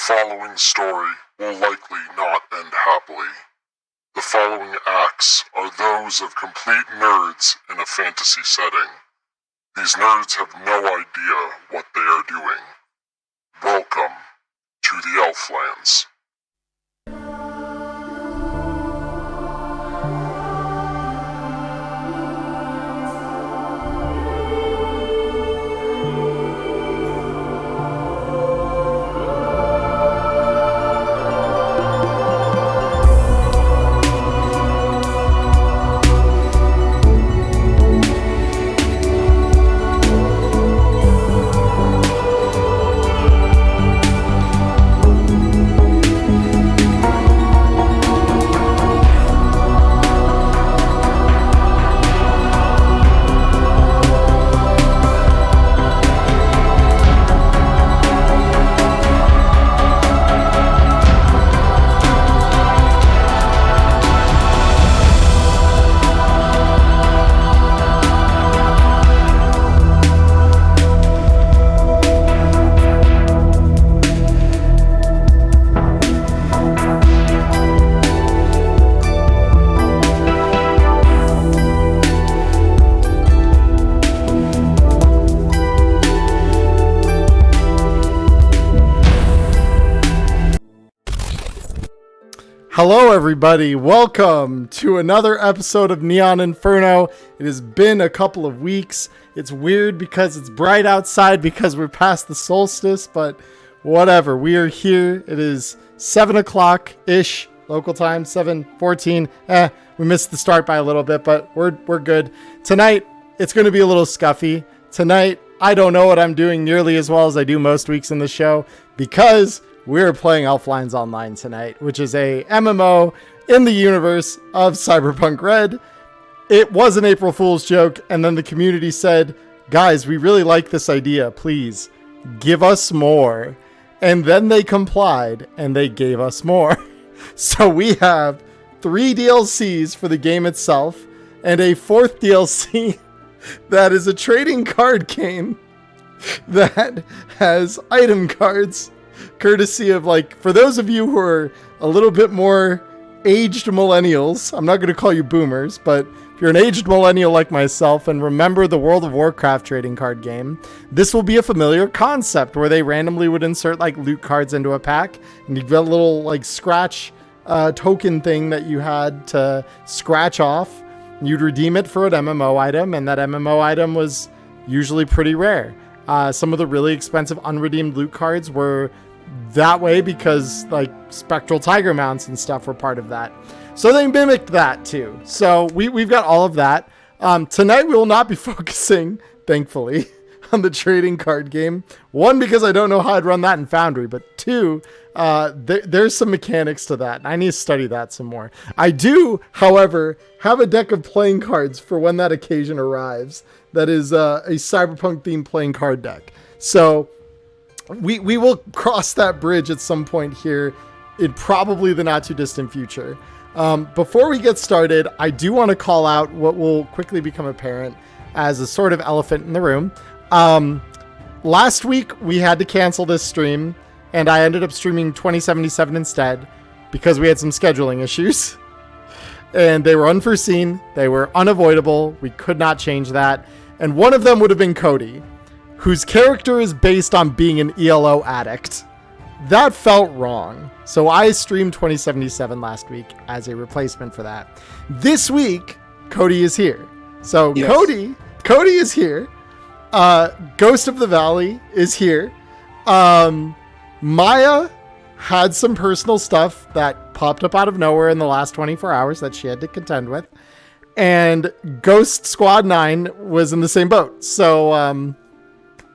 following story will likely not end happily. The following acts are those of complete nerds in a fantasy setting. These nerds have no idea what they are doing. Welcome to the Elflines. Hello everybody, welcome to another episode of Neon Inferno. It has been a couple of weeks. It's weird because it's bright outside because we're past the solstice, but whatever, we are here. It is 7 o'clock-ish local time, 7:14. We missed the start by a little bit, but we're good. Tonight, it's going to be a little scuffy. Tonight, I don't know what I'm doing nearly as well as I do most weeks in the show because we're playing Elflines Online tonight, which is a MMO in the universe of Cyberpunk Red. It was an April Fool's joke, and then the community said, guys, we really like this idea. Please, give us more. And then they complied, and they gave us more. So we have 3 DLCs for the game itself, and a 4th DLC that is a trading card game that has item cards. Courtesy of, for those of you who are a little bit more aged millennials, I'm not going to call you boomers, but if you're an aged millennial like myself and remember the World of Warcraft trading card game, this will be a familiar concept where they randomly would insert loot cards into a pack, and you'd get a little scratch token thing that you had to scratch off. You'd redeem it for an MMO item, and that MMO item was usually pretty rare. Some of the really expensive unredeemed loot cards were that way because spectral tiger mounts and stuff were part of that. So they mimicked that too. So we've got all of that. Tonight we will not be focusing, thankfully, on the trading card game. 1, because I don't know how I'd run that in Foundry, but 2, there's some mechanics to that. I need to study that some more. I do, however, have a deck of playing cards for when that occasion arrives. That is a Cyberpunk themed playing card deck. So we will cross that bridge at some point here in probably the not too distant future. Before we get started, I do want to call out what will quickly become apparent as a sort of elephant in the room. Last week we had to cancel this stream, and I ended up streaming 2077 instead because we had some scheduling issues. And they were unforeseen. They were unavoidable. We could not change that. And one of them would have been Cody, whose character is based on being an ELO addict. That felt wrong. So I streamed 2077 last week as a replacement for that. This week, Cody is here. So yes. Cody is here. Ghost of the Valley is here. Maya had some personal stuff that popped up out of nowhere in the last 24 hours that she had to contend with. And Ghost Squad 9 was in the same boat. So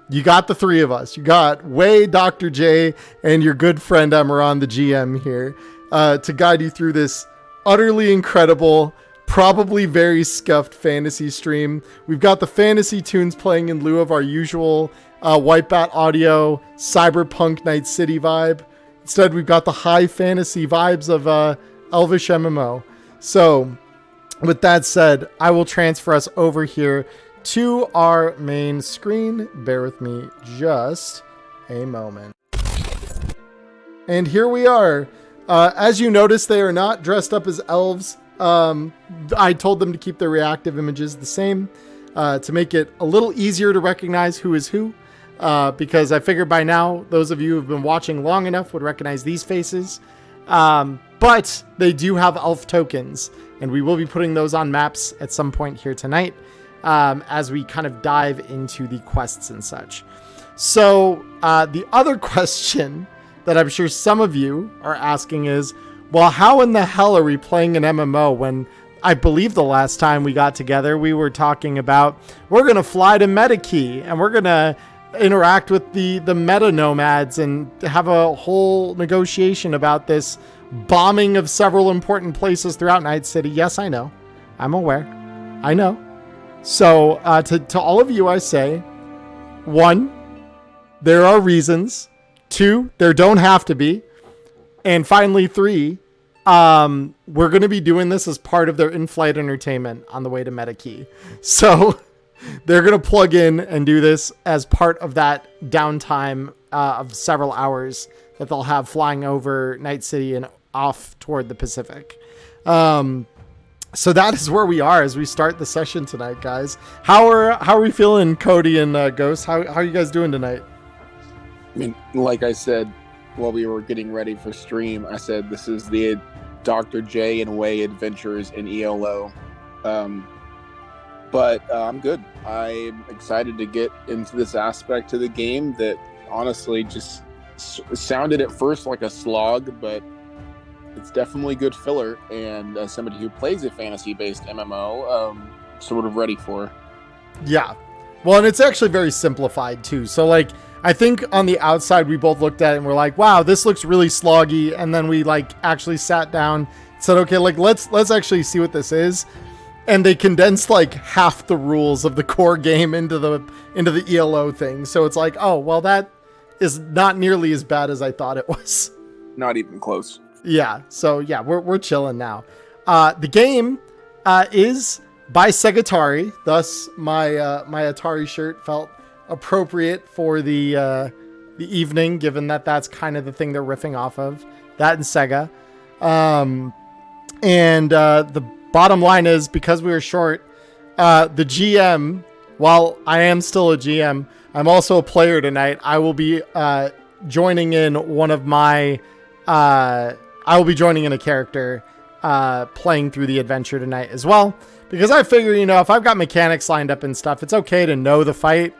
you got the 3 of us. You got Way, Dr. J, and your good friend Emmerron, the GM here, to guide you through this utterly incredible, probably very scuffed fantasy stream. We've got the fantasy tunes playing in lieu of our usual Whitebat audio, Cyberpunk Night City vibe. Instead, we've got the high fantasy vibes of Elvish MMO. So, with that said, I will transfer us over here to our main screen. Bear with me just a moment. And here we are. As you notice, they are not dressed up as elves. I told them to keep their reactive images the same to make it a little easier to recognize who is who. Because I figured by now, those of you who have been watching long enough would recognize these faces. But they do have elf tokens, and we will be putting those on maps at some point here tonight as we kind of dive into the quests and such. So the other question that I'm sure some of you are asking is, well, how in the hell are we playing an MMO when I believe the last time we got together, we were talking about we're going to fly to MetaKey and we're going to interact with the meta nomads and have a whole negotiation about this bombing of several important places throughout Night City. Yes, I know. I'm aware. I know. So to all of you, I say, 1, there are reasons. 2, there don't have to be. And finally, 3, we're going to be doing this as part of their in-flight entertainment on the way to MetaKey. So they're going to plug in and do this as part of that downtime of several hours that they'll have flying over Night City and off toward the Pacific. So that is where we are as we start the session tonight, guys. How are we feeling, Cody and Ghost? How are you guys doing tonight? I mean, like I said, while we were getting ready for stream, I said this is the Dr. J and Way adventures in ELO. But I'm good. I'm excited to get into this aspect of the game that honestly just sounded at first like a slog, but it's definitely good filler. And as somebody who plays a fantasy-based MMO, sort of ready for. Yeah. Well, and it's actually very simplified too. So like, I think on the outside, we both looked at it and we're like, wow, this looks really sloggy. And then we like actually sat down, said, okay, like let's actually see what this is. And they condensed like half the rules of the core game into the ELO thing. So it's like, oh, well, that is not nearly as bad as I thought it was. Not even close. Yeah. So yeah, we're chilling now. The game is by Segatari. Thus my Atari shirt felt appropriate for the evening, given that that's kind of the thing they're riffing off of, that and Sega. And the bottom line is, because we were short, the GM, while I am still a GM, I'm also a player tonight. I will be joining in I will be joining in a character playing through the adventure tonight as well, because I figure, if I've got mechanics lined up and stuff, it's okay to know the fight.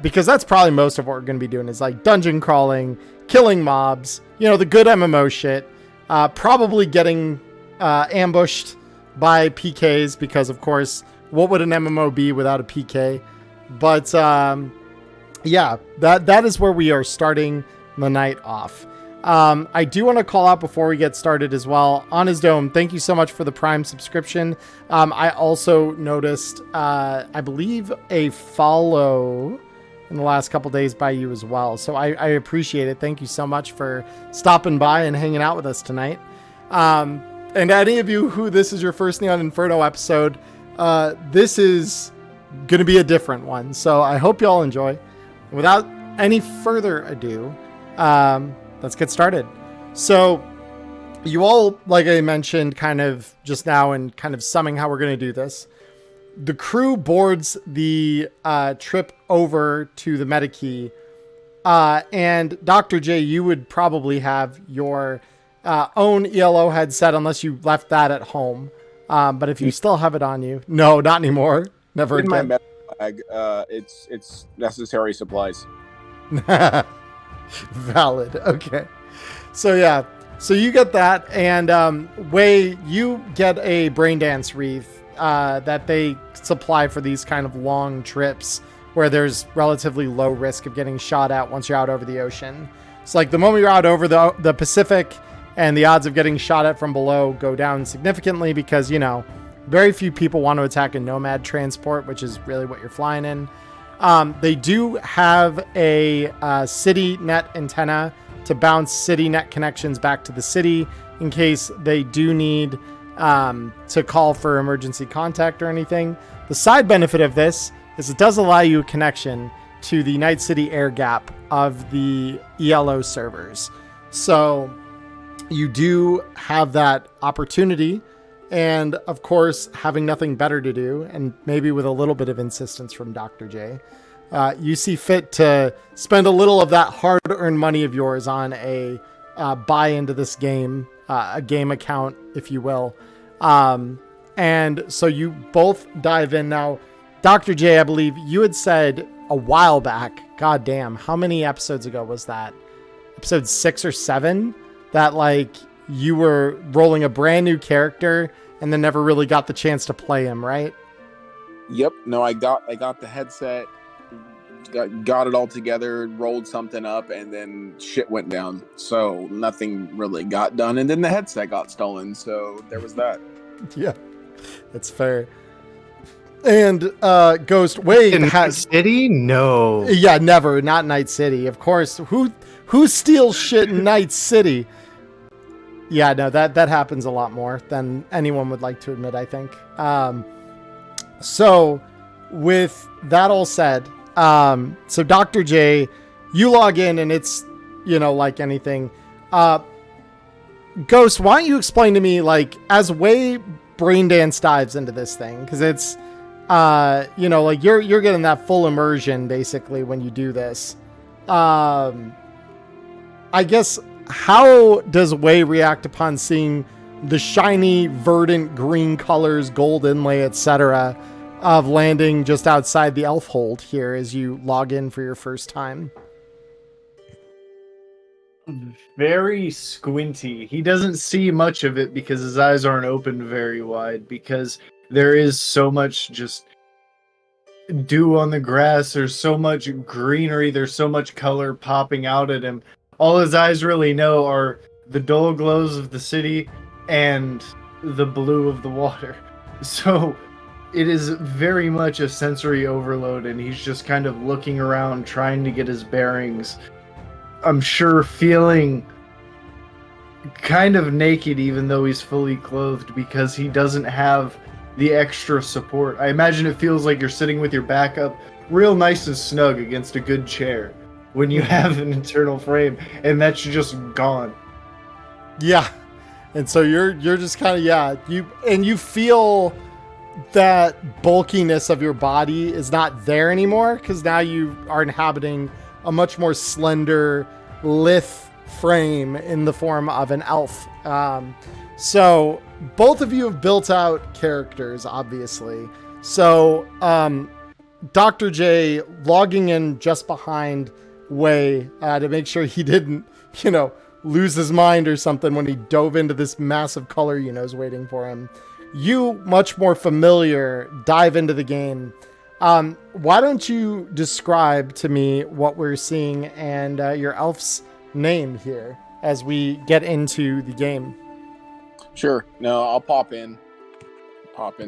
Because that's probably most of what we're going to be doing is like dungeon crawling, killing mobs, the good MMO shit, probably getting ambushed by PKs, because of course, what would an MMO be without a PK? But yeah, that is where we are starting the night off. I do want to call out before we get started as well, Honest Dome, thank you so much for the Prime subscription. I also noticed, I believe, a follow in the last couple days by you as well. So I appreciate it. Thank you so much for stopping by and hanging out with us tonight. And any of you who this is your first Neon Inferno episode, this is going to be a different one. So I hope you all enjoy. Without any further ado, let's get started. So you all, like I mentioned kind of just now and kind of summing how we're going to do this, the crew boards the trip over to the MetaKey. And Dr. J, you would probably have your own ELO headset unless you left that at home. But if you still have it on you, no, not anymore. Never in again. My bag, it's necessary supplies. Valid. Okay. So yeah. So you get that, and Wei, you get a brain dance wreath that they supply for these kind of long trips where there's relatively low risk of getting shot at once you're out over the ocean. It's like the moment you're out over the Pacific, and the odds of getting shot at from below go down significantly because, very few people want to attack a nomad transport, which is really what you're flying in. They do have a city net antenna to bounce city net connections back to the city in case they do need to call for emergency contact or anything. The side benefit of this is it does allow you a connection to the Night City air gap of the ELO servers. So you do have that opportunity, and of course, having nothing better to do, and maybe with a little bit of insistence from Dr. J, you see fit to spend a little of that hard-earned money of yours on a buy into this game, a game account, if you will. And so you both dive in. Now, Dr. J, I believe you had said a while back, god damn, how many episodes ago was that? Episode 6 or 7? That, like, you were rolling a brand new character and then never really got the chance to play him, right? Yep. No, I got the headset, got it all together, rolled something up, and then shit went down. So nothing really got done. And then the headset got stolen. So there was that. Yeah, that's fair. And Ghost Wade in has Night City? No. Yeah, never. Not Night City. Of course. Who steals shit in Night City? Yeah, no, that happens a lot more than anyone would like to admit, I think. So with that all said, so Dr. J, you log in and it's, like anything. Ghost, why don't you explain to me, like, as Way brain dance dives into this thing, because it's, like you're getting that full immersion basically when you do this. I guess, how does Way react upon seeing the shiny, verdant green colors, gold inlay, etc., of landing just outside the elf hold here as you log in for your first time? Very squinty. He doesn't see much of it because his eyes aren't open very wide, because there is so much just dew on the grass. There's so much greenery. There's so much color popping out at him. All his eyes really know are the dull glows of the city and the blue of the water. So it is very much a sensory overload, and he's just kind of looking around, trying to get his bearings. I'm sure feeling kind of naked, even though he's fully clothed, because he doesn't have the extra support. I imagine it feels like you're sitting with your back up real nice and snug against a good chair when you have an internal frame, and that's just gone. Yeah. And so you're just kind of, you feel that bulkiness of your body is not there anymore, because now you are inhabiting a much more slender, lithe frame in the form of an elf. So both of you have built out characters, obviously. So Dr. J logging in just behind Way to make sure he didn't, lose his mind or something when he dove into this massive color is waiting for him. You, much more familiar, dive into the game. Why don't you describe to me what we're seeing and your elf's name here as we get into the game? Sure. No, I'll pop into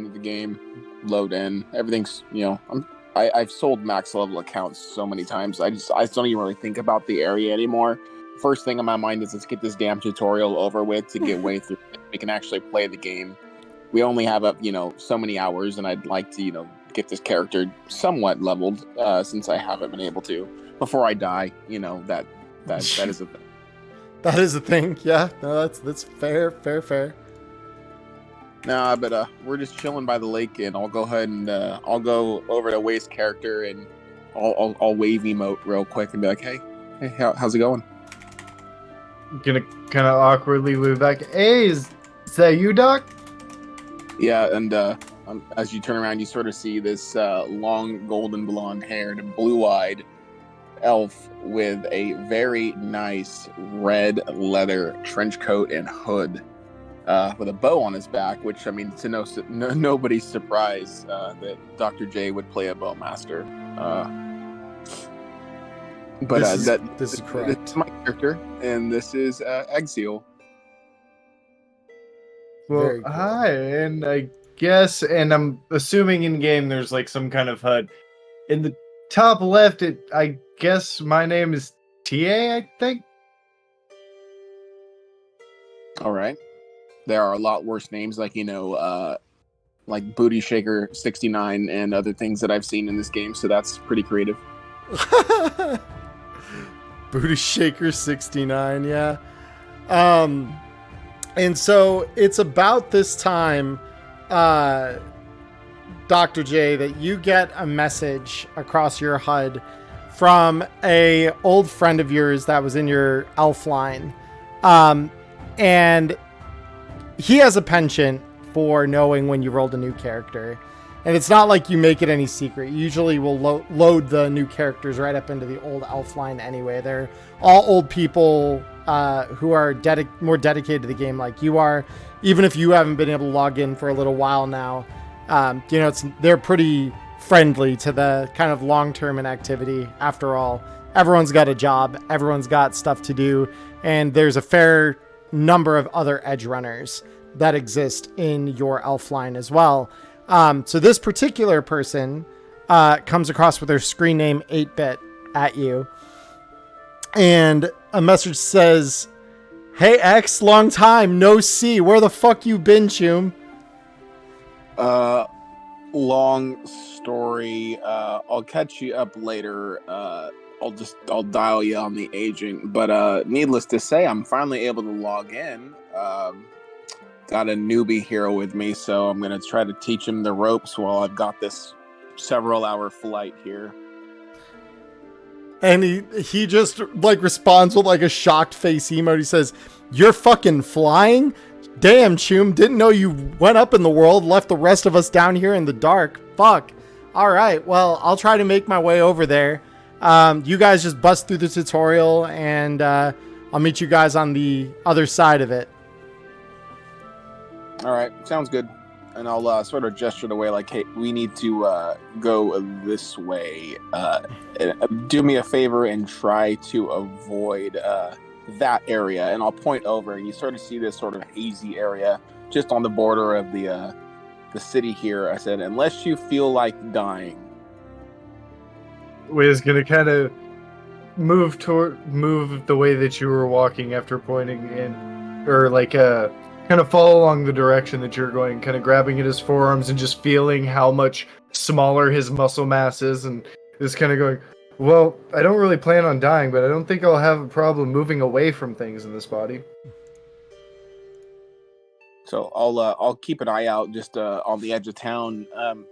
the game, load in. Everything's, I've sold max level accounts so many times. I just don't even really think about the area anymore. First thing on my mind is let's get this damn tutorial over with to get way through it. We can actually play the game. We only have so many hours, and I'd like to, get this character somewhat leveled, since I haven't been able to before I die. That is a thing. That is a thing. Yeah, no, that's fair. Nah, but we're just chilling by the lake, and I'll go ahead and I'll go over to Wade's character, and I'll wave emote real quick and be like, hey, how's it going? Gonna kind of awkwardly move back. Hey, is that you, Doc? Yeah, and as you turn around, you sort of see this long golden blonde-haired, blue-eyed elf with a very nice red leather trench coat and hood, with a bow on his back, which, I mean, to nobody's surprise that Dr. J would play a bowmaster. But this is correct. This is my character, and this is Exil. Well, Very cool. hi, and I guess, and I'm assuming in game there's like some kind of HUD. In the top left, I guess my name is TA, I think. All right. There are a lot worse names, like like Booty Shaker 69 and other things that I've seen in this game, so that's pretty creative. Booty Shaker 69, yeah. And so it's about this time, Dr. J, that you get a message across your HUD from a old friend of yours that was in your Elfline. And he has a penchant for knowing when you rolled a new character. And it's not like you make it any secret. You usually will load the new characters right up into the old Elfline anyway. They're all old people who are more dedicated to the game like you are. Even if you haven't been able to log in for a little while now, they're pretty friendly to the kind of long-term inactivity. After all, everyone's got a job, everyone's got stuff to do, and there's a fair number of other edge runners that exist in your Elfline as well. So this particular person comes across with their screen name 8-bit at you, and a message says, "Hey X, long time no see. Where the fuck you been, Choom?" Long story. I'll catch you up later. I'll dial you on the agent. But needless to say, I'm finally able to log in. Got a newbie here with me, so I'm gonna try to teach him the ropes while I've got this several-hour flight here. And he just like responds with like a shocked face emote. He says, "You're fucking flying? Damn, Choom, didn't know you went up in the world, left the rest of us down here in the dark. Fuck. All right, well, I'll try to make my way over there. You guys just bust through the tutorial, and I'll meet you guys on the other side of it." All right, sounds good. And I'll sort of gesture the way, like, "Hey, we need to go this way. Do me a favor and try to avoid that area." And I'll point over, and you sort of see this sort of hazy area just on the border of the city here. I said, "Unless you feel like dying." Wiz gonna kind of move the way that you were walking after pointing in, or like kind of follow along the direction that you're going, kind of grabbing at his forearms and just feeling how much smaller his muscle mass is, and just kind of going, "Well, I don't really plan on dying, but I don't think I'll have a problem moving away from things in this body." So I'll keep an eye out just on the edge of town.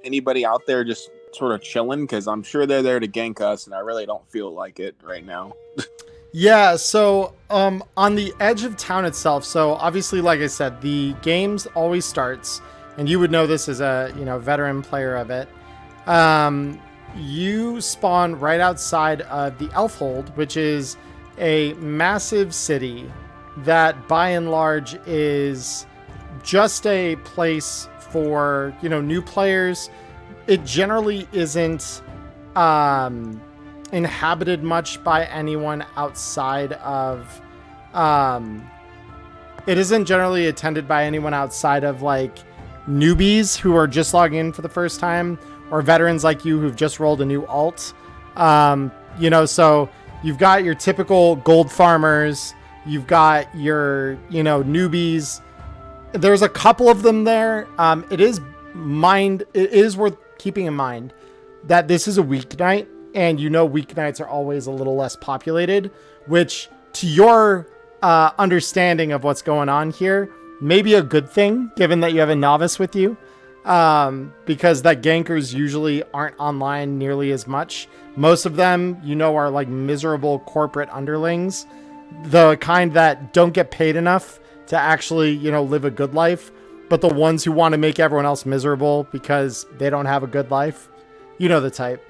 Anybody out there just sort of chilling? Because I'm sure they're there to gank us, and I really don't feel like it right now. Yeah, so on the edge of town itself, so obviously, like I said, the games always starts, and you would know this as a veteran player of it. You spawn right outside of the Elfhold, which is a massive city that by and large is just a place for new players. It generally isn't inhabited much by anyone outside of it isn't generally attended by anyone outside of like newbies who are just logging in for the first time, or veterans like you who've just rolled a new alt. So you've got your typical gold farmers, you've got your newbies. There's a couple of them there. It is worth keeping in mind that this is a weeknight, and weeknights are always a little less populated, which to your understanding of what's going on here may be a good thing, given that you have a novice with you, because that gankers usually aren't online nearly as much. Most of them, are like miserable corporate underlings, the kind that don't get paid enough to actually, live a good life, but the ones who want to make everyone else miserable because they don't have a good life. You know the type.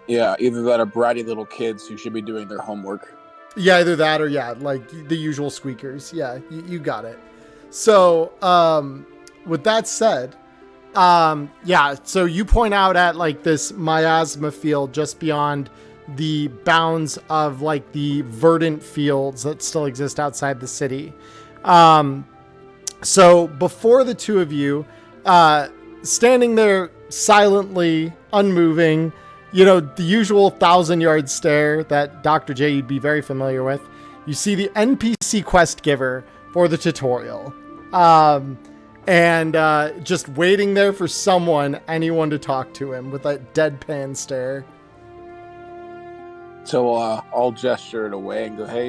Yeah, either that or bratty little kids who should be doing their homework. Yeah, either that or like the usual squeakers. Yeah, you got it. So, with that said, so you point out at like this miasma field just beyond the bounds of like the verdant fields that still exist outside the city. So before the two of you, standing there silently, unmoving, the usual 1,000-yard stare that Dr. J you'd be very familiar with, you see the NPC quest giver for the tutorial. And just waiting there for anyone to talk to him with that deadpan stare. So I'll gesture it away and go, "Hey,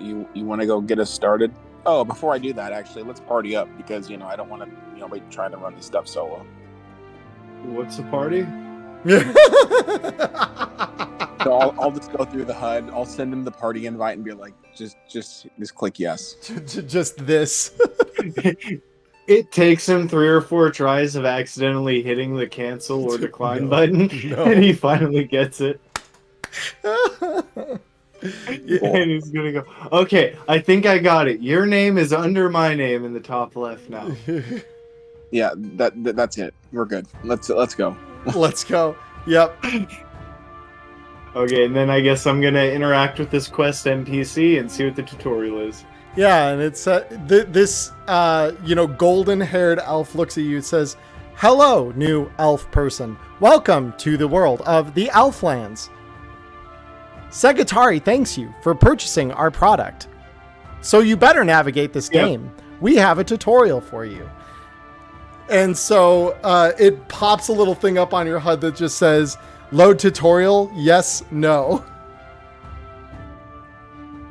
you want to go get us started?" Oh, before I do that, actually, let's party up because I don't want to wait trying to run this stuff solo. What's the party? So I'll just go through the HUD. I'll send him the party invite and be like, just click yes. Just this. It takes him 3 or 4 tries of accidentally hitting the cancel or decline button, and he finally gets it. And he's gonna go, okay, I think I got it. Your name is under my name in the top left now. Yeah, that's it. We're good. Let's go. Let's go. Yep. Okay, and then I guess I'm gonna interact with this quest NPC and see what the tutorial is. Yeah, and it's this golden-haired elf looks at you and says, "Hello, new elf person. Welcome to the world of the Elflands. Segatari thanks you for purchasing our product. So you better navigate this game. We have a tutorial for you." And so it pops a little thing up on your HUD that just says, "Load tutorial, yes, no."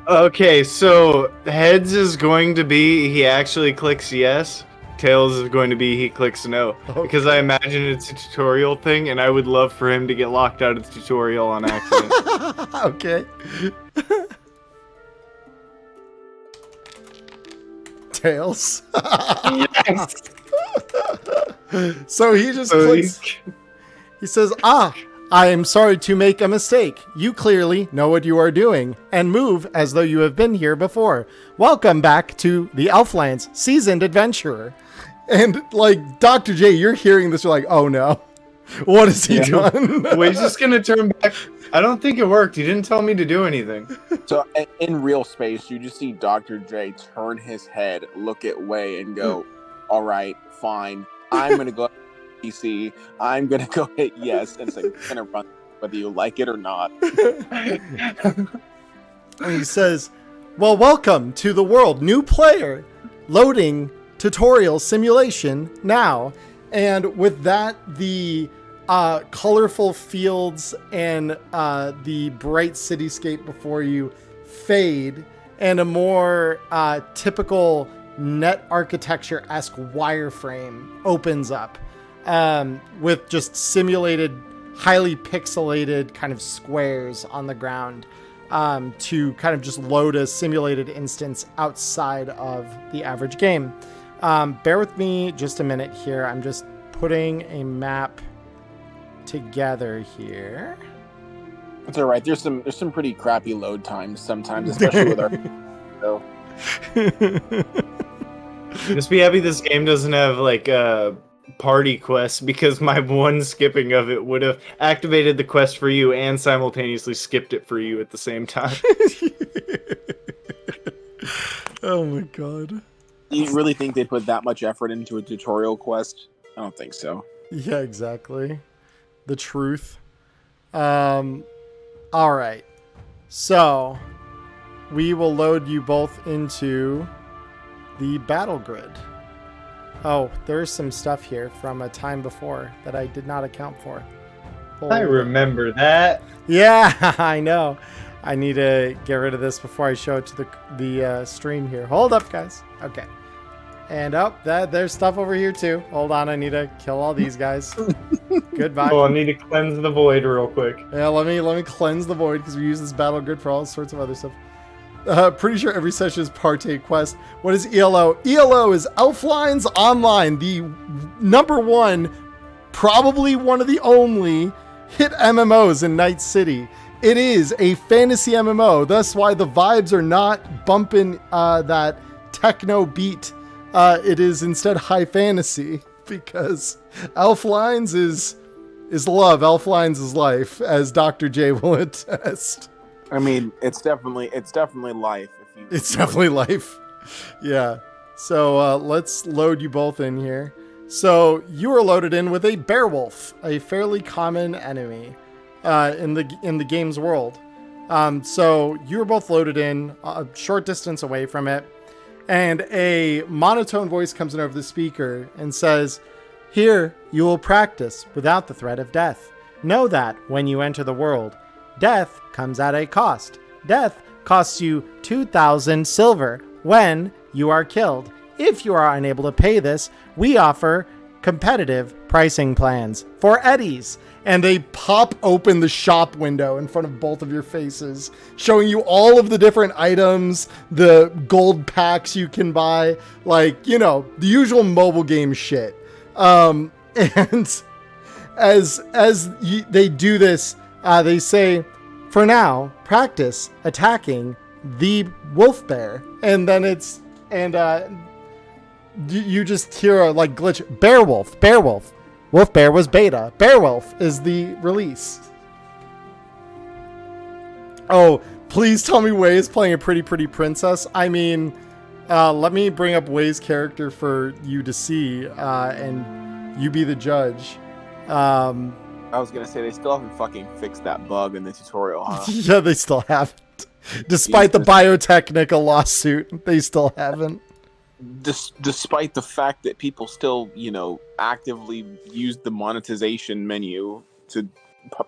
Okay, so heads is going to be he actually clicks yes. Tails is going to be he clicks no. Okay. Because I imagine it's a tutorial thing, and I would love for him to get locked out of the tutorial on accident. Okay. Tails. Yes! So he just clicks. He says, I am sorry to make a mistake. You clearly know what you are doing and move as though you have been here before. Welcome back to the Elflands, seasoned adventurer. And like Dr. J, you're hearing this, you're like, oh no. What has he done? Well, he's just gonna turn back. I don't think it worked. He didn't tell me to do anything. So in real space, you just see Dr. J turn his head, look at Way, and go, "All right, fine. I'm gonna go PC. I'm gonna go hit yes, and it's like gonna run whether you like it or not." And he says, "Well, welcome to the world. New player. Loading tutorial simulation now." And with that, the colorful fields and the bright cityscape before you fade, and a more typical net architecture-esque wireframe opens up with just simulated, highly pixelated kind of squares on the ground to kind of just load a simulated instance outside of the average game. Bear with me just a minute here. I'm just putting a map together here. It's all right. There's some pretty crappy load times sometimes, especially with our. So. Just be happy this game doesn't have like party quests, because my one skipping of it would have activated the quest for you and simultaneously skipped it for you at the same time. Oh my god. You really think they put that much effort into a tutorial quest? I don't think so. Yeah, exactly. The truth. All right. So we will load you both into the battle grid. Oh, there's some stuff here from a time before that I did not account for. I remember that. Yeah, I know. I need to get rid of this before I show it to the stream here. Hold up, guys. Okay. And there's stuff over here too. Hold on, I need to kill all these guys. Goodbye. Oh, I need to cleanse the void real quick. Yeah, let me cleanse the void because we use this battle grid for all sorts of other stuff. Pretty sure every session is Partay quest. What is ELO? ELO is Elflines Online, the #1, probably one of the only hit MMOs in Night City. It is a fantasy MMO, thus why the vibes are not bumping that techno beat. It is instead high fantasy, because Elflines is love. Elflines is life, as Dr. J will attest. I mean, it's definitely life. It's definitely life. Yeah. So let's load you both in here. So you are loaded in with a bearwolf, a fairly common enemy in the game's world. So you are both loaded in a short distance away from it, and a monotone voice comes in over the speaker and says, "Here you will practice without the threat of death. Know that when you enter the world, Death comes at a cost. Death costs you 2,000 silver when you are killed. If you are unable to pay this, we offer competitive pricing plans for eddies. And they pop open the shop window in front of both of your faces, showing you all of the different items, the gold packs you can buy, like, you know, the usual mobile game shit. And as they do this, they say, for now, practice attacking the wolf bear. And then you just hear a like glitch, bear wolf. Wolf bear was beta. Bearwolf is the release. Oh, please tell me Wei is playing a pretty princess. I mean, let me bring up Wei's character for you to see, and you be the judge. I was gonna say they still haven't fucking fixed that bug in the tutorial, huh? Yeah, they still haven't. Despite the biotechnical lawsuit, they still haven't. Despite the fact that people still, you know, actively use the monetization menu to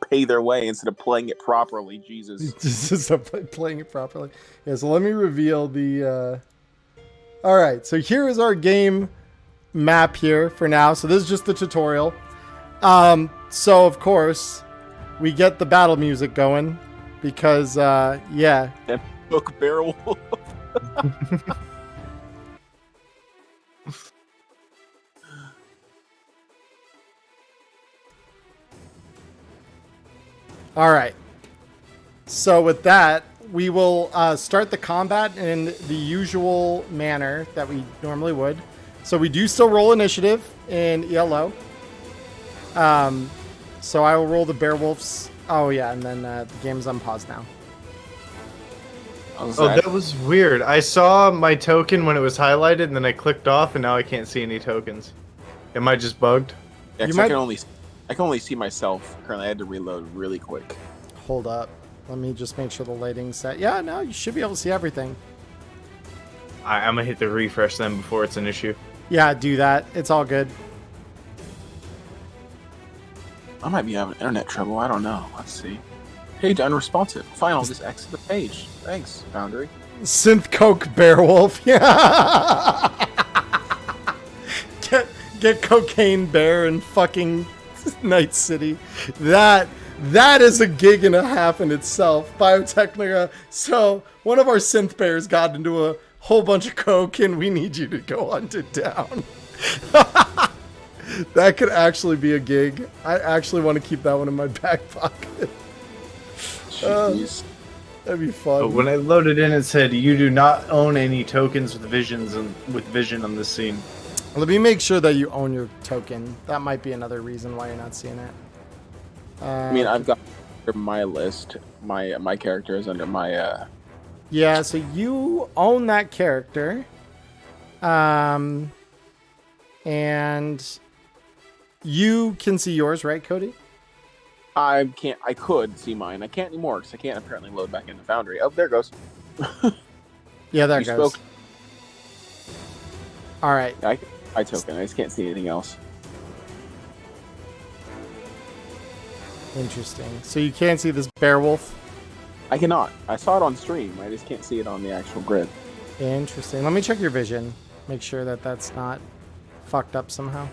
pay their way instead of playing it properly. Jesus. Just playing it properly. Yeah, so let me reveal the... All right, so here is our game map here for now. So this is just the tutorial. So, of course, we get the battle music going because, yeah. And book Beowulf. All right. So with that, we will start the combat in the usual manner that we normally would. So we do still roll initiative in ELO. So I will roll the Beowulfs. Oh yeah, and then the game's on pause now. Oh, that was weird. I saw my token when it was highlighted, and then I clicked off, and now I can't see any tokens. Am I just bugged? Yeah, I can only see myself. Currently, I had to reload really quick. Hold up. Let me just make sure the lighting's set. Yeah, no, you should be able to see everything. I'm gonna hit the refresh then before it's an issue. Yeah, do that. It's all good. I might be having internet trouble. I don't know. Let's see. Page unresponsive. Fine, I'll just exit the page. Thanks, Foundry. Synth Coke Beowulf. Yeah. Get Cocaine Bear in fucking Night City. That is a gig and a half in itself. Biotechnica. So one of our synth bears got into a whole bunch of coke, and we need you to go hunt it down. That could actually be a gig. I actually want to keep that one in my back pocket. Jeez. That'd be fun. But when I loaded in, it said you do not own any tokens with vision on this scene. Let me make sure that you own your token. That might be another reason why you're not seeing it. I mean, I've got my list. My character is under my. Yeah, so you own that character, and you can see yours, right, Cody? I can't. I could see mine. I can't anymore because I can't apparently load back into Foundry. Oh, there it goes. Yeah, there it goes. Spoke. All right. I token. I just can't see anything else. Interesting. So you can't see this Beowulf? I cannot. I saw it on stream. I just can't see it on the actual grid. Interesting. Let me check your vision. Make sure that that's not fucked up somehow.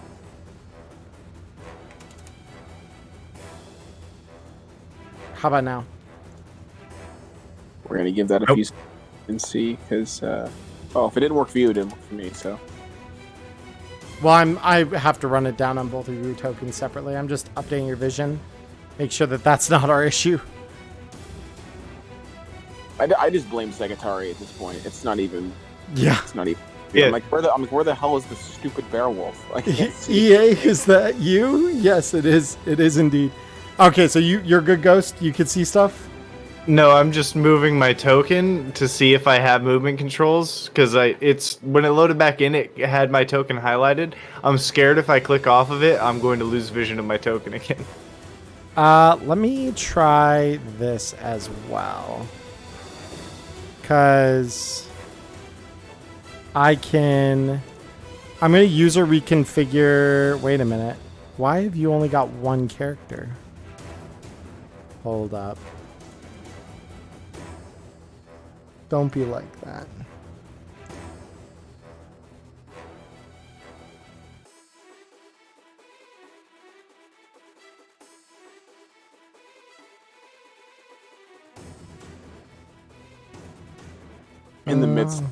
How about now? We're gonna give that a few seconds and see, because if it didn't work for you, it didn't work for me. So. Well, I have to run it down on both of your tokens separately. I'm just updating your vision. Make sure that that's not our issue. I just blame Secretary at this point. It's not even. Yeah. It's not even. Yeah. I'm like, where the hell is this stupid Beowulf? I can't see. EA, is that you? Yes, it is. It is indeed. Okay, so you're good, Ghost. You can see stuff. No, I'm just moving my token to see if I have movement controls, because it's when it loaded back in, it had my token highlighted. I'm scared if I click off of it, I'm going to lose vision of my token again. Let me try this as well, because I'm going to user reconfigure. Wait a minute. Why have you only got one character? Hold up. Don't be like that. In the midst,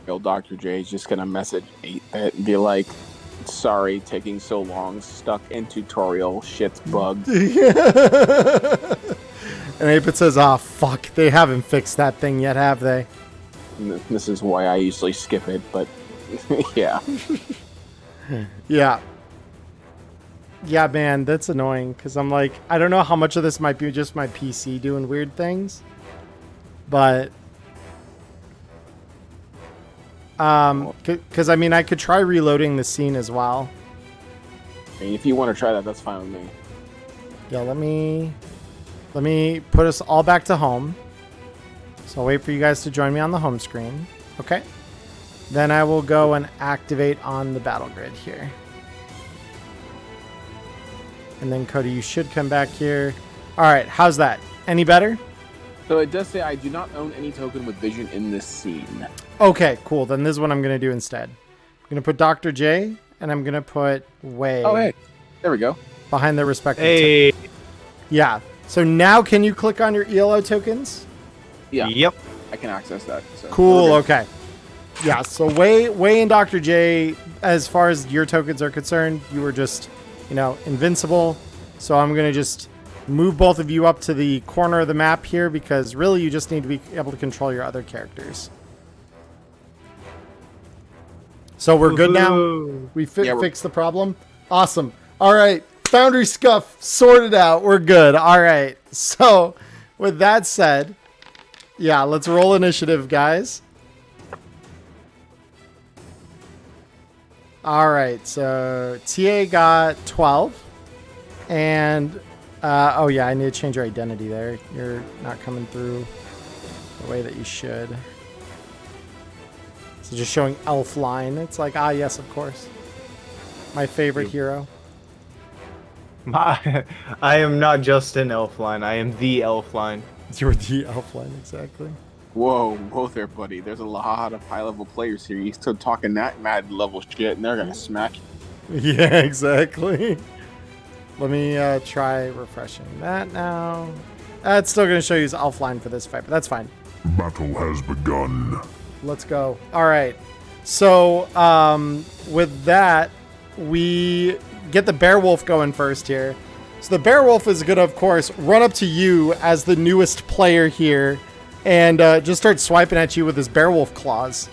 Dr. J is just gonna message 8-bit and be like, "Sorry, taking so long. Stuck in tutorial. Shit's bugged." And 8-bit says, "Ah, fuck. They haven't fixed that thing yet, have they?" And this is why I usually skip it, but yeah. Yeah. Yeah, man, that's annoying because I'm like, I don't know how much of this might be just my PC doing weird things, but because I mean, I could try reloading the scene as well. I mean, if you want to try that, that's fine with me. Yeah, let me put us all back to home. So I'll wait for you guys to join me on the home screen. Okay. Then I will go and activate on the battle grid here. And then Cody, you should come back here. All right, how's that? Any better? So it does say I do not own any token with vision in this scene. Okay, cool. Then this is what I'm going to do instead. I'm going to put Dr. J and I'm going to put Wei. Oh, hey. There we go. Behind their respective Hey. Yeah. So now can you click on your ELO tokens? Yeah. Yep. I can access that. So Cool. we're good. Okay. Yeah. So Wei and Dr. J, as far as your tokens are concerned, you were just, invincible. So I'm going to just move both of you up to the corner of the map here because really you just need to be able to control your other characters. So we're good now. Woohoo. We Yeah, fixed the problem. Awesome. All right. Foundry scuff sorted out. We're good. All right. So with that said, yeah, let's roll initiative, guys. All right. So TA got 12. And, oh yeah, I need to change your identity there. You're not coming through the way that you should. So just showing Elfline. It's like, yes, of course. My favorite hero. I am not just an Elfline. I am the Elfline. You're the Elfline, exactly. Whoa there, buddy. There's a lot of high-level players here. You're still talking that mad level shit, and they're gonna smack you. Yeah, exactly. Let me try refreshing that now. It's still going to show you as Elfline for this fight, but that's fine. Battle has begun. Let's go. All right. So with that, we get the Beowulf going first here. So the Beowulf is going to, of course, run up to you as the newest player here and just start swiping at you with his Beowulf claws.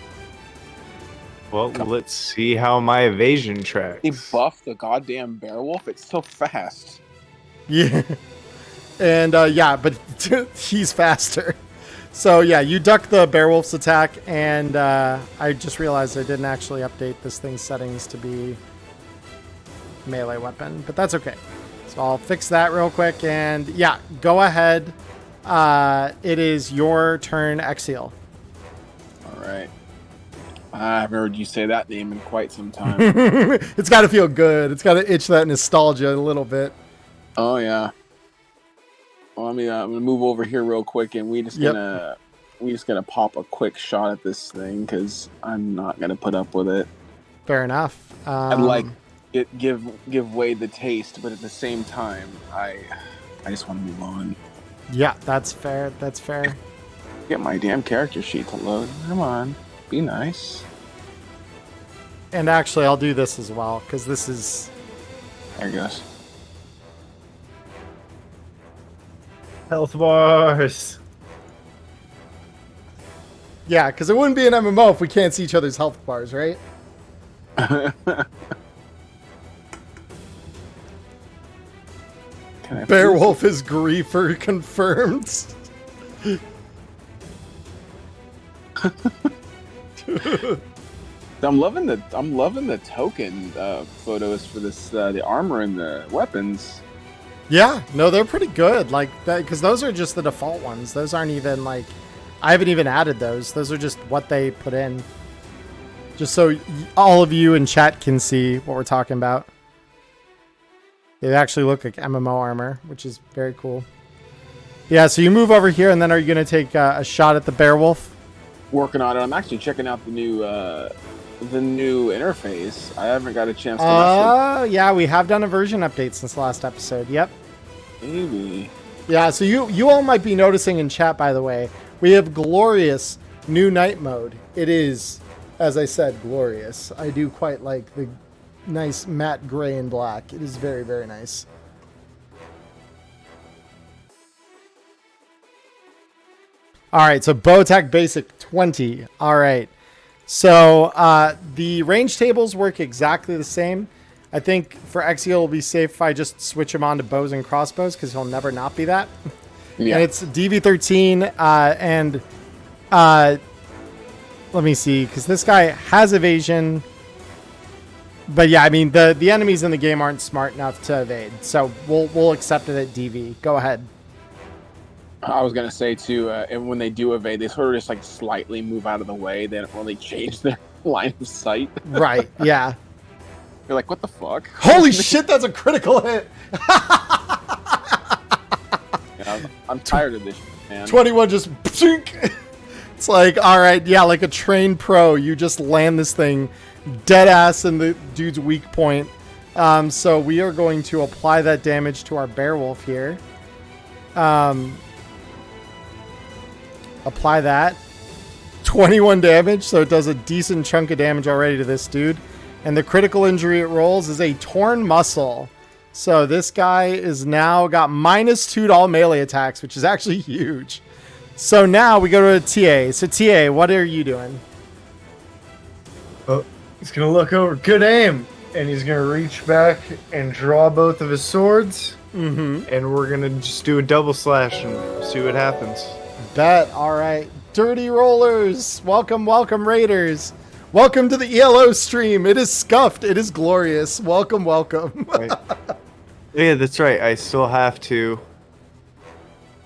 Well, let's see how my evasion tracks. They buffed the goddamn Beowulf. It's so fast. Yeah. And yeah, but he's faster. So yeah, you duck the Beowulf's attack, and I just realized I didn't actually update this thing's settings to be melee weapon, but that's okay. So I'll fix that real quick, and yeah, go ahead. It is your turn, Exil. All right. I haven't heard you say that name in quite some time. It's got to feel good. It's got to itch that nostalgia a little bit. Oh yeah. Well, I'm gonna move over here real quick, and we just gonna pop a quick shot at this thing because I'm not gonna put up with it. Fair enough. I'd like it give way the taste, but at the same time, I just want to move on. Yeah, that's fair. That's fair. Get my damn character sheet to load. Come on, be nice. And actually, I'll do this as well because this is. There it goes. Health bars. Yeah, because it wouldn't be an MMO if we can't see each other's health bars, right? Beowulf is griefer confirmed. I'm loving the token photos for this the armor and the weapons. Yeah, no, they're pretty good. Like that, because those are just the default ones. Those aren't even like, I haven't even added those. Those are just what they put in. Just so all of you in chat can see what we're talking about. They actually look like MMO armor, which is very cool. Yeah, so you move over here, and then are you going to take a shot at the Beowulf? working on it. I'm actually checking out the new interface. I haven't got a chance to Yeah, we have done a version update since the last episode. Yep. maybe. Yeah, so you all might be noticing in chat, by the way, we have glorious new night mode. It is, as I said, glorious. I do quite like the nice matte gray and black. It is very, very nice. All right, so bow attack basic 20. All right. So the range tables work exactly the same. I think for Exio it'll be safe if I just switch him on to bows and crossbows because he'll never not be that. Yeah. And it's DV13 and let me see, because this guy has evasion. But yeah, I mean the enemies in the game aren't smart enough to evade, so we'll accept it at DV. Go ahead. I was gonna say too, and when they do evade, they sort of just like slightly move out of the way. They don't really change their line of sight. Right? Yeah. You're like, what the fuck? Holy shit, that's a critical hit. Yeah, I'm tired of this shit, man. 21 just. It's like, all right, yeah, like a trained pro, you just land this thing dead ass in the dude's weak point. So we are going to apply that damage to our Beowulf here. Apply that. 21 damage, so it does a decent chunk of damage already to this dude. And the critical injury it rolls is a torn muscle. So this guy is now got -2 to all melee attacks, which is actually huge. So now we go to a TA. So TA, what are you doing? Oh, he's gonna look over. Good aim, and he's gonna reach back and draw both of his swords. Mm-hmm. And we're gonna just do a double slash and see what happens. Bet. All right. Dirty rollers. Welcome, welcome, Raiders. Welcome to the ELO stream. It is scuffed. It is glorious. Welcome, welcome. Right. Yeah, that's right. I still have to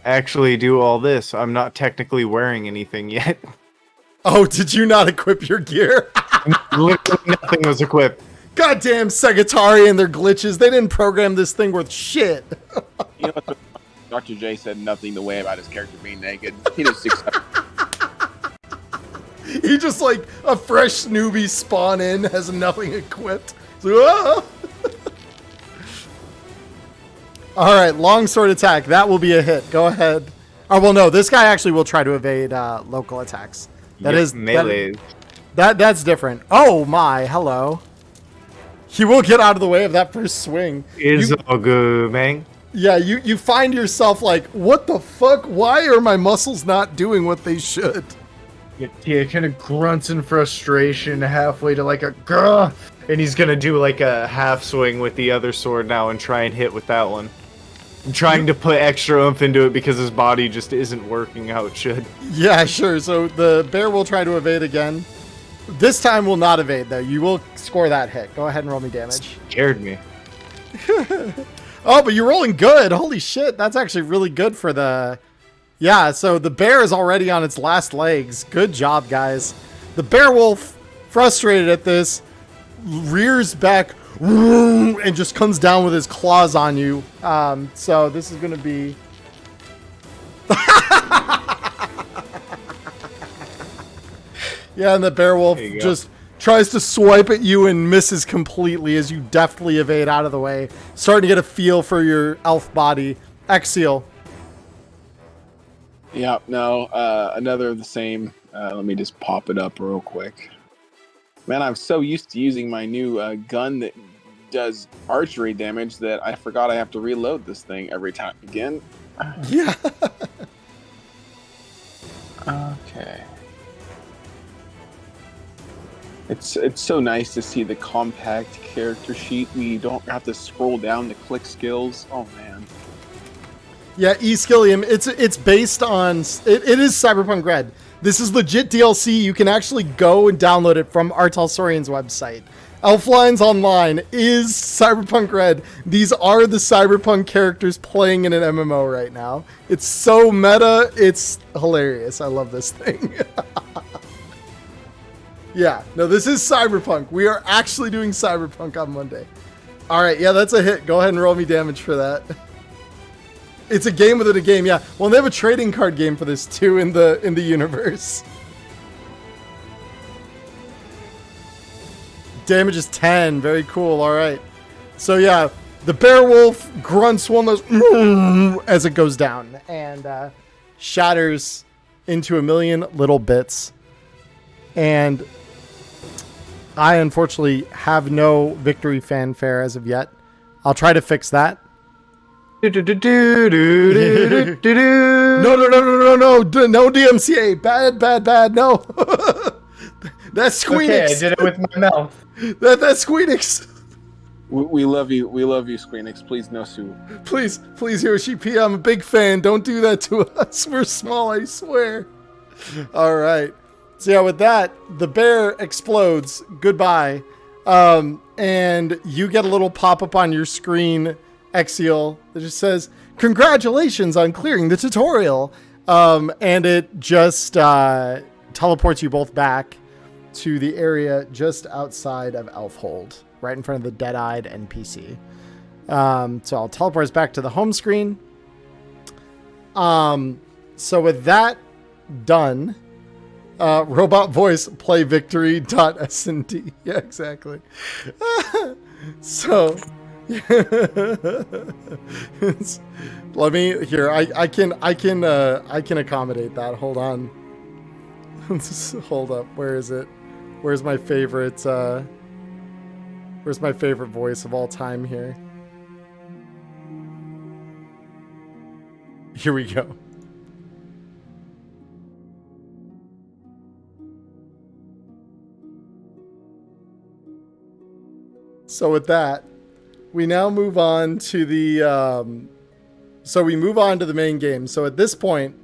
actually do all this. I'm not technically wearing anything yet. Oh, did you not equip your gear? Literally nothing was equipped. Goddamn Segatari and their glitches. They didn't program this thing worth shit. You know what? Dr. J said nothing the way about his character being naked. He just accepted. He just like a fresh newbie spawn in, has nothing equipped. So, ah! All right, longsword attack. That will be a hit. Go ahead. Oh well, no. This guy actually will try to evade local attacks. That Yep, is melee. That's different. Oh my, hello. He will get out of the way of that first swing. It's all good, man. Yeah, you find yourself like, what the fuck? Why are my muscles not doing what they should? Yeah, kind of grunts in frustration halfway to like a grr, and he's gonna do like a half swing with the other sword now and try and hit with that one. I'm trying to put extra oomph into it because his body just isn't working how it should. Yeah, sure. So the bear will try to evade again. This time will not evade though. You will score that hit. Go ahead and roll me damage. Scared me. Oh, but you're rolling good. Holy shit. That's actually really good for the... Yeah, so the bear is already on its last legs. Good job, guys. The bear wolf, frustrated at this, rears back and just comes down with his claws on you. So this is going to be... Yeah, and the bear wolf just tries to swipe at you and misses completely as you deftly evade out of the way. Starting to get a feel for your elf body. Exil. Yeah, no, another of the same. Let me just pop it up real quick. Man, I'm so used to using my new gun that does archery damage that I forgot I have to reload this thing every time again. Yeah. Okay. It's so nice to see the compact character sheet. We don't have to scroll down to click skills. Oh man. Yeah, eSkillium. It's based on it is Cyberpunk Red. This is legit DLC. You can actually go and download it from Artel Sorian's website. Elflines Online is Cyberpunk Red. These are the Cyberpunk characters playing in an MMO right now. It's so meta. It's hilarious. I love this thing. Yeah, no, this is Cyberpunk. We are actually doing Cyberpunk on Monday. All right, yeah, that's a hit. Go ahead and roll me damage for that. It's a game within a game, yeah. Well, they have a trading card game for this too in the universe. Damage is 10. Very cool. All right. So yeah, the bear wolf grunts one of those as it goes down and shatters into a million little bits. And I unfortunately have no victory fanfare as of yet. I'll try to fix that. No, no, DMCA. Bad. No. That's Squeenix. Okay, I did it with my mouth. That's Squeenix. We love you. We love you, Squeenix. Please, no sue. Please, Yoshi P. I'm a big fan. Don't do that to us. We're small, I swear. All right. So yeah, with that, the bear explodes. Goodbye. And you get a little pop-up on your screen, Exial, that just says, "Congratulations on clearing the tutorial." And it just teleports you both back to the area just outside of Elfhold, right in front of the dead-eyed NPC. So I'll teleport us back to the home screen. So with that done, robot voice play victory.snd. Yeah, exactly. So let me here. I can accommodate that. Hold on. Hold up. Where is it? Where's my favorite voice of all time here? Here we go. So with that, we now move on to the main game. So at this point,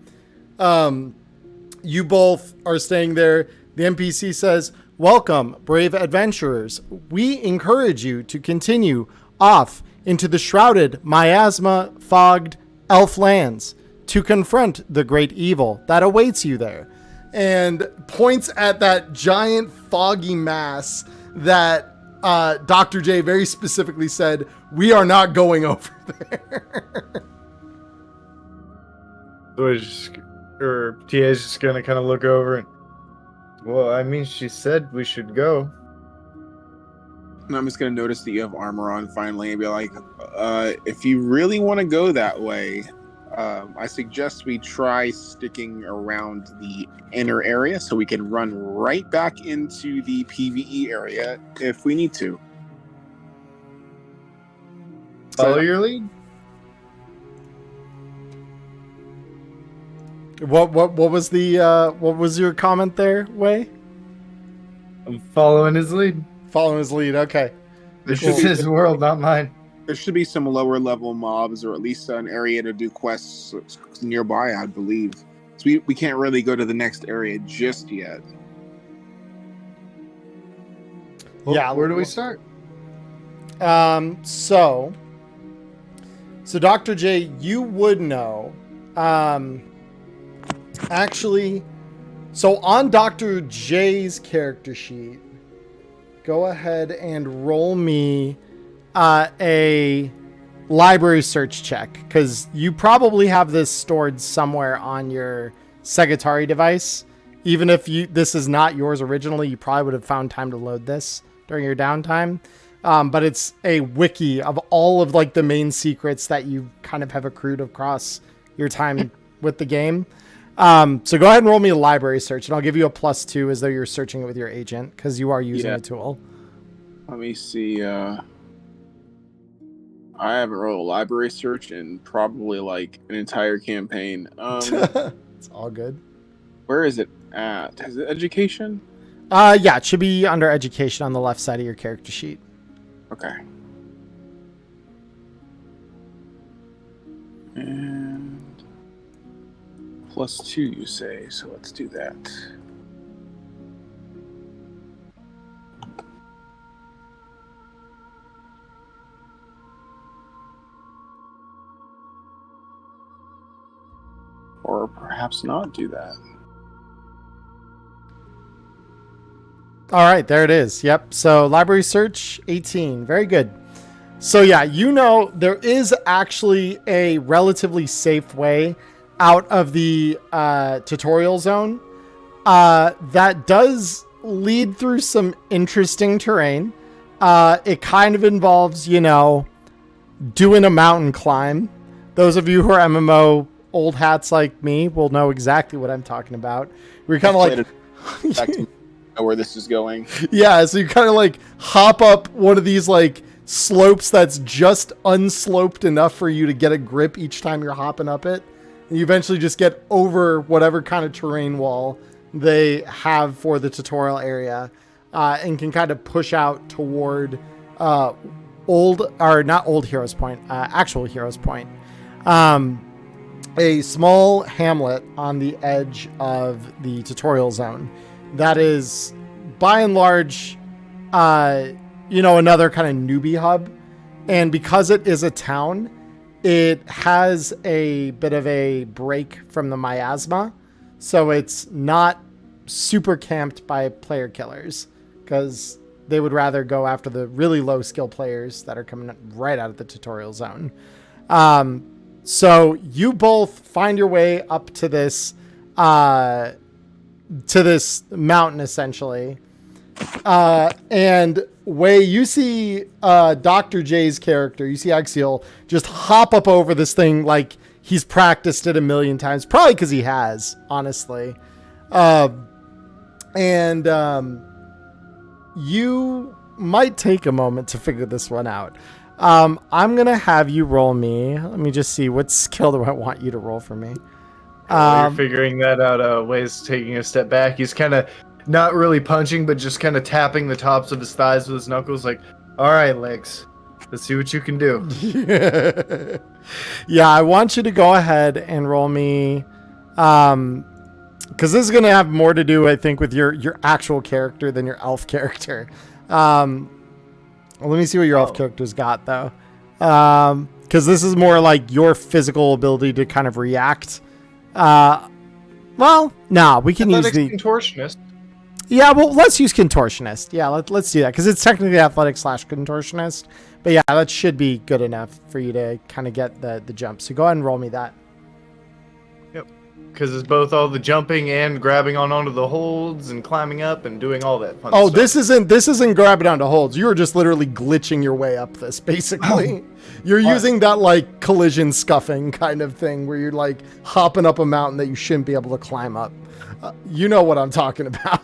you both are staying there. The NPC says, "Welcome, brave adventurers. We encourage you to continue off into the shrouded, miasma-fogged elf lands to confront the great evil that awaits you there." And points at that giant foggy mass that Dr. J very specifically said, "We are not going over there." Or TA's just gonna kind of look over and, well, I mean, she said we should go. And I'm just gonna notice that you have armor on finally and be like, if you really want to go that way, I suggest we try sticking around the inner area so we can run right back into the PvE area if we need to. Follow your lead. What was what was your comment there, Wei? I'm following his lead. Following his lead. Okay. This is his world, not mine. There should be some lower level mobs, or at least an area to do quests nearby, I believe. So we can't really go to the next area just yet. Well, Yeah. Where do we start? So Dr. J, you would know. Actually, so on Dr. J's character sheet, go ahead and roll me a library search check, because you probably have this stored somewhere on your Segatari device. Even if this is not yours originally, you probably would have found time to load this during your downtime. But it's a wiki of all of like the main secrets that you kind of have accrued across your time with the game. So go ahead and roll me a library search, and I'll give you a +2 as though you're searching it with your agent, because you are using the tool. Let me see. I haven't rolled a library search in probably like an entire campaign. It's all good. Where is it at? Is it education? Yeah, it should be under education on the left side of your character sheet. Okay. And +2, you say, so let's do that. Or perhaps not do that. All right, there it is. Yep. So library search 18. Very good. So yeah, you know, there is actually a relatively safe way out of the tutorial zone that does lead through some interesting terrain. It kind of involves, doing a mountain climb. Those of you who are MMO old hats like me will know exactly what I'm talking about. We're kind of like... Back to know where this is going. Yeah, so you kind of like hop up one of these like slopes that's just unsloped enough for you to get a grip each time you're hopping up it. And you eventually just get over whatever kind of terrain wall they have for the tutorial area, and can kind of push out toward not old Heroes Point, actual Heroes Point. A small hamlet on the edge of the tutorial zone that is by and large, another kind of newbie hub. And because it is a town, it has a bit of a break from the miasma. So it's not super camped by player killers, because they would rather go after the really low skill players that are coming right out of the tutorial zone. So you both find your way up to this mountain, essentially. And Wei, you see Dr. J's character, you see Axial, just hop up over this thing like he's practiced it a million times. Probably because he has, honestly. You might take a moment to figure this one out. I'm going to have you roll me. Let me just see. What skill do I want you to roll for me? You're figuring that out. Wei's taking a step back. He's kind of not really punching, but just kind of tapping the tops of his thighs with his knuckles like, all right, legs, let's see what you can do. Yeah, I want you to go ahead and roll me, because this is going to have more to do, I think, with your actual character than your elf character. Let me see what your elf character's got, though. Because this is more like your physical ability to kind of react. We can use the... Contortionist. Yeah, well, let's use Contortionist. Yeah, let's do that, because it's technically Athletic/Contortionist. But yeah, that should be good enough for you to kind of get the jump. So go ahead and roll me that. Yep. Because it's both all the jumping and grabbing onto the holds and climbing up and doing all that fun stuff. This isn't grabbing onto holds. You were just literally glitching your way up this, basically. You're using that like collision scuffing kind of thing where you're like hopping up a mountain that you shouldn't be able to climb up. You know what I'm talking about.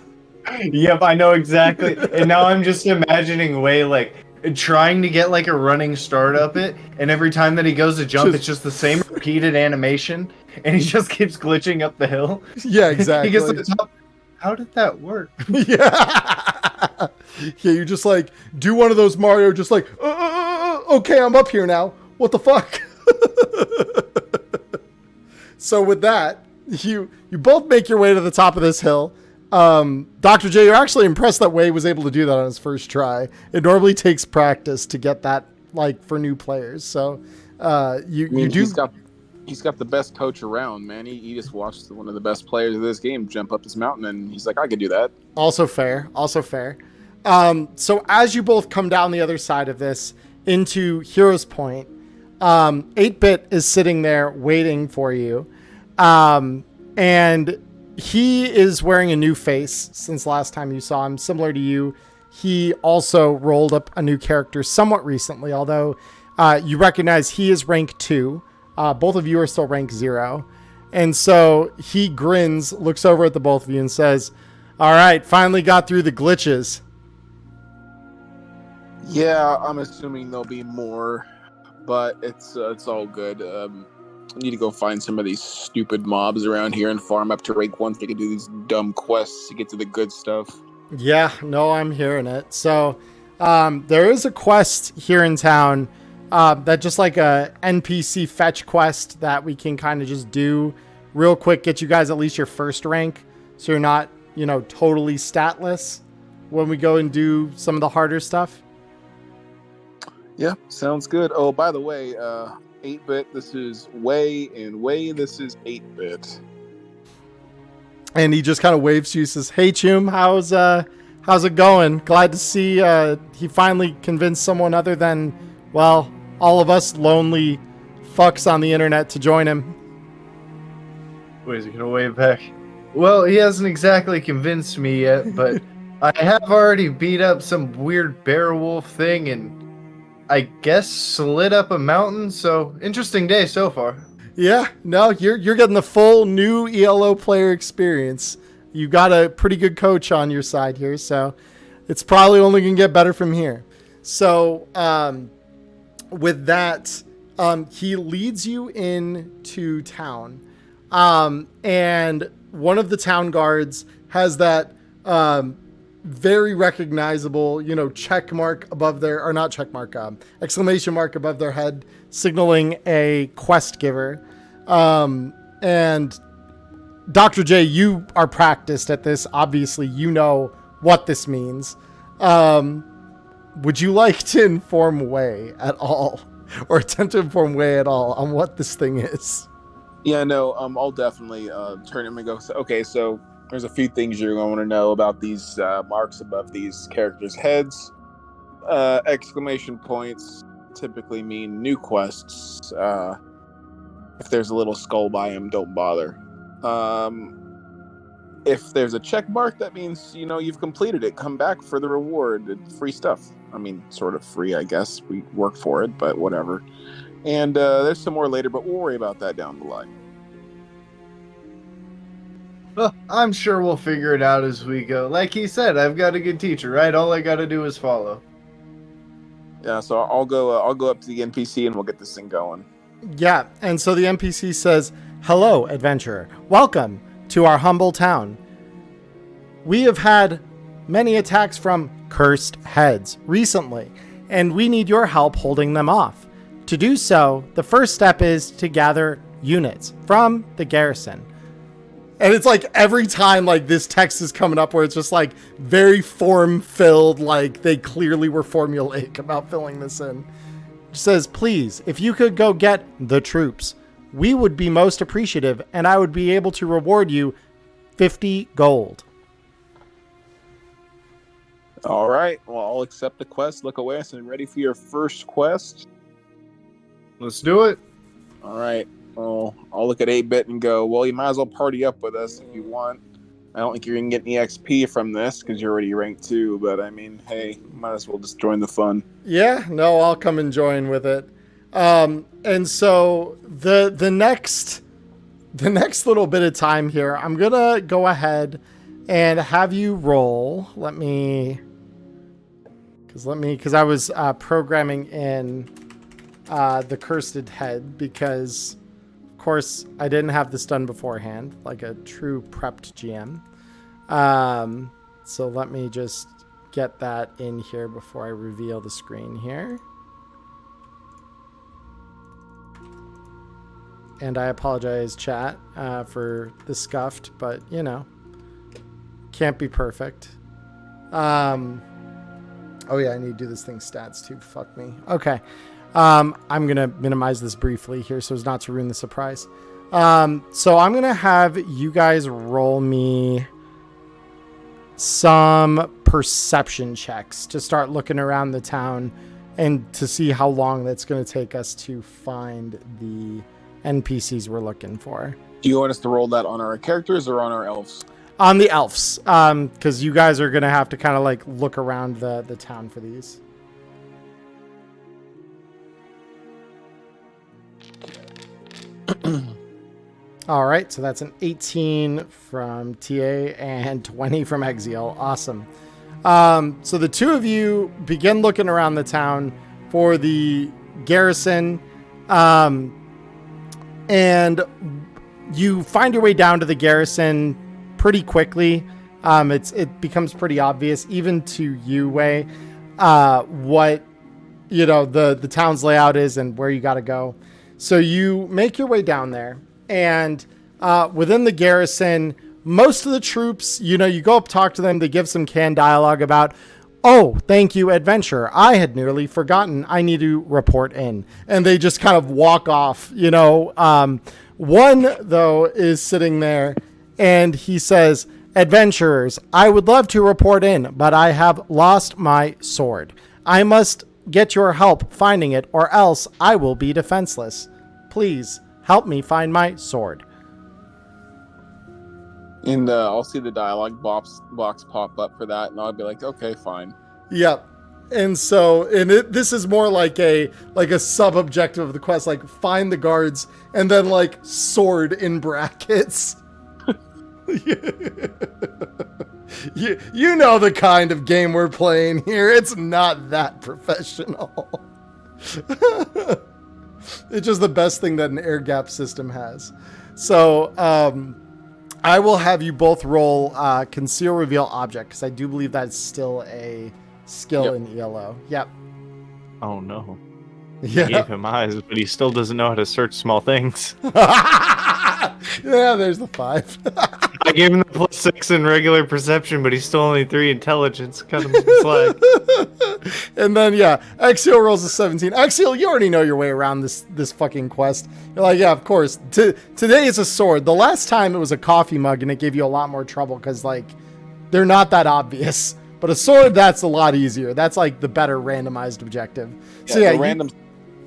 Yep, I know exactly. And now I'm just imagining Wei like trying to get like a running start up it, and every time that he goes to jump, it's just the same repeated animation, and he just keeps glitching up the hill. Yeah, exactly. He gets to the top. How did that work? Yeah. Yeah, you just like do one of those Mario, just like, okay, I'm up here now. What the fuck? So with that, you both make your way to the top of this hill. Dr. J, you're actually impressed that Wei was able to do that on his first try. It normally takes practice to get that, like, for new players. So, He's got the best coach around, man. He just watched one of the best players of this game jump up this mountain, and he's like, I could do that. Also fair. So as you both come down the other side of this into Heroes Point, 8-Bit is sitting there waiting for you. And he is wearing a new face since last time you saw him. Similar to you, he also rolled up a new character somewhat recently, although you recognize he is rank 2. Both of you are still rank 0. And so he grins, looks over at the both of you and says, all right, finally got through the glitches. Yeah, I'm assuming there'll be more, but it's all good. I need to go find some of these stupid mobs around here and farm up to rank 1 so they can do these dumb quests to get to the good stuff. Yeah, no, I'm hearing it. So there is a quest here in town that just like a NPC fetch quest that we can kind of just do real quick, get you guys at least your first rank so you're not, totally statless when we go and do some of the harder stuff. Yeah, sounds good. Oh, by the way, 8-Bit, this is Wei, and Wei, this is 8-Bit. And he just kind of waves to you, says, hey, Chum, how's it going? Glad to see he finally convinced someone other than, well, all of us lonely fucks on the internet to join him. Wait, is he going to wave back? Well, he hasn't exactly convinced me yet, but I have already beat up some weird bear wolf thing and I guess slid up a mountain, so interesting day so far. Yeah, no, you're getting the full new ELO player experience. You got a pretty good coach on your side here, so it's probably only gonna get better from here. So with that, he leads you into town, and one of the town guards has that very recognizable, check mark above their, or not check mark, exclamation mark above their head, signaling a quest giver. And Dr. J, you are practiced at this. Obviously, you know what this means. Would you like to inform Wei at all, or attempt to inform Wei at all on what this thing is? Yeah, no, I'll definitely turn him and go, okay, so there's a few things you're going to want to know about these marks above these characters' heads. Exclamation points typically mean new quests. If there's a little skull by him, don't bother. If there's a check mark, that means, you've completed it. Come back for the reward. It's free stuff. I mean, sort of free, I guess. We work for it, but whatever. And there's some more later, but we'll worry about that down the line. Well, I'm sure we'll figure it out as we go. Like he said, I've got a good teacher, right? All I gotta do is follow. Yeah, so I'll go up to the NPC and we'll get this thing going. Yeah, and so the NPC says, "Hello, adventurer. Welcome to our humble town. We have had many attacks from cursed heads recently, and we need your help holding them off. To do so, the first step is to gather units from the garrison." And it's like every time like this text is coming up where it's just like very form filled, like they clearly were formulaic about filling this in. It says, "Please, if you could go get the troops, we would be most appreciative, and I would be able to reward you 50 gold. All right, well, I'll accept the quest. Look away, so I'm ready for your first quest. Let's do it. All right. Well, I'll look at 8-bit and go, well, you might as well party up with us if you want. I don't think you're going to get any XP from this because you're already ranked 2, but I mean, hey, might as well just join the fun. Yeah, no, I'll come and join with it. And so the next little bit of time here, I'm going to go ahead and have you roll. Because I was programming in the cursed head because, of course, I didn't have this done beforehand, like a true prepped GM. So let me just get that in here before I reveal the screen here. And I apologize, chat, for the scuffed, but, can't be perfect. Oh yeah, I need to do this thing stats too. Fuck me. Okay. I'm going to minimize this briefly here so as not to ruin the surprise. So I'm going to have you guys roll me some perception checks to start looking around the town and to see how long that's going to take us to find the NPCs we're looking for. Do you want us to roll that on our characters or on our elves? On the elves, because you guys are going to have to kind of like look around the town for these. All right, so that's an 18 from TA and 20 from Exiel. Awesome. So the two of you begin looking around the town for the garrison, and you find your way down to the garrison pretty quickly. It becomes pretty obvious, even to you, Wei, what the town's layout is and where you got to go. So you make your way down there, and within the garrison, most of the troops, you go up, talk to them, they give some canned dialogue about, "Oh, thank you, adventurer. I had nearly forgotten. I need to report in," and they just kind of walk off. One though is sitting there, and he says, "Adventurers, I would love to report in, but I have lost my sword. I must get your help finding it, or else I will be defenseless. Please help me find my sword." And I'll see the dialogue box pop up for that, and I'll be like, okay, fine. Yep. And so, this is more like a sub objective of the quest, like find the guards and then like sword in brackets. You know the kind of game we're playing here. It's not that professional. It's just the best thing that an air gap system has. So, I will have you both roll conceal reveal object, because I do believe that's still a skill in ELO. Yep. Oh no. Yeah. I gave him eyes, but he still doesn't know how to search small things. Yeah, there's the 5. I gave him the +6 in regular perception, but he's still only 3 intelligence. Cut him some slack. And then Axial rolls a 17. Axial, you already know your way around this fucking quest. You're like, yeah, of course. Today it's a sword. The last time it was a coffee mug, and it gave you a lot more trouble because like they're not that obvious. But a sword, that's a lot easier. That's like the better randomized objective. Yeah, so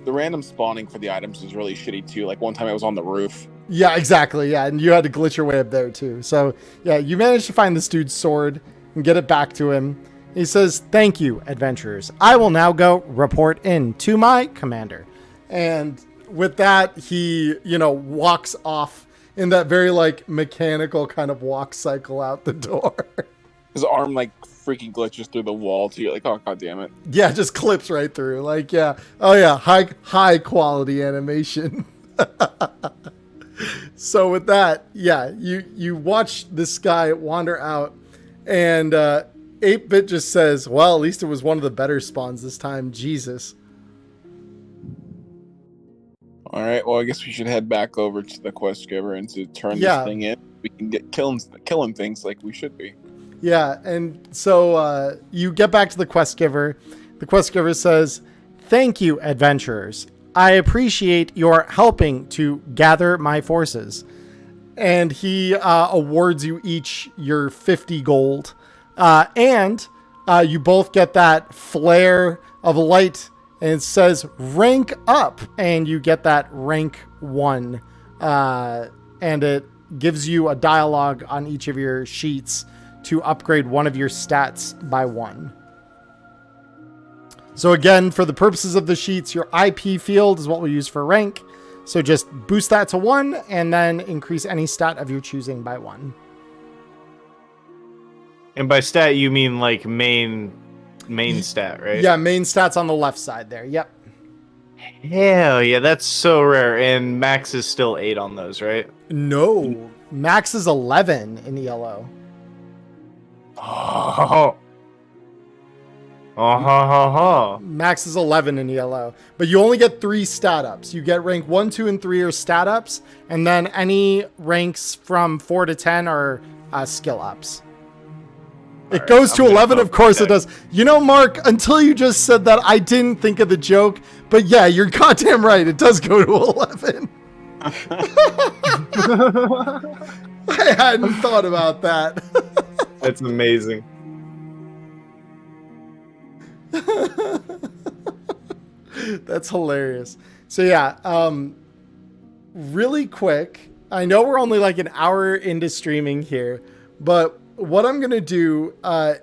the random spawning for the items is really shitty too. Like one time I was on the roof. Yeah, exactly. Yeah, and you had to glitch your way up there too. So yeah, you managed to find this dude's sword and get it back to him. He says, "Thank you, adventurers. I will now go report in to my commander." And with that, he, walks off in that very like mechanical kind of walk cycle out the door. His arm like freaking glitches through the wall too. You're like, oh god damn it. Yeah, just clips right through. Like, yeah. Oh yeah, high quality animation. So with that, yeah, you watch this guy wander out, and 8-Bit just says, well, at least it was one of the better spawns this time. Jesus. All right, well, I guess we should head back over to the quest giver and to turn this thing in. We can get killing things like we should be. Yeah, and so you get back to the quest giver. The quest giver says, "Thank you, adventurers. I appreciate your helping to gather my forces." And he awards you each your 50 gold. And you both get that flare of light, and it says rank up, and you get that rank 1. And it gives you a dialogue on each of your sheets to upgrade one of your stats by 1. So again, for the purposes of the sheets, your IP field is what we use for rank. So just boost that to 1 and then increase any stat of your choosing by 1. And by stat, you mean like main stat, right? Yeah, main stats on the left side there. Yep. Hell yeah, that's so rare. And max is still 8 on those, right? No, max is 11 in ELO. Oh. Max is 11 in ELO, but you only get 3 stat ups. You get rank 1, 2, and 3 are stat ups, and then any ranks from 4 to 10 are skill ups. It goes to 11, of course it does. You know, Mark, until you just said that, I didn't think of the joke, but yeah, you're goddamn right. It does go to 11. I hadn't thought about that. That's amazing. That's hilarious. So yeah, really quick, I know we're only like an hour into streaming here, but what I'm going to do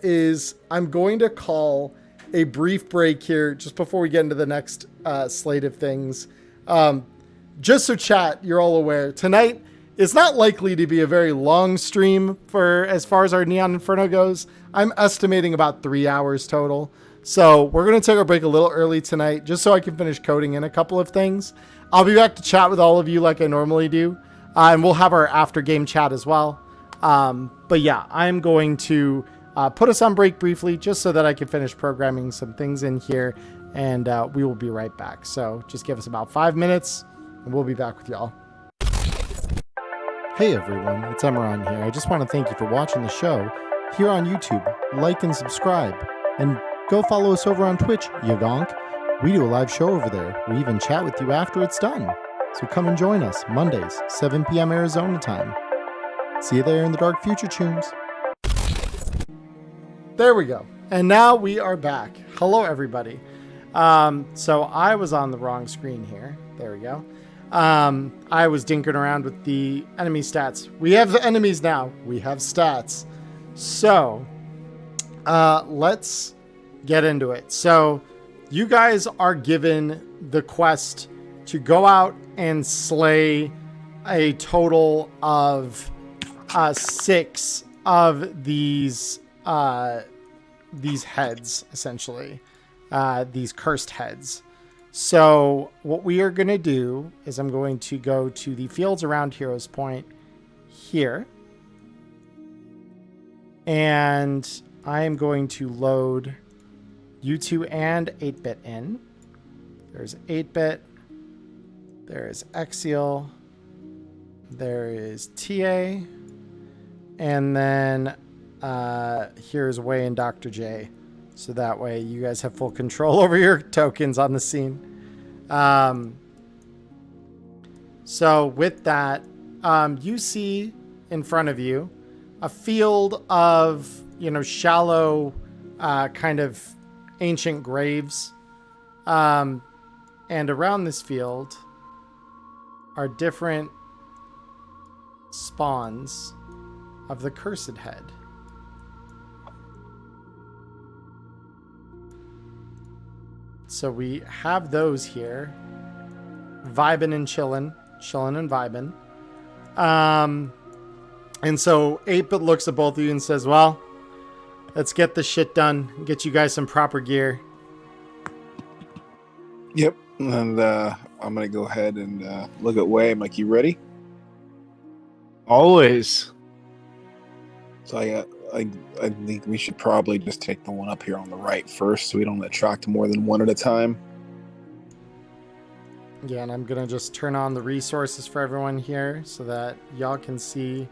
is I'm going to call a brief break here just before we get into the next slate of things. Just so chat, you're all aware, tonight is not likely to be a very long stream for as far as our Neon Inferno goes. I'm estimating about 3 hours total. So we're going to take our break a little early tonight just so I can finish coding in a couple of things. I'll be back to chat with all of you like I normally do. And we'll have our after game chat as well. But yeah, I'm going to put us on break briefly just so that I can finish programming some things in here. And we will be right back. So just give us about 5 minutes and we'll be back with y'all. Hey everyone, it's Emmerron here. I just want to thank you for watching the show here on YouTube. Like and subscribe. And go follow us over on Twitch, you gonk. We do a live show over there. We even chat with you after it's done. So come and join us Mondays, 7 p.m. Arizona time. See you there in the dark future tunes. There we go. And now we are back. Hello, everybody. So I was on the wrong screen here. There we go. I was dinking around with the enemy stats. We have the enemies now. We have stats. So, let's get into it. So, you guys are given the quest to go out and slay a total of 6 of these heads, essentially, these cursed heads. So what we are going to do is I'm going to go to the fields around Heroes Point here. And I am going to load U2 and 8-bit in. There's 8-bit. There is Exial. There is TA. And then here's Way and Dr. J. So that way you guys have full control over your tokens on the scene. So with that, you see in front of you a field of, shallow, kind of ancient graves. And around this field are different spawns of the cursed head. So we have those here, vibin' and chillin' and vibin'. And so 8-bit looks at both of you and says, well, let's get this shit done, get you guys some proper gear. Yep. And I'm going to go ahead and look at Way. I'm like, you ready? Always. So I think we should probably just take the one up here on the right first so we don't attract more than one at a time. Yeah, and I'm going to just turn on the resources for everyone here so that y'all can see.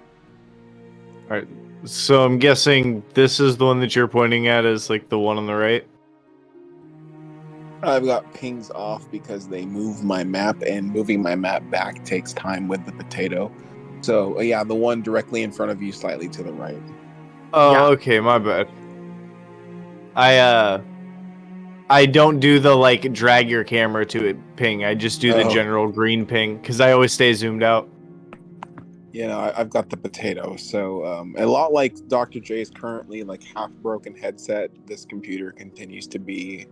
All right. So I'm guessing this is the one that you're pointing at as like the one on the right. I've got pings off because they move my map, and moving my map back takes time with the potato. So yeah, the one directly in front of you, slightly to the right. Oh, Yeah. Okay, my bad. I don't do the like drag your camera to it ping. I just do the general green ping because I always stay zoomed out. I've got the potato. So a lot like Dr. J's currently like half broken headset, this computer continues to be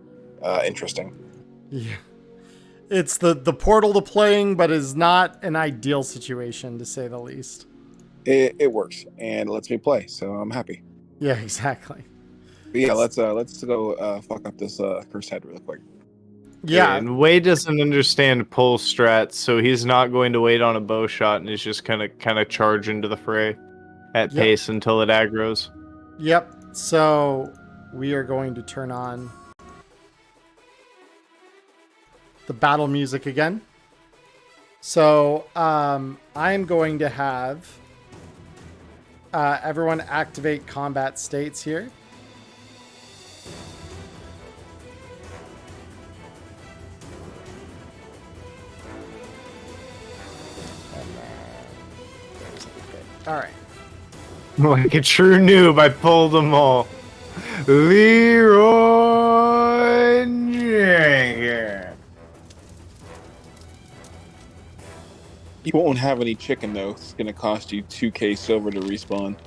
interesting. Yeah. It's the portal to playing, but is not an ideal situation, to say the least. It works and it lets me play, so I'm happy. Yeah, exactly. But yeah, let's go fuck up this cursed head real quick. Yeah. And Wade doesn't understand pull strats, so he's not going to wait on a bow shot and is just kind of charge into the fray at pace until it aggroes. Yep. So we are going to turn on the battle music again. So I'm going to have everyone activate combat states here. All right. Like a true noob, I pulled them all. Leroy Jenkins. You won't have any chicken though. It's gonna cost you 2k silver to respawn.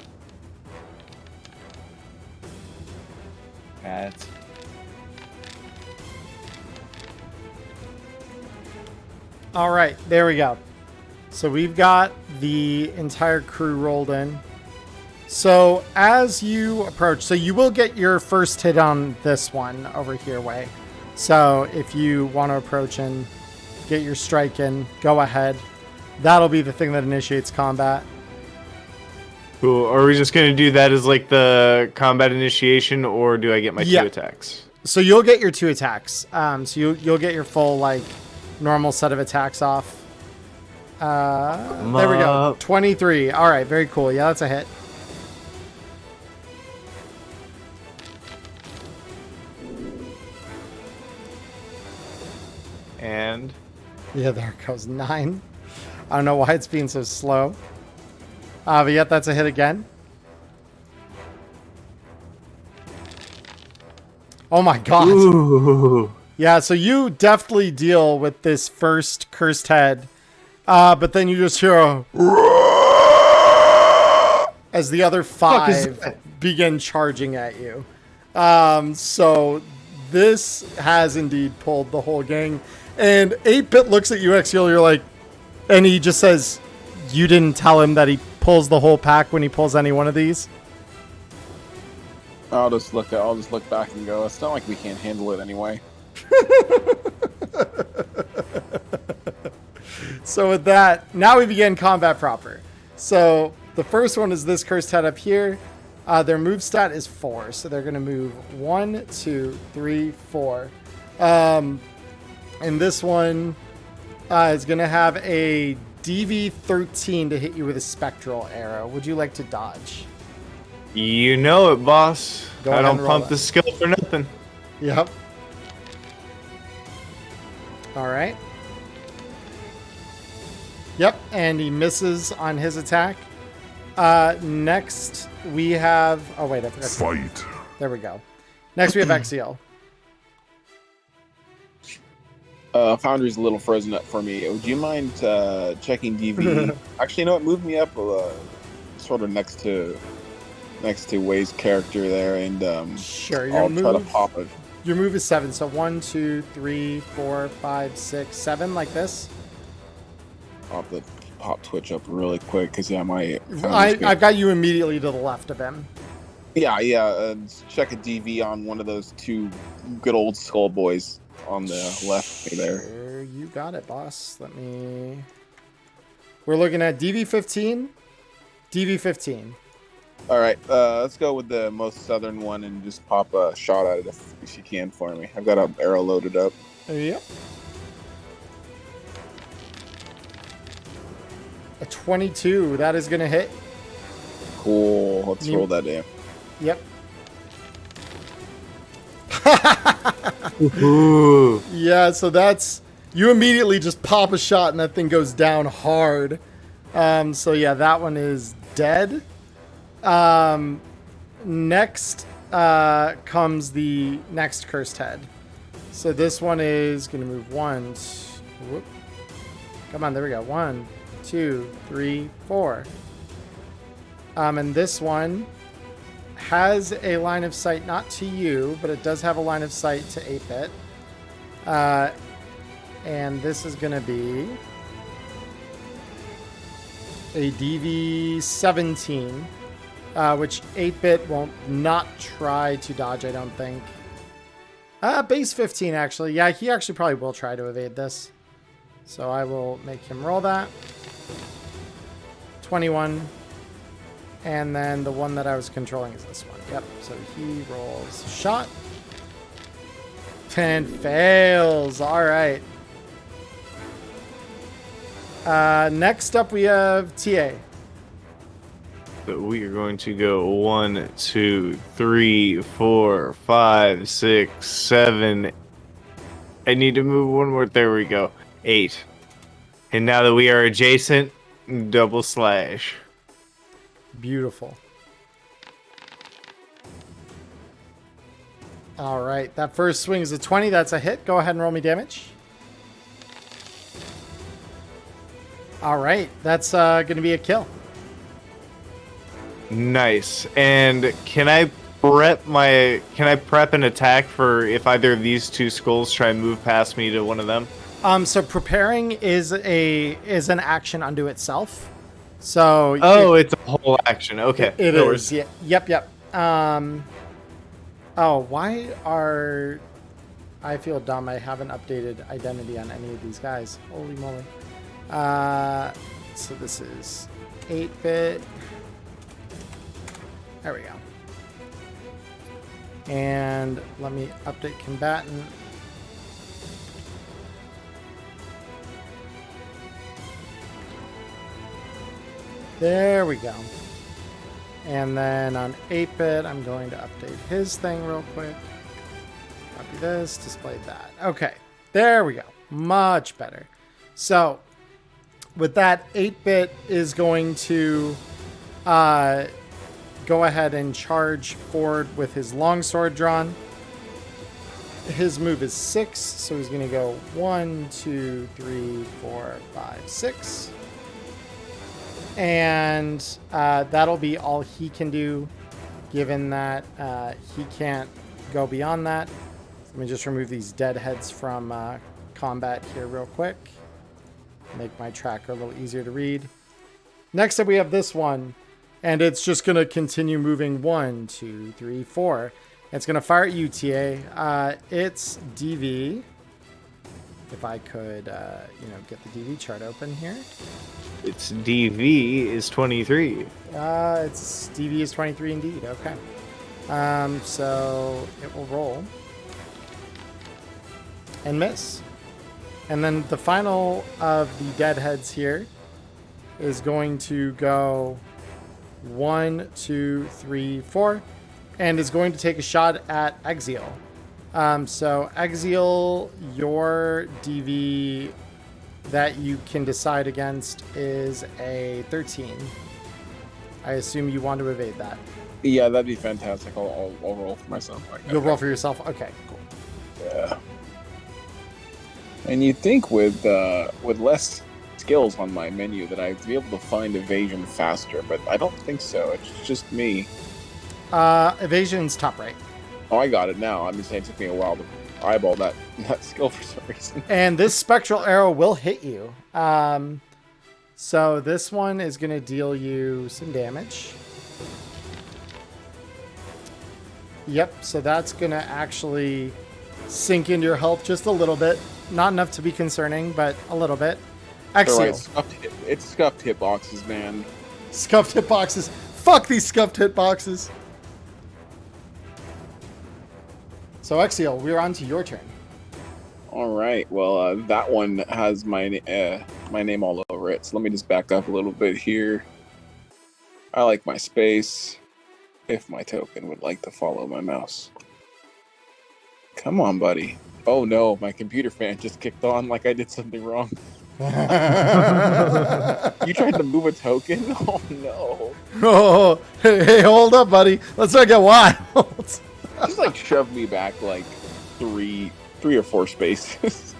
That's All right, there we go. So we've got the entire crew rolled in. So as you approach, so you will get your first hit on this one over here, Way. So if you want to approach and get your strike in, go ahead. That'll be the thing that initiates combat. cool. Are we just gonna do that as like the combat initiation, or do I get my 2 attacks? So you'll get your 2 attacks. So you'll get your full like normal set of attacks off. There we go. 23. All right, very cool. Yeah, that's a hit. And Yeah, there it goes. 9. I don't know why it's being so slow. But yet that's a hit again. Oh my god. ooh. Yeah, so you deftly deal with this first cursed head. But then you just hear a as the other Fuck is 5 that? begin charging at you. So this has indeed pulled the whole gang. And 8-Bit looks at you, Exiel, you're like, and he just says, you didn't tell him that he pulls the whole pack when he pulls any one of these? I'll just look back and go, it's not like we can't handle it anyway. So with that, now we begin combat proper. So the first one is this cursed head up here. Their move stat is 4, so they're going to move 1, 2, 3, 4. And this one is going to have a DV13 to hit you with a spectral arrow. Would you like to dodge? You know it, boss. Go I ahead don't and roll pump that. the skill for nothing. Yep. All right. Yep, and he misses on his attack. Next, we have... Oh, wait, I forgot. Fight. There we go. Next, we have Exiel. Foundry's a little frozen up for me. Would you mind checking DV? Actually, you know what? Move me up sort of next to Way's character there, and Sure, I'll try to pop it. Your move is 7, so 1, 2, 3, 4, 5, 6, 7, like this. Pop the pop Twitch up really quick, because I've got you immediately to the left of him. Yeah. Check a DV on one of those 2 good old skull boys on the left there. Sure, you got it, boss. We're looking at DV15. DV15. All right, let's go with the most southern one and just pop a shot at it if you can for me. I've got an arrow loaded up. Yep. A 22. That is going to hit. Cool. Let's roll that in. Yep. Ooh. Yeah, so that's... You immediately just pop a shot and that thing goes down hard. So yeah, that one is dead. Next comes the next cursed head. So this one is going to move 1. Whoop. Come on, there we go. 1, 2, 3, 4. And this one has a line of sight not to you, but it does have a line of sight to 8-Bit. And this is going to be a DV17, which 8-Bit won't not try to dodge, I don't think. Base 15, actually. Yeah, he actually probably will try to evade this. So I will make him roll that. 21. And then the one that I was controlling is this one. Yep. So he rolls a shot. And fails. All right. Next up, we have TA. So we are going to go 1, 2, 3, 4, 5, 6, 7. I need to move one more. There we go. 8. And now that we are adjacent, double slash. Beautiful. All right. That first swing is a 20. That's a hit. Go ahead and roll me damage. All right. That's going to be a kill. Nice. And can I prep an attack for if either of these 2 skulls try and move past me to one of them? So preparing is an action unto itself. So it's a whole action. Okay. It No is. worries. Yeah. Yep. Why are I feel dumb. I haven't updated identity on any of these guys. Holy moly. So this is 8-Bit. There we go. And let me update combatant. There we go. And then on 8-Bit, I'm going to update his thing real quick. Copy this, display that. Okay, there we go. Much better. So with that, 8-Bit is going to go ahead and charge forward with his longsword drawn. his move is 6, so he's going to go 1, 2, 3, 4, 5, 6. And that'll be all he can do, given that he can't go beyond that. Let me just remove these deadheads from combat here real quick. Make my tracker a little easier to read. Next up, we have this one, and it's just going to continue moving 1, 2, 3, 4. It's going to fire at you, TA. It's DV. If I could, get the DV chart open here. Its DV is 23. Its DV is 23 indeed. Okay. So it will roll and miss. And then the final of the deadheads here is going to go 1, 2, 3, 4, and is going to take a shot at Exiel. So Exiel, your DV that you can decide against is a 13. I assume you want to evade that. Yeah, that'd be fantastic. I'll roll for myself. You'll roll for yourself? Okay, cool. Yeah. And you'd think with less skills on my menu that I'd be able to find evasion faster, but I don't think so. It's just me. Evasion's top right. Oh, I got it now. I'm just saying it took me a while to eyeball that skill for some reason. And this spectral arrow will hit you. So this one is going to deal you some damage. Yep, so that's going to actually sink into your health just a little bit. Not enough to be concerning, but a little bit. Exiel. Right, it's scuffed hitboxes, man. Scuffed hitboxes. Fuck these scuffed hitboxes. So Exiel, we're on to your turn. All right. Well, that one has my name all over it. So let me just back up a little bit here. I like my space. If my token would like to follow my mouse. Come on, buddy. Oh no, my computer fan just kicked on like I did something wrong. You tried to move a token? Oh no. Oh, hey, hold up, buddy. Let's not get wild. Just like shoved me back like three or four spaces.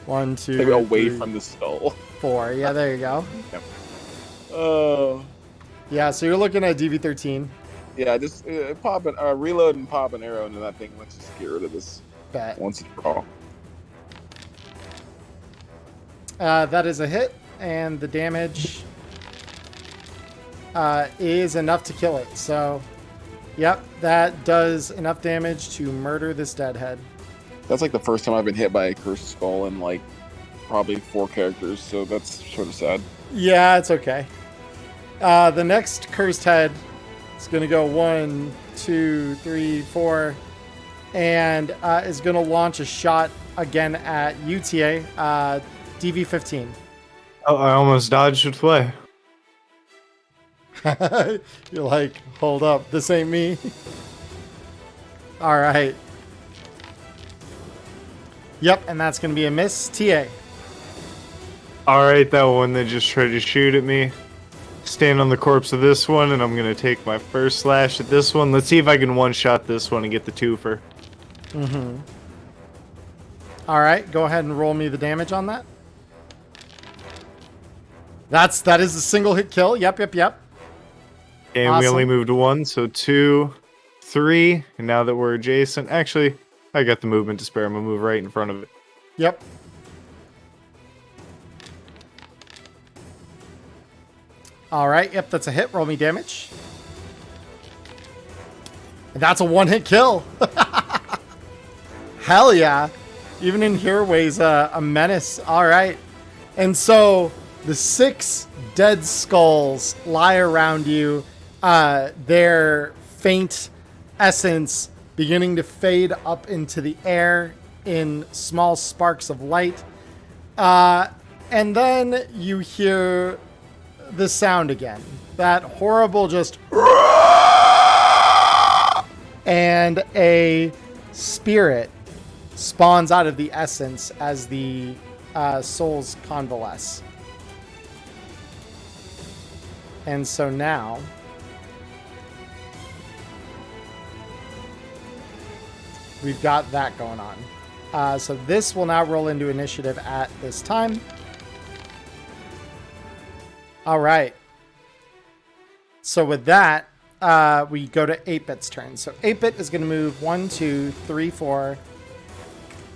1, 2, like away 3, from the skull. 4. Yeah, there you go. Yep. Oh. Yeah, so you're looking at DV13. Yeah, just reload and pop an arrow into that thing. Let's just get rid of this Bet. once and for all. That is a hit, and the damage is enough to kill it. So, yep, that does enough damage to murder this deadhead. That's like the first time I've been hit by a cursed skull in like probably 4 characters, so that's sort of sad. Yeah, it's okay. The next cursed head is going to go 1, 2, 3, 4, and is going to launch a shot again at UTA, DV15. Oh, I almost dodged with play. You're like, hold up, this ain't me. All right. Yep, and that's going to be a miss. TA. Alright, that one that just tried to shoot at me. Stand on the corpse of this one, and I'm going to take my first slash at this one. Let's see if I can one-shot this one and get the twofer. Mm-hmm. All right, go ahead and roll me the damage on that. That is a single hit kill. Yep. And Awesome. we only moved 1, so 2, 3. And now that we're adjacent, actually, I got the movement to spare. I'm going to move right in front of it. Yep. All right, yep, that's a hit. Roll me damage. And that's a one-hit kill. Hell yeah. Even in here weighs a menace. All right. And so the 6 dead skulls lie around you. Their faint essence beginning to fade up into the air in small sparks of light. And then you hear the sound again. That horrible just... And a spirit spawns out of the essence as the souls convalesce. And so now... we've got that going on. So this will now roll into initiative at this time. All right. So with that, we go to 8-Bit's turn. So 8-Bit is going to move 1, 2, 3, 4,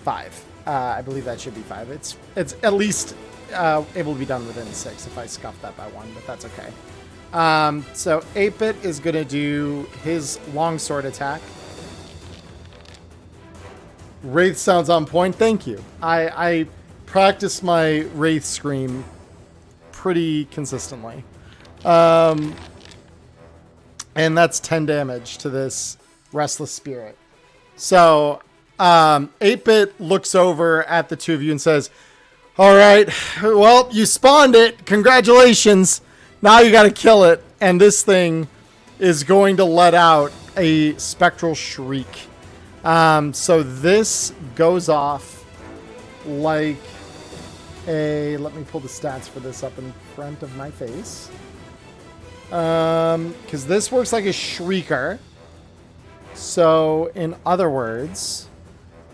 5. I believe that should be 5. It's at least able to be done within 6 if I scuffed that by 1, but that's okay. So 8-Bit is going to do his longsword attack. Wraith sounds on point. Thank you. I practice my Wraith scream pretty consistently. And that's 10 damage to this Restless Spirit. So 8-Bit looks over at the two of you and says, all right, well, you spawned it. Congratulations. Now you got to kill it. And this thing is going to let out a spectral shriek. So this goes off like a... Let me pull the stats for this up in front of my face. Because this works like a shrieker. So, in other words...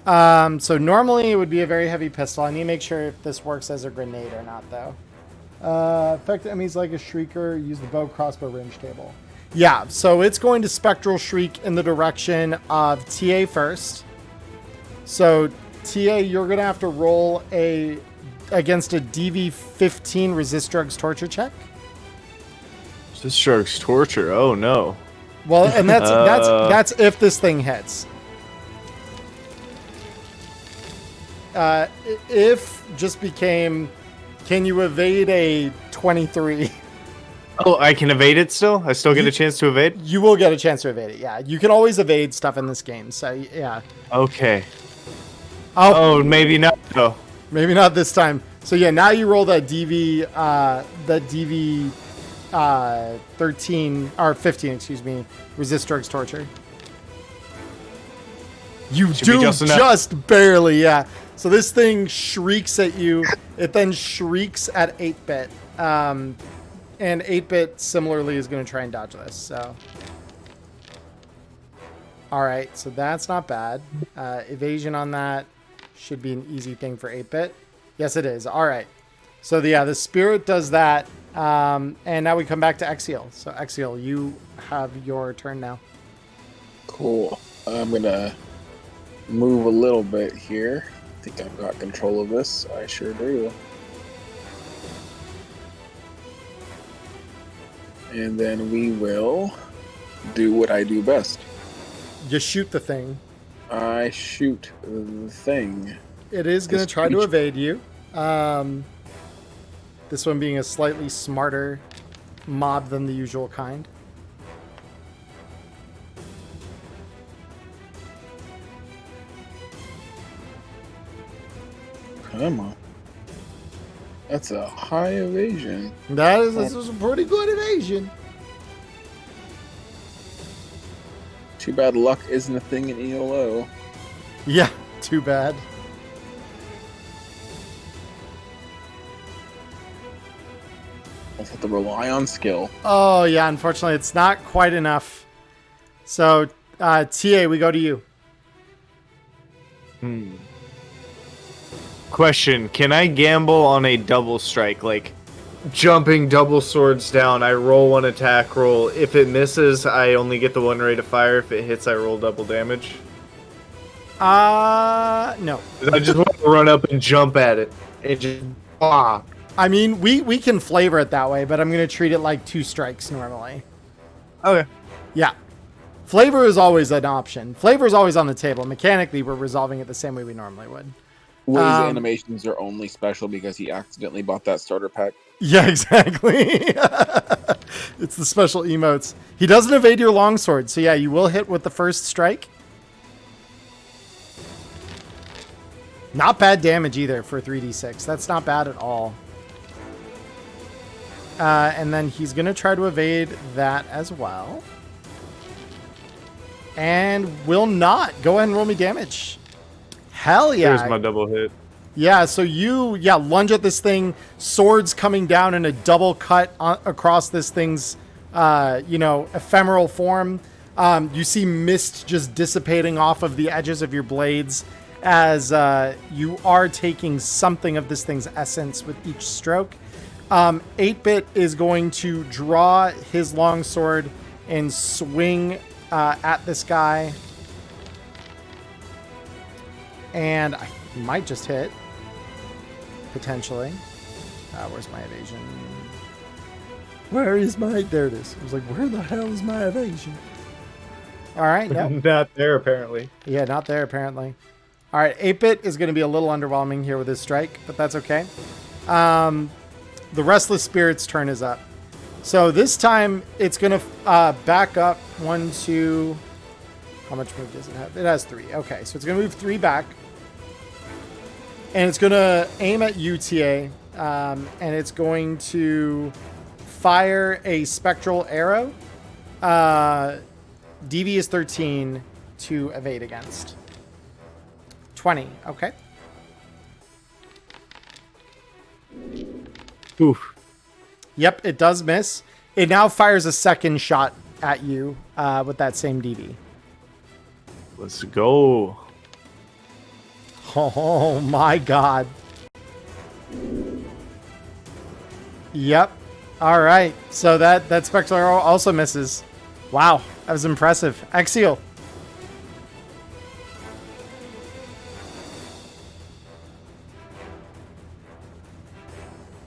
so normally it would be a very heavy pistol. I need to make sure if this works as a grenade or not, though. Affect enemies like a shrieker. Use the bow crossbow range table. Yeah, so it's going to spectral shriek in the direction of TA first. So TA, you're gonna have to roll against a DV15 resist drugs torture check. Resist drugs torture. Oh no. Well, and that's if this thing hits. If just became, can you evade a 23? Oh, I can evade it still? I still get a chance to evade? You will get a chance to evade it, yeah. You can always evade stuff in this game, so yeah. Okay. Oh, maybe not though. Maybe not this time. So yeah, now you roll that DV 13 or 15, excuse me, resist drugs torture. You Should be do just barely, yeah. So this thing shrieks at you. It then shrieks at 8-Bit. And 8-Bit similarly is going to try and dodge this. So, all right. So that's not bad. Evasion on that should be an easy thing for 8-Bit. Yes, it is. All right. So yeah, the spirit does that. And now we come back to Exiel. So Exiel, you have your turn now. Cool. I'm gonna move a little bit here. I think I've got control of this. I sure do. And then we will do what I do best. You shoot the thing. I shoot the thing. It is going to try to evade you. This one being a slightly smarter mob than the usual kind. Come on. That's a high evasion. This is a pretty good evasion. Too bad luck isn't a thing in ELO. Yeah, too bad. I'll have to rely on skill. Oh, yeah, unfortunately, it's not quite enough. So, TA, we go to you. Question, can I gamble on a double strike? Like, jumping double swords down, I roll one attack roll. If it misses, I only get the one rate of fire. If it hits, I roll double damage. No. I just want to run up and jump at it. And just, I mean, we can flavor it that way, but I'm going to treat it like 2 strikes normally. Okay. Yeah. Flavor is always an option. Flavor is always on the table. Mechanically, we're resolving it the same way we normally would. His animations are only special because he accidentally bought that starter pack. Yeah, exactly. It's the special emotes. He doesn't evade your longsword, so yeah, you will hit with the first strike. Not bad damage either for 3d6. That's not bad at all. And then he's going to try to evade that as well. And will not. Go ahead and roll me damage. Hell yeah. There's my double hit. Yeah, so you, lunge at this thing, swords coming down in a double cut across this thing's, ephemeral form. You see mist just dissipating off of the edges of your blades as you are taking something of this thing's essence with each stroke. 8-Bit is going to draw his longsword and swing at this guy. And I might just hit. Potentially. Where's my evasion? Where is my... There it is. I was like, where the hell is my evasion? All right, no. Not there, apparently. Yeah, not there, apparently. All right, 8-Bit is going to be a little underwhelming here with his strike, but that's okay. The Restless Spirit's turn is up. So this time, it's going to back up 1, 2... How much move does it have? It has 3. Okay, so it's going to move 3 back. And it's going to aim at UTA. And it's going to fire a spectral arrow. DV is 13 to evade against. 20. Okay. Oof. Yep, it does miss. It now fires a second shot at you with that same DV. Let's go. Oh my god. Yep. All right. So that spectral arrow also misses. Wow, that was impressive. Axial.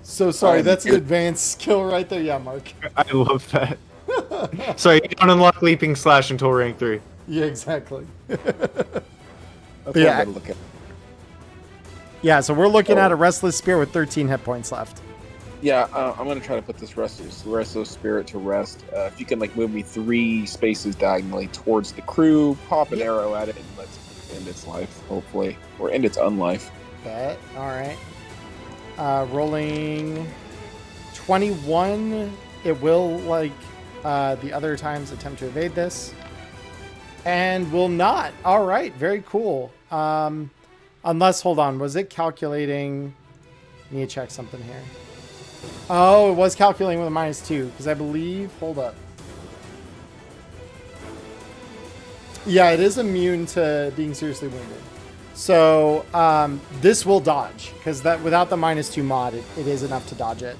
So sorry, that's an advanced skill right there. Yeah, Mark. I love that. Sorry, you don't unlock Leaping Slash until rank 3. Yeah, exactly. That's what Yeah. I'm gonna look at. Yeah, so we're looking at a Restless Spirit with 13 hit points left. Yeah, I'm gonna try to put this restless spirit to rest. If you can like move me 3 spaces diagonally towards the crew, pop an arrow at it, and let's end its life, hopefully, or end its unlife. Okay, all right. Rolling 21. It will, like the other times, attempt to evade this. And will not. All right, very cool. Unless, hold on, was it calculating? I need to check something here. Oh, it was calculating with a -2, because I believe, hold up. Yeah, it is immune to being seriously wounded. So this will dodge, because that without the -2 mod, it is enough to dodge it.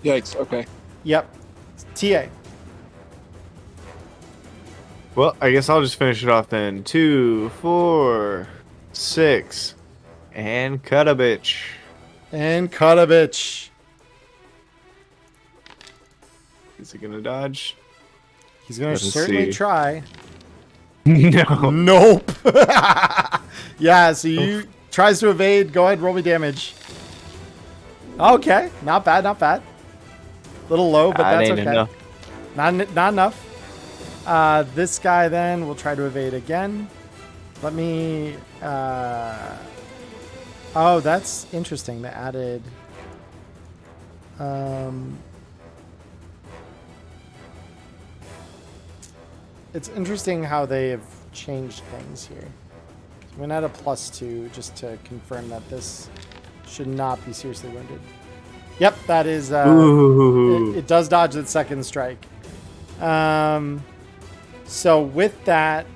Yikes, okay. Yep. TA. Well, I guess I'll just finish it off then. 2, 4, 6, and cut a bitch. And cut a bitch. Is it gonna dodge? He's going to Let's certainly see. try. No. Nope. Yeah, so you tries to evade. Go ahead, roll me damage. Okay, not bad, not bad. Little low, but that's ain't okay. enough. Not enough. This guy then will try to evade again. Let me. Oh, that's interesting. They added. It's interesting how they have changed things here. I'm going to add a +2 just to confirm that this should not be seriously wounded. Yep, that is... Ooh. it does dodge that second strike. So with that,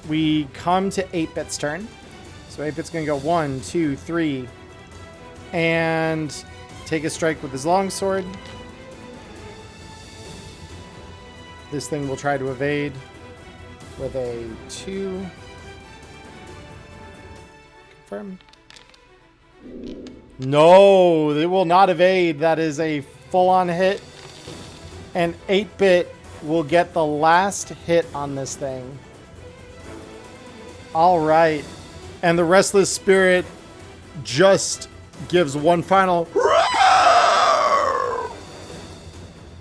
we come to 8-Bit's turn. So 8-Bit's going to go 1, 2, 3, and take a strike with his longsword. This thing will try to evade with a 2. Confirm. No, it will not evade. That is a full-on hit. And 8-Bit will get the last hit on this thing. All right. And the Restless Spirit just gives one final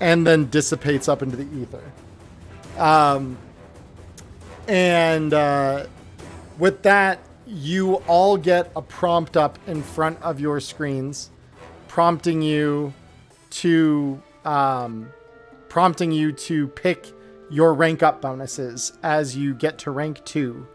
and then dissipates up into the ether. With that, you all get a prompt up in front of your screens, prompting you to pick your rank up bonuses as you get to rank 2.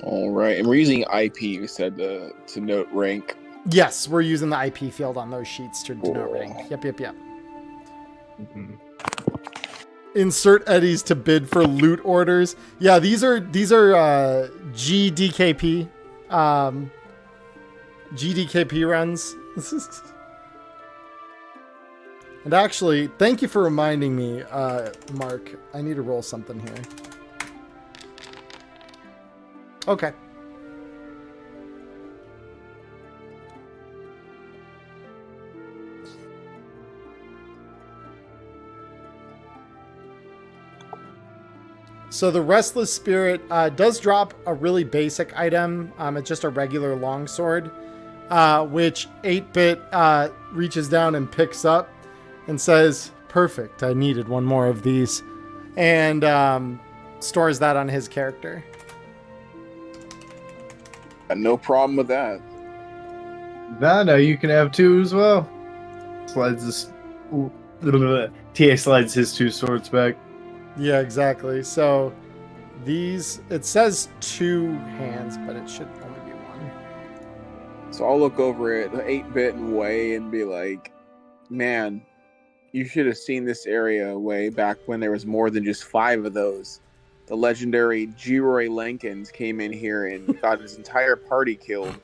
All right, and we're using IP, you said, to note rank. Yes, we're using the IP field on those sheets to denote Cool. rank. Yep. Mhm. Insert eddies to bid for loot orders. Yeah, these are GDKP GDKP runs. And actually, thank you for reminding me, Mark. I need to roll something here. Okay. So the Restless Spirit does drop a really basic item. It's just a regular longsword, which 8-Bit reaches down and picks up and says, "Perfect, I needed one more of these," and stores that on his character. No problem with that. No, you can have two as well. Slides this. TA slides his 2 swords back. Yeah, exactly. So these, it says 2 hands, but it should only be 1. So I'll look over at 8-Bit and Way and be like, man, you should have seen this area way back when there was more than just 5 of those. The legendary G-Roy Lankins came in here and got his entire party killed.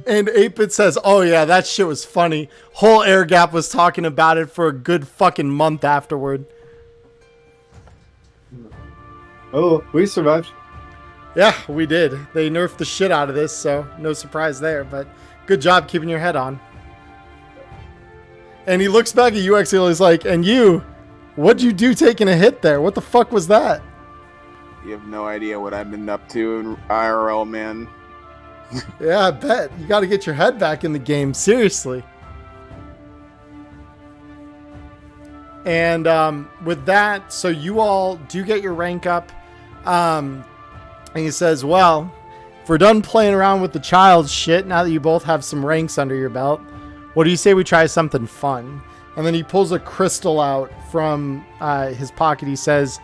And 8-Bit says, "Oh yeah, that shit was funny. Whole Air Gap was talking about it for a good fucking month afterward." Oh, we survived. Yeah, we did. They nerfed the shit out of this, so no surprise there, but good job keeping your head on. And he looks back at you, Exhale, he's like, "And you, what'd you do taking a hit there? What the fuck was that?" You have no idea what I've been up to in IRL, man. Yeah, I bet. You got to get your head back in the game, seriously. And with that, so you all do get your rank up. And he says, "Well, if we're done playing around with the child's shit, now that you both have some ranks under your belt, what do you say we try something fun?" And then he pulls a crystal out from his pocket. He says,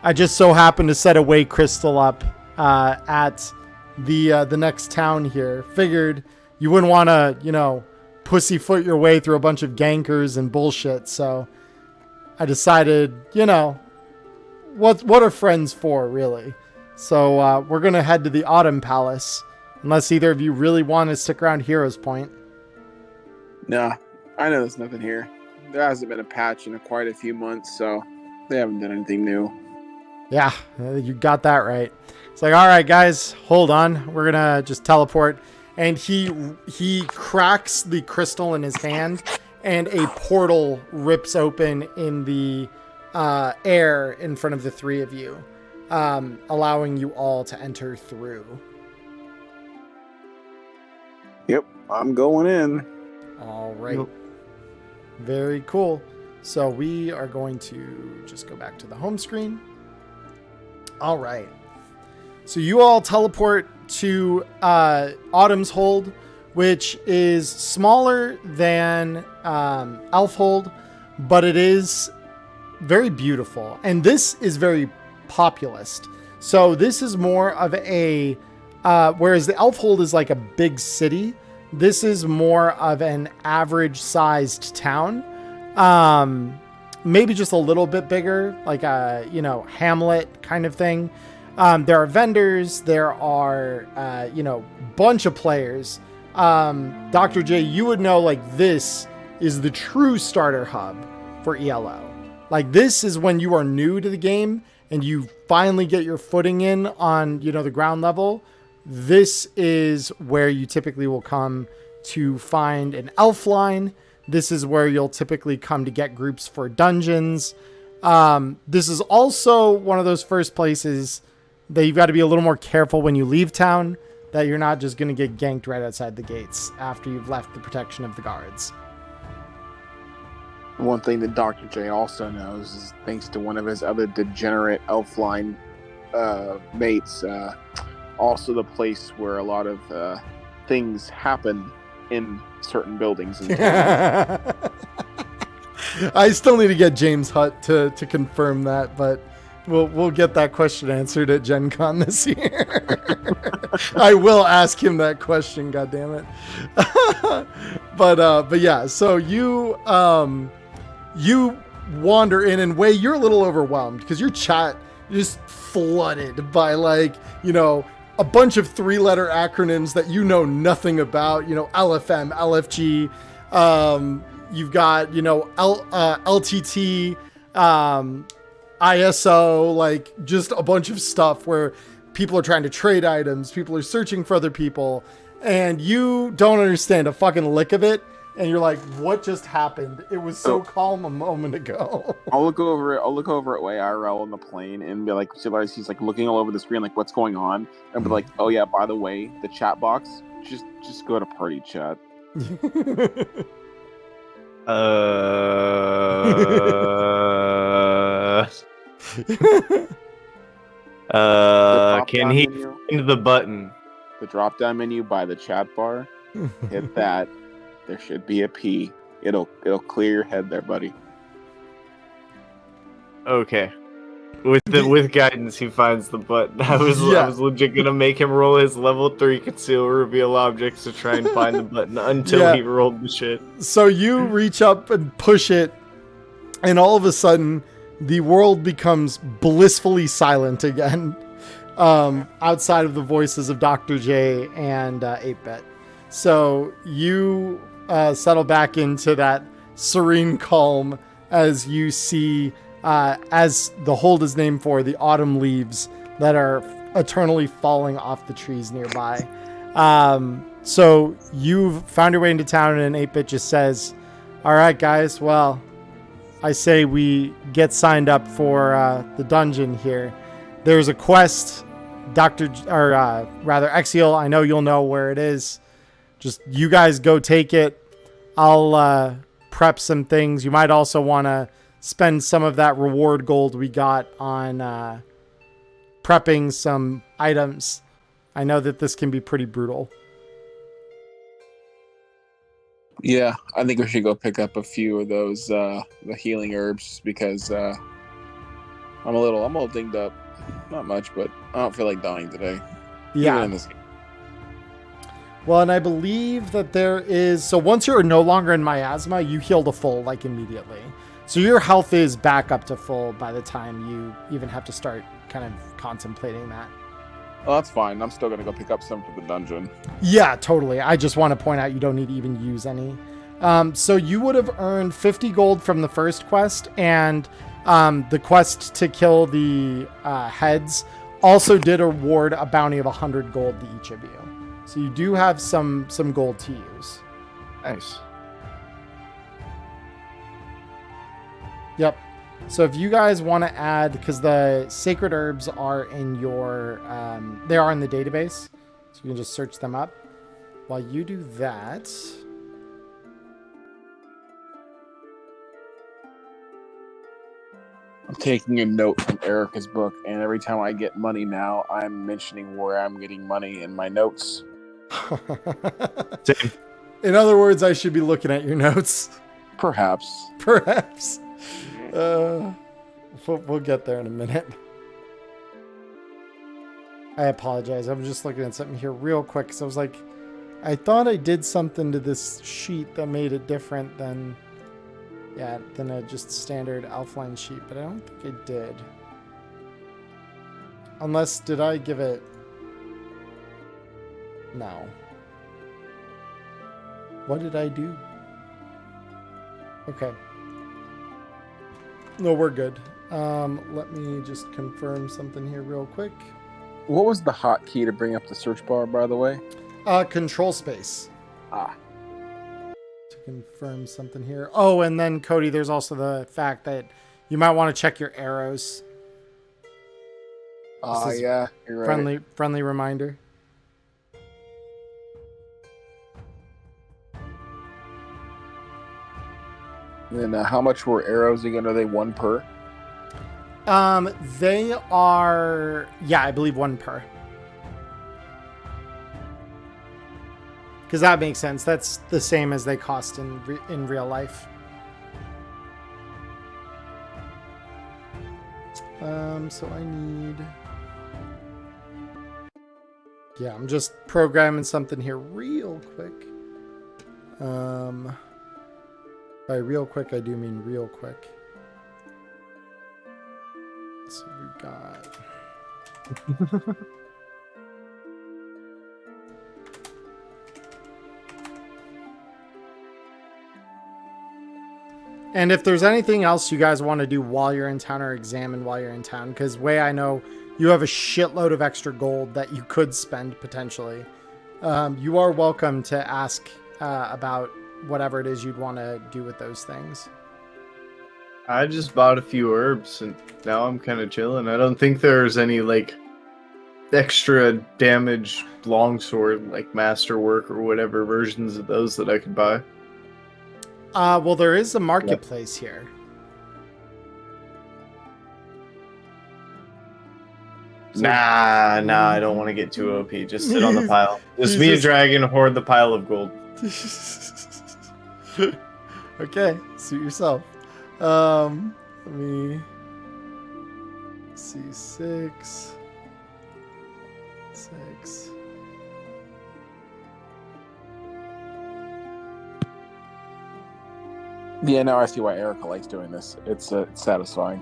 "I just so happened to set a way crystal up at the next town here. Figured you wouldn't want to, pussyfoot your way through a bunch of gankers and bullshit. So I decided, what are friends for, really? So we're going to head to the Autumn Palace, unless either of you really want to stick around Heroes Point." Nah, I know there's nothing here. There hasn't been a patch in quite a few months, so they haven't done anything new. Yeah, you got that right. It's like, "All right, guys, hold on. We're going to just teleport." And he cracks the crystal in his hand, and a portal rips open in the air in front of the 3 of you, allowing you all to enter through. Yep, I'm going in. All right. Yep. Very cool. So we are going to just go back to the home screen. All right. So you all teleport to Autumn's Hold, which is smaller than Elfhold, but it is very beautiful. And this is very populous. So this is more of a, whereas the Elfhold is like a big city, this is more of an average sized town. Maybe just a little bit bigger, like a, hamlet kind of thing. There are vendors, there are, bunch of players. Dr. J, you would know, like, this is the true starter hub for ELO. Like, this is when you are new to the game and you finally get your footing in on, the ground level. This is where you typically will come to find an Elfline. This is where you'll typically come to get groups for dungeons. This is also one of those first places that you've got to be a little more careful when you leave town, that you're not just going to get ganked right outside the gates after you've left the protection of the guards. One thing that Dr. J also knows is, thanks to one of his other degenerate Elfline mates, also the place where a lot of things happen in certain buildings. I still need to get James Hutt to confirm that, but we'll get that question answered at Gen Con this year. I will ask him that question. God damn it. But yeah. So you wander in, and Wei, you're a little overwhelmed because your chat is flooded by a bunch of 3-letter acronyms that you know nothing about. LFM, LFG. You've got LTT. ISO, like just a bunch of stuff where people are trying to trade items, people are searching for other people, and you don't understand a fucking lick of it, and you're like, what just happened? It was so calm a moment ago. I'll look over at Way IRL on the plane and be like, he's like looking all over the screen, like, what's going on? And be like, oh yeah, by the way, the chat box, just go to party chat. Can he find the button? The drop down menu by the chat bar. Hit that. There should be a P. It'll clear your head there, buddy. Okay. With guidance, he finds the button. I was legit gonna make him roll his level 3 conceal reveal objects to try and find the button until he rolled the shit. So you reach up and push it, and all of a sudden, the world becomes blissfully silent again, outside of the voices of Dr. J and 8-Bit. So you settle back into that serene calm as you see, as the hold is named for, the autumn leaves that are eternally falling off the trees nearby. So you've found your way into town, and 8-Bit just says, all right, guys, well, I say we get signed up for the dungeon here. There's a quest, Exiel, I know you'll know where it is. Just you guys go take it. I'll prep some things. You might also want to spend some of that reward gold we got on prepping some items. I know that this can be pretty brutal. Yeah, I think we should go pick up a few of those the healing herbs because I'm a little dinged up. Not much, but I don't feel like dying today. Yeah. Even in this game. Well, and I believe that there is, so once you're no longer in miasma, you heal to full like immediately. So your health is back up to full by the time you even have to start kind of contemplating that. Well, that's fine. I'm still going to go pick up some for the dungeon. Yeah, totally. I just want to point out you don't need to even use any. So you would have earned 50 gold from the first quest, and the quest to kill the heads also did award a bounty of 100 gold to each of you. So you do have some gold to use. Nice. Yep. So if you guys want to add, because the sacred herbs are in your, they are in the database, so you can just search them up. While you do that, I'm taking a note from Erica's book, and every time I get money now, I'm mentioning where I'm getting money in my notes. Same. In other words, I should be looking at your notes. Perhaps. Perhaps. We'll get there in a minute. I apologize. I'm just looking at something here real quick, because I was like, I thought I did something to this sheet that made it different than a just standard Elfline sheet, but I don't think I did. Unless, did I give it? No. What did I do? Okay. No, we're good. Let me just confirm something here real quick. What was the hotkey to bring up the search bar, by the way? Control space. Ah. To confirm something here. Oh, and then Cody, there's also the fact that you might want to check your arrows. Yeah, you're right. Friendly reminder. And how much were arrows again? Are they 1 per? They are, I believe 1 per. Because that makes sense. That's the same as they cost in real life. So I need Yeah, I'm just programming something here real quick. By real quick, I do mean real quick. So we got... And if there's anything else you guys want to do while you're in town or examine while you're in town, because way I know you have a shitload of extra gold that you could spend potentially, you are welcome to ask about whatever it is you'd want to do with those things. I just bought a few herbs and now I'm kind of chilling. I don't think there's any like extra damage longsword, like masterwork or whatever versions of those that I could buy. Well, there is a marketplace here. Nah, I don't want to get too OP. Just sit on the pile. Just be a dragon, hoard the pile of gold. Okay, suit yourself. Let me see. 6. Yeah, now I see why Erica likes doing this. It's satisfying.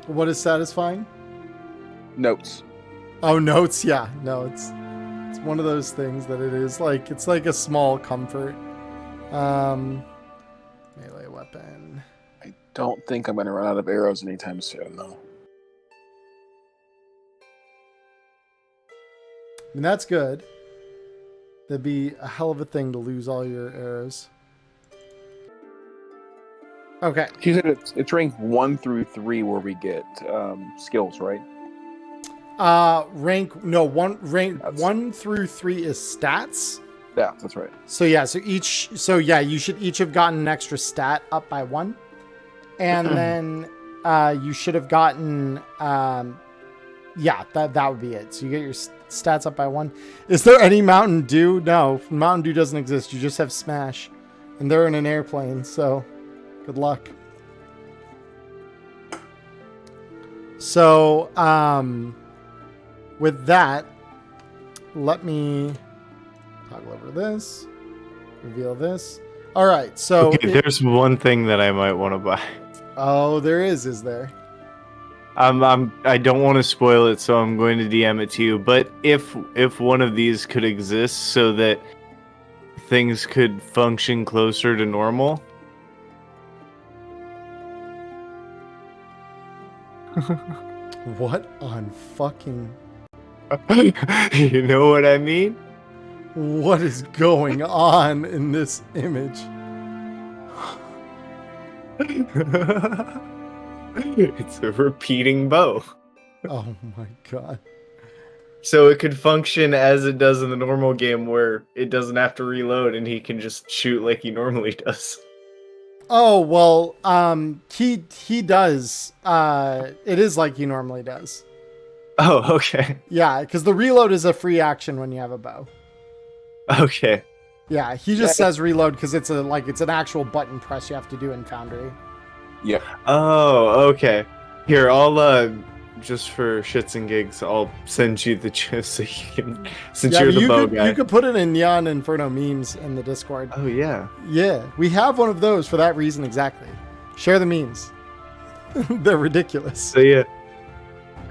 What is satisfying? Notes. Oh, notes. Yeah, no, it's one of those things that it is like, it's like a small comfort. Melee weapon. I don't think I'm going to run out of arrows anytime soon, though. I mean, that's good. That'd be a hell of a thing to lose all your arrows. Okay. She said it's ranked 1 through 3 where we get skills, right? Rank 1 through 3 is stats. Yeah, that's right. So yeah, you should each have gotten an extra stat up by 1. And then you should have gotten yeah, that would be it. So you get your stats up by 1. Is there any Mountain Dew? No, Mountain Dew doesn't exist. You just have Smash. And they're in an airplane, so good luck. So, with that, let me toggle over this, reveal this. All right, so Okay, there's one thing that I might want to buy. Oh, there is there? I don't want to spoil it, so I'm going to DM it to you. But if one of these could exist so that things could function closer to normal. What on fucking... You know what I mean? What is going on in this image? It's a repeating bow. Oh my god. So it could function as it does in the normal game where it doesn't have to reload and he can just shoot like he normally does. Oh, well, he does. It is like he normally does. Oh, okay. Yeah, because the reload is a free action when you have a bow. Okay. Yeah, he just says reload because it's an actual button press you have to do in Foundry. Yeah. Oh, okay. Here, I'll just for shits and gigs, I'll send you the GIF so you can, since you're the bow guy. You could put it in Neon Inferno memes in the Discord. Oh yeah. Yeah, we have one of those for that reason exactly. Share the memes. They're ridiculous. So yeah.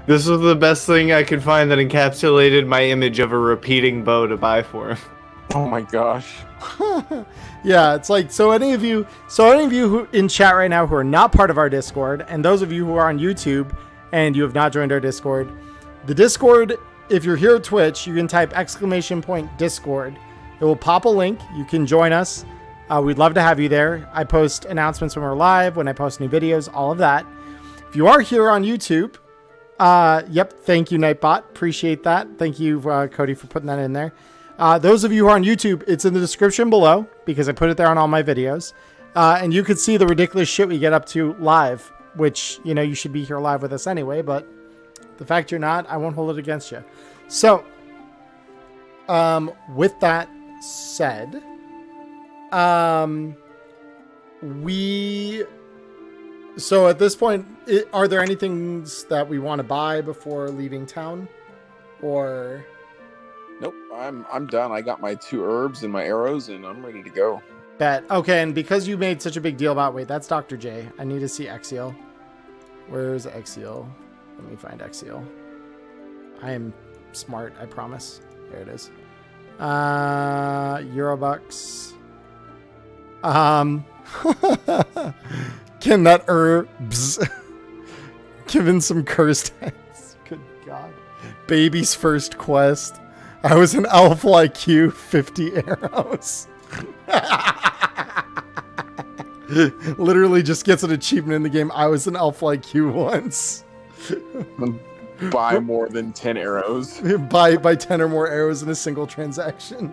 This was the best thing I could find that encapsulated my image of a repeating bow to buy for him. Oh my gosh. Yeah, it's like, so any of you who in chat right now who are not part of our Discord, and those of you who are on YouTube and you have not joined our Discord, the Discord, if you're here at Twitch, you can type !Discord. It will pop a link. You can join us. We'd love to have you there. I post announcements when we're live, when I post new videos, all of that. If you are here on YouTube, yep, thank you, Nightbot. Appreciate that. Thank you, Cody, for putting that in there. Those of you who are on YouTube, it's in the description below because I put it there on all my videos. And you could see the ridiculous shit we get up to live, which, you know, you should be here live with us anyway, but the fact you're not, I won't hold it against you. So, with that said, so at this point, are there any things that we want to buy before leaving town? Or... Nope, I'm done. I got my 2 herbs and my arrows, and I'm ready to go. Bet. Okay, and because you made such a big deal about, wait, that's Dr. J. I need to see Exiel. Where's Exiel? Let me find Exiel. I am smart, I promise. There it is. Eurobucks. Can that herbs given some cursed heads? Good God. Baby's first quest. I was an elf like you, 50 arrows. Literally just gets an achievement in the game. I was an elf like you once. Buy more than 10 arrows. buy 10 or more arrows in a single transaction.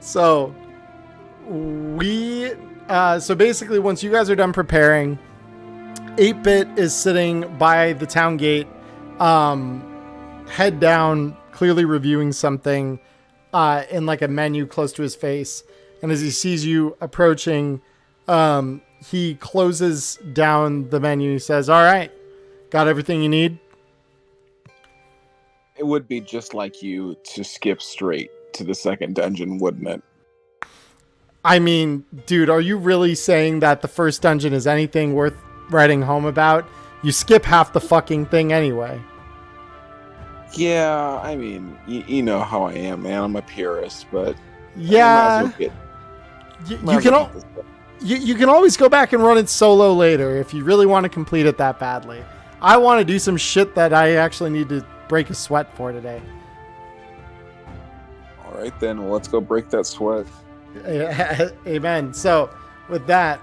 So basically once you guys are done preparing, 8-Bit is sitting by the town gate, head down, clearly reviewing something in like a menu close to his face. And as he sees you approaching, he closes down the menu. He says, all right, got everything you need? It would be just like you to skip straight to the second dungeon, wouldn't it? I mean, dude, are you really saying that the first dungeon is anything worth writing home about? You skip half the fucking thing anyway. Yeah, I mean, you know how I am, man. I'm a purist, but yeah, you can always go back and run it solo later if you really want to complete it that badly. I want to do some shit that I actually need to break a sweat for today. All right, then. Well, let's go break that sweat. Amen. So, with that,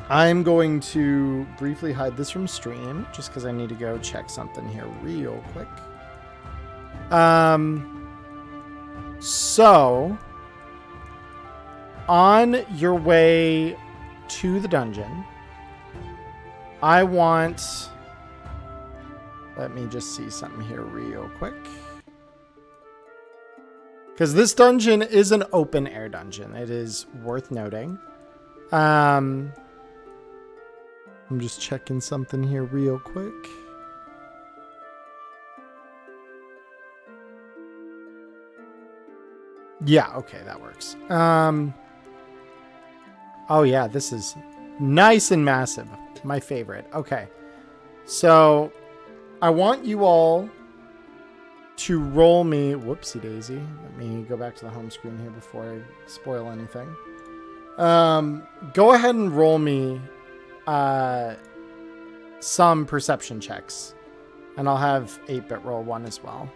I'm going to briefly hide this from stream just because I need to go check something here real quick. So, on your way to the dungeon, I want... Let me just see something here real quick. Because this dungeon is an open air dungeon. It is worth noting. I'm just checking something here real quick. Yeah, okay, that works. Oh yeah, this is nice and massive. My favorite. Okay. So, I want you all to roll me... Whoopsie daisy. Let me go back to the home screen here before I spoil anything. Go ahead and roll me some perception checks. And I'll have 8-Bit roll one as well.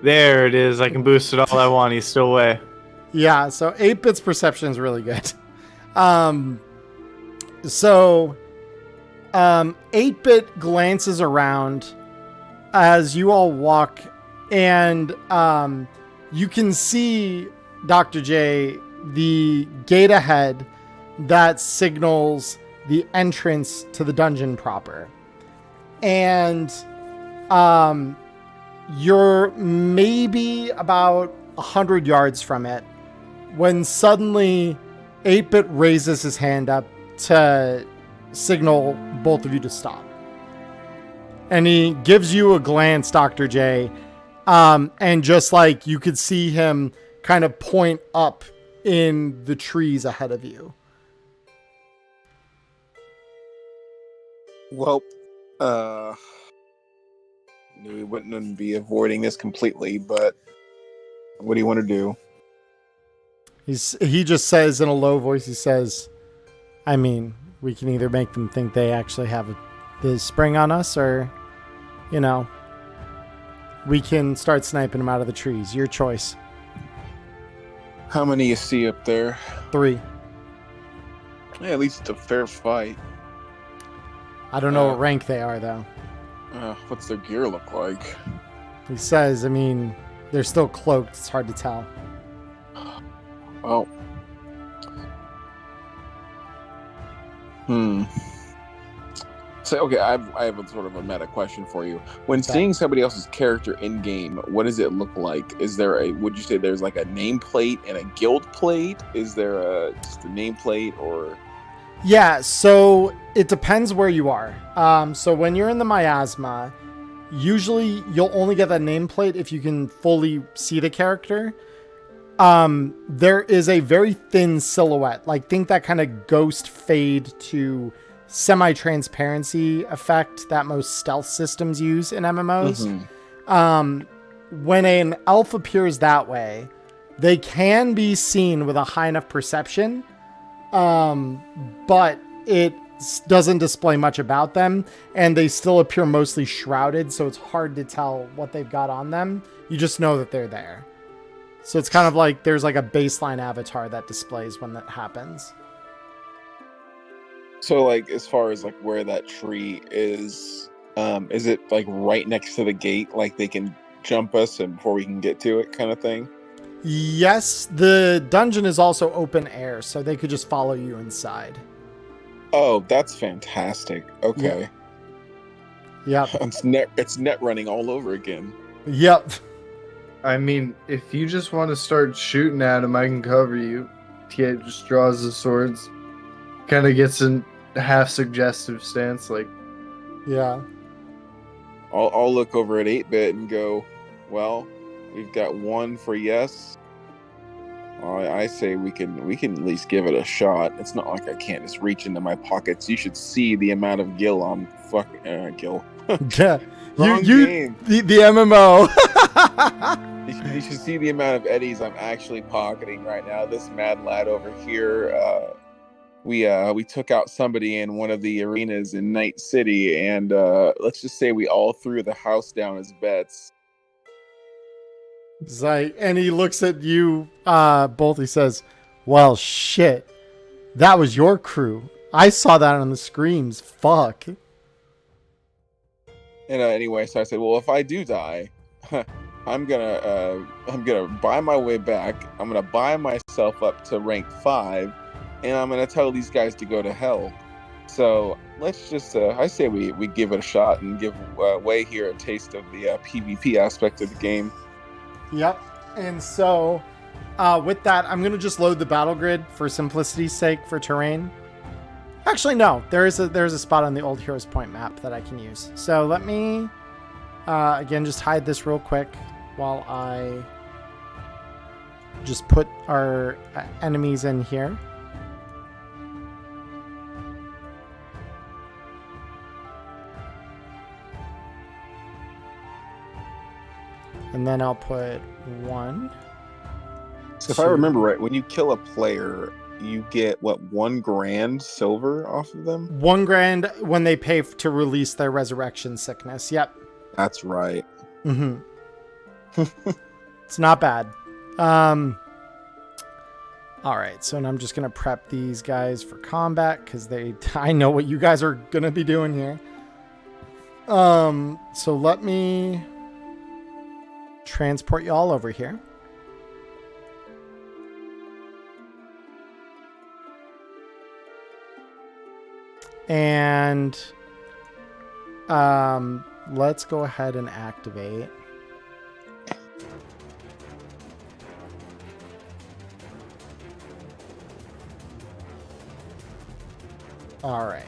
There it is. I can boost it all I want. He's still away. Yeah, so 8-Bit's perception is really good. 8-Bit glances around as you all walk, and you can see, Dr. J, the gate ahead that signals the entrance to the dungeon proper. And you're maybe about 100 yards from it when suddenly 8-Bit raises his hand up to signal both of you to stop. And he gives you a glance, Dr. J, and just like you could see him kind of point up in the trees ahead of you. Well, knew we wouldn't be avoiding this completely, but what do you want to do? He just says in a low voice, he says, I mean, we can either make them think they actually have the spring on us, or, you know, we can start sniping them out of the trees. Your choice. How many you see up there? 3. Yeah, at least it's a fair fight. I don't know what rank they are, though. What's their gear look like? He says, I mean, they're still cloaked. It's hard to tell. Oh. So, okay, I have a sort of a meta question for you. When seeing somebody else's character in game, what does it look like? Is there would you say there's like a nameplate and a guild plate? Is there just a nameplate, or? Yeah, so it depends where you are. So when you're in the miasma, usually you'll only get that nameplate if you can fully see the character. There is a very thin silhouette. Like, think that kind of ghost fade to semi-transparency effect that most stealth systems use in MMOs. When an elf appears that way, they can be seen with a high enough perception, but it doesn't display much about them, and they still appear mostly shrouded, so it's hard to tell what they've got on them. You just know that they're there. So it's kind of like there's like a baseline avatar that displays when that happens. So, like, as far as like where that tree is it like right next to the gate? Like they can jump us and before we can get to it, kind of thing. Yes, the dungeon is also open air, so they could just follow you inside. Oh, that's fantastic. Okay. Yep. It's net running all over again. Yep. I mean, if you just want to start shooting at him, I can cover you. Kid just draws the swords, kind of gets in half suggestive stance, like. Yeah. I'll look over at 8-bit and go, well, we've got one for yes. I say we can at least give it a shot. It's not like I can't just reach into my pockets. You should see the amount of gil on fucking gil. Yeah. Wrong you game. the MMO. You should see the amount of eddies I'm actually pocketing right now. This mad lad over here, we took out somebody in one of the arenas in Night City, and let's just say we all threw the house down as bets. It's like, and he looks at you both. He says, well, shit, that was your crew. I saw that on the screams. Fuck. And anyway, so I said, well, if I do die, I'm gonna buy my way back. I'm gonna buy myself up to rank 5, and I'm gonna tell these guys to go to hell. So let's just, I say we give it a shot and give Way here a taste of the PvP aspect of the game. Yep. And so with that, I'm going to just load the battle grid for simplicity's sake for terrain. Actually, no, there's a spot on the old Heroes Point map that I can use. So let me, again, just hide this real quick while I just put our enemies in here. And then I'll put 1. So if I remember right, when you kill a player, you get what, 1 grand silver off of them? 1 grand when they pay to release their resurrection sickness. Yep. That's right. Mm-hmm. It's not bad. All right, so I'm just gonna prep these guys for combat because I know what you guys are gonna be doing here. So let me transport you all over here. And let's go ahead and activate. All right.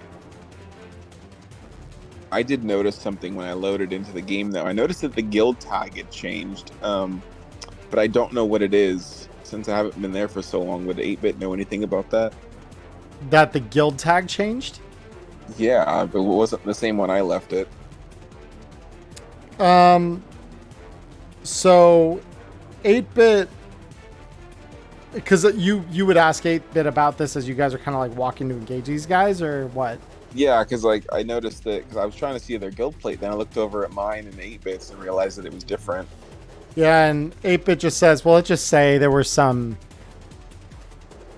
I did notice something when I loaded into the game, though. I noticed that the guild tag had changed, but I don't know what it is. Since I haven't been there for so long, would 8-bit know anything about that? That the guild tag changed? Yeah, but it wasn't the same when I left it. So 8-bit, because you would ask 8-bit about this as you guys are kind of like walking to engage these guys, or what? Yeah, because like I noticed that because I was trying to see their guild plate, then I looked over at mine and 8-bits and realized that it was different. Yeah, and 8-bit just says, well, let's just say there were some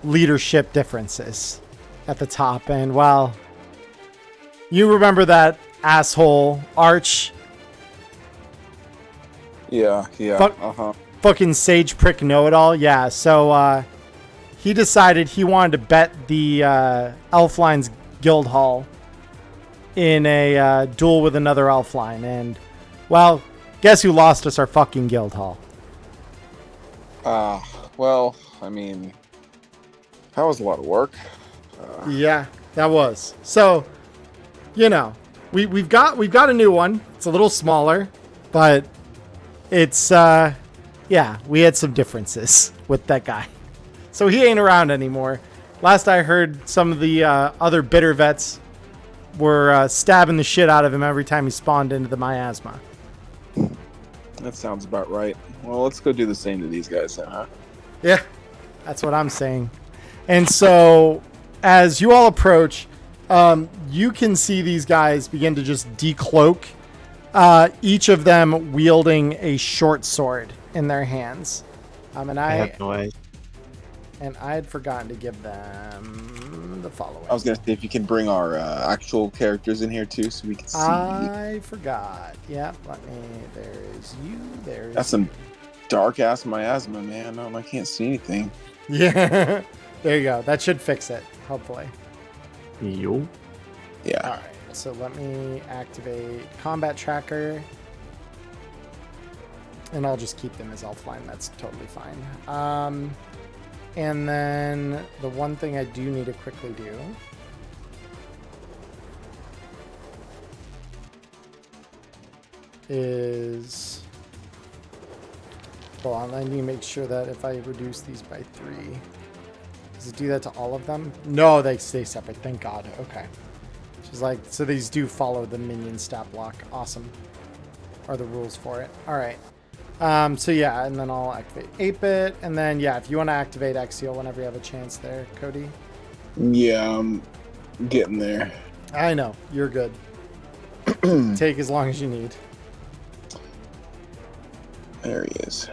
leadership differences at the top, and well, you remember that asshole Arch? Yeah. Fucking sage prick know-it-all. Yeah, so he decided he wanted to bet the Elflines Guild Hall in a duel with another Elfline, and well, guess who lost us our fucking Guild Hall? Well, I mean, that was a lot of work. Yeah. That was. So, you know, we've got a new one. It's a little smaller, but it's yeah, we had some differences with that guy. So he ain't around anymore. Last I heard, some of the other bitter vets were stabbing the shit out of him every time he spawned into the miasma. That sounds about right. Well, let's go do the same to these guys then, huh? Yeah, that's what I'm saying. And so, as you all approach, you can see these guys begin to just decloak, each of them wielding a short sword in their hands. And I had forgotten to give them the following. I was gonna say if you can bring our actual characters in here too, so we can see. I forgot. Yep. There's you. That's some dark ass miasma, man. I can't see anything. Yeah. There you go. That should fix it. Hopefully. Yo. Yeah. All right. So let me activate combat tracker. And I'll just keep them as Elfline. That's totally fine. And then the one thing I do need to quickly do is, hold on, I need to make sure that if I reduce these by 3, does it do that to all of them? No, they stay separate. Thank God. Okay. She's like, so these do follow the minion stat block. Awesome. Are the rules for it. All right. So yeah, and then I'll activate 8-bit, and then yeah, if you want to activate Axial whenever you have a chance there, Cody. Yeah, I'm getting there. I know, you're good. Take as long as you need. There he is.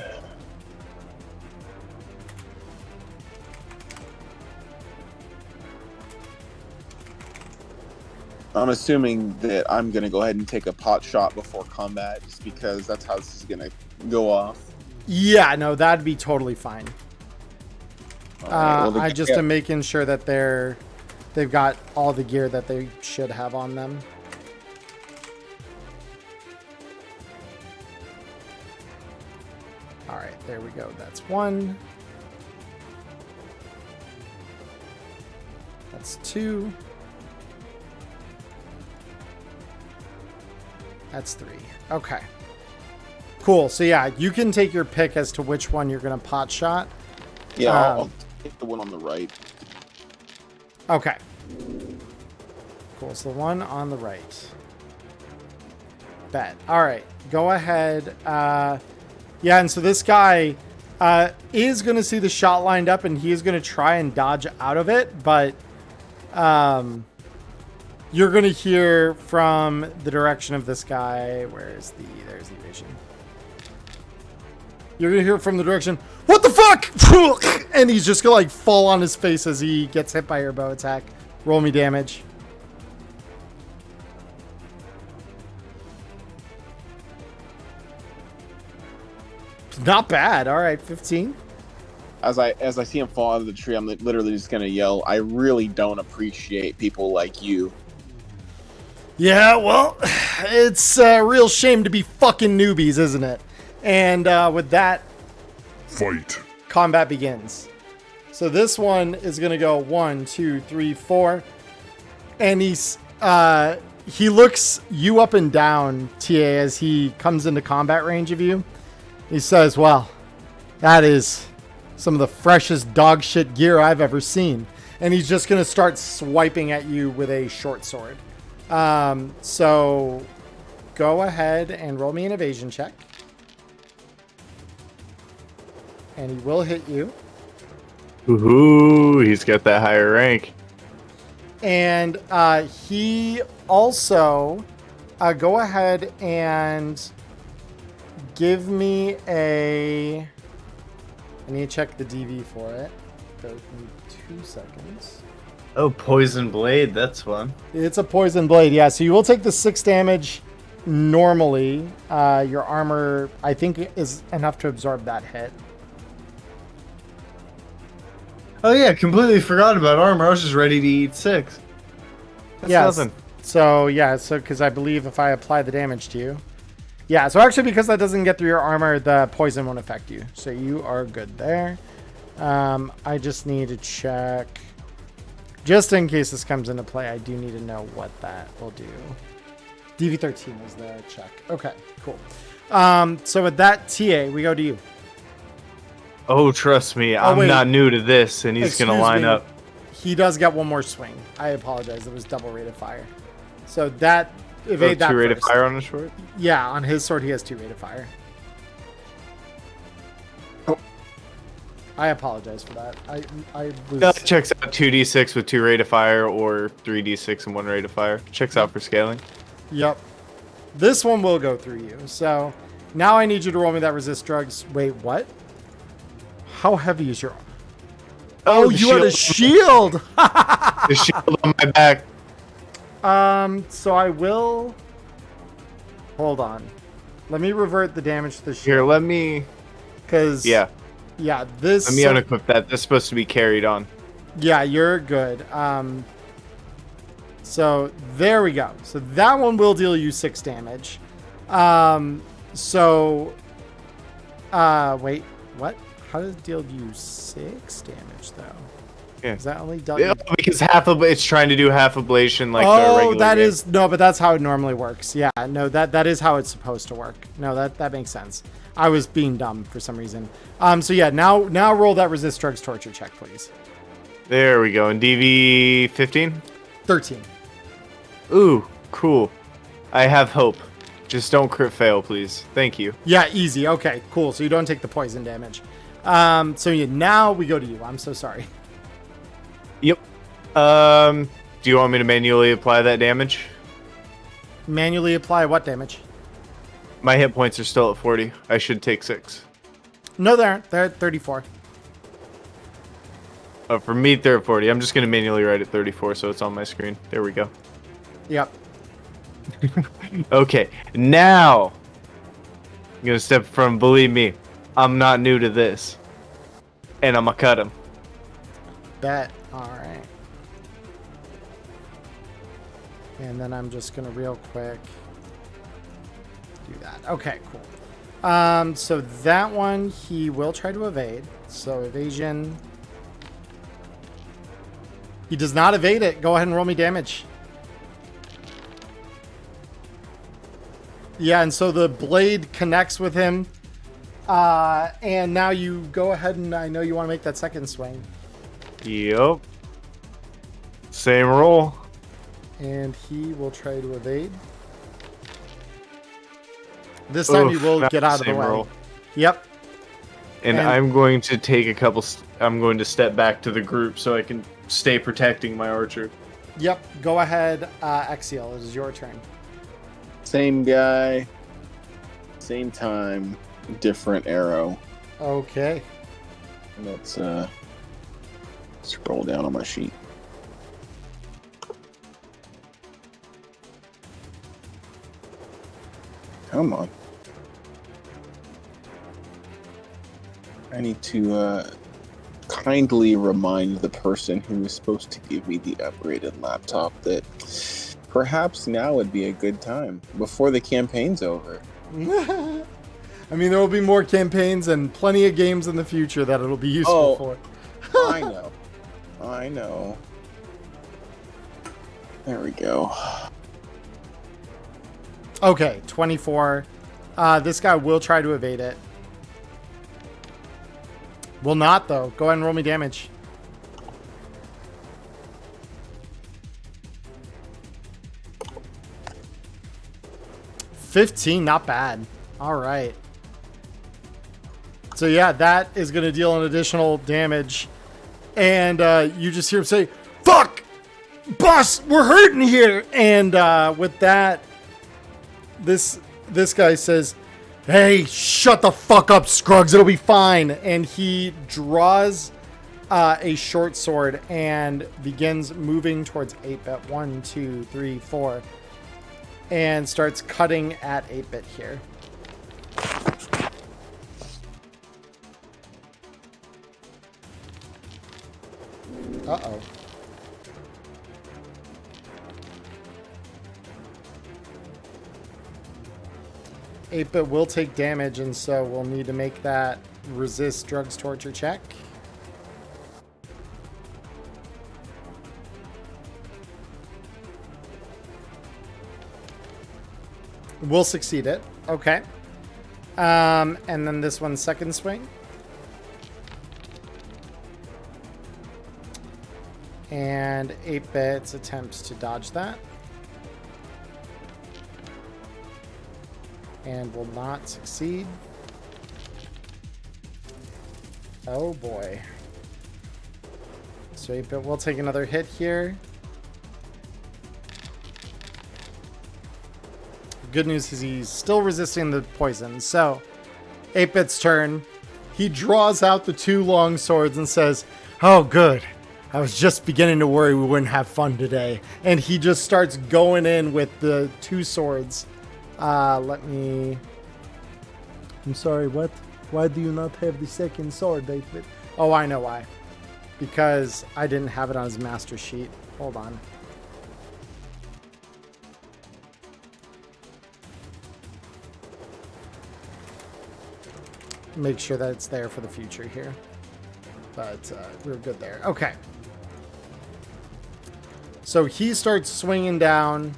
I'm assuming that I'm going to go ahead and take a pot shot before combat, just because that's how this is going to go off. Yeah, no, that'd be totally fine. Right, well, I just am making sure that they've got all the gear that they should have on them. All right, there we go. That's 1. That's 2. That's 3. Okay. Cool. So yeah, you can take your pick as to which one you're going to pot shot. Yeah, I'll take the one on the right. Okay. Cool. So the one on the right. Bet. All right. Go ahead. Yeah, and so this guy is going to see the shot lined up, and he is going to try and dodge out of it, but you're going to hear from the direction of this guy. There's the vision. You're going to hear from the direction, what the fuck? And he's just going to like fall on his face as he gets hit by your bow attack. Roll me damage. Not bad. All right, 15. As I see him fall out of the tree, I'm literally just going to yell, I really don't appreciate people like you. Yeah, well, it's a real shame to be fucking newbies, isn't it? And with that, Fight. combat begins. So this one is going to go 1, 2, 3, 4. And he looks you up and down, TA, as he comes into combat range of you. He says, well, that is some of the freshest dog shit gear I've ever seen. And he's just going to start swiping at you with a short sword. So go ahead and roll me an evasion check. And he will hit you. Ooh, he's got that higher rank. And he also go ahead and give me I need to check the DV for it. Give me 2 seconds. Oh, poison blade. That's fun. It's a poison blade, yeah. So you will take the 6 damage normally. Your armor, I think, is enough to absorb that hit. Oh yeah, completely forgot about armor. I was just ready to eat 6. That's Yes. nothing. So yeah, because I believe if I apply the damage to you, yeah. So actually, because that doesn't get through your armor, the poison won't affect you. So you are good there. I just need to check Just in case this comes into play, I do need to know what that will do. DV13 is the check. Okay, cool. So with that, TA, we go to you. Oh, trust me, I'm wait. not new to this, and he's gonna Excuse line me. up. He does get one more swing. I apologize. It was double rate of fire. So that evade that 2 rate of first. fire on the short. Yeah, on his sword he has 2 rate of fire. Oh. I apologize for that. I was No, it checks out 2d6 with 2 rate of fire, or 3d6 and 1 rate of fire. Checks out for scaling. Yep. This one will go through you. So now I need you to roll me that resist drugs. Wait, what? How heavy is your? Oh, the you had a shield. The shield on my back. So I will. Hold on. Let me revert the damage to the shield. Here, let me. Because Yeah, this. let me unequip that. That's supposed to be carried on. Yeah, you're good. So there we go. So that one will deal you 6 damage. Wait, what? How does it deal you 6 damage though? Yeah. Is that only done? Yeah, because it's trying to do half ablation like the Oh, regular that game. is no, but that's how it normally works. Yeah, no, that is how it's supposed to work. No, that makes sense. I was being dumb for some reason. So yeah, now roll that resist drugs torture check, please. There we go. And DV 15. 13. Ooh, cool. I have hope. Just don't crit fail, please. Thank you. Yeah, easy. Okay, cool. So you don't take the poison damage. So yeah, now we go to you. I'm so sorry. Yep. Do you want me to manually apply that damage? Manually apply what damage? My hit points are still at 40. I should take 6. No, they aren't. They're at 34. Oh, for me, they're at 40. I'm just going to manually write it 34 so it's on my screen. There we go. Yep. Okay, now I'm going to step from, believe me, I'm not new to this. And I'm going to cut him. Bet. All right. And then I'm just going to real quick do that. Okay, cool. So that one, he will try to evade. So evasion. He does not evade it. Go ahead and roll me damage. Yeah, and so the blade connects with him. And now you go ahead and I know you want to make that second swing. Yep. Same roll. And he will try to evade. This time he will not get out of the same way. roll. Yep. And And- I'm going to take a couple. I'm going to step back to the group so I can stay protecting my archer. Yep. Go ahead, Exiel. It is your turn. Same guy, same time, different arrow. Okay. Let's scroll down on my sheet. Come on. I need to kindly remind the person who was supposed to give me the upgraded laptop that perhaps now would be a good time before the campaign's over. I mean, there will be more campaigns and plenty of games in the future that it'll be useful for. I know. I know. There we go. Okay, 24. This guy will try to evade it. Will not, though. Go ahead and roll me damage. $15, not bad. All right. So yeah, that is going to deal an additional damage. And you just hear him say, "Fuck! Boss, we're hurting here!" And with that, this guy says, "Hey, shut the fuck up, Scruggs. It'll be fine." And he draws a short sword and begins moving towards 8-bit. 1, 2, 3, 4. And starts cutting at 8-bit here. Uh-oh. Eight-bit will take damage, and so we'll need to make that resist drugs torture check. We'll succeed it. Okay. And then this one's second swing. And 8-bits attempts to dodge that. And will not succeed. Oh boy. So 8-bit will take another hit here. Good news is he's still resisting the poison. So 8-bit's turn. He draws out the 2 long swords and says, "Oh, good. I was just beginning to worry we wouldn't have fun today." And he just starts going in with the 2 swords. I'm sorry, what? Why do you not have the second sword, 8-bit? Oh, I know why. Because I didn't have it on his master sheet. Hold on. Make sure that it's there for the future here. But we're good there. Okay. So he starts swinging down.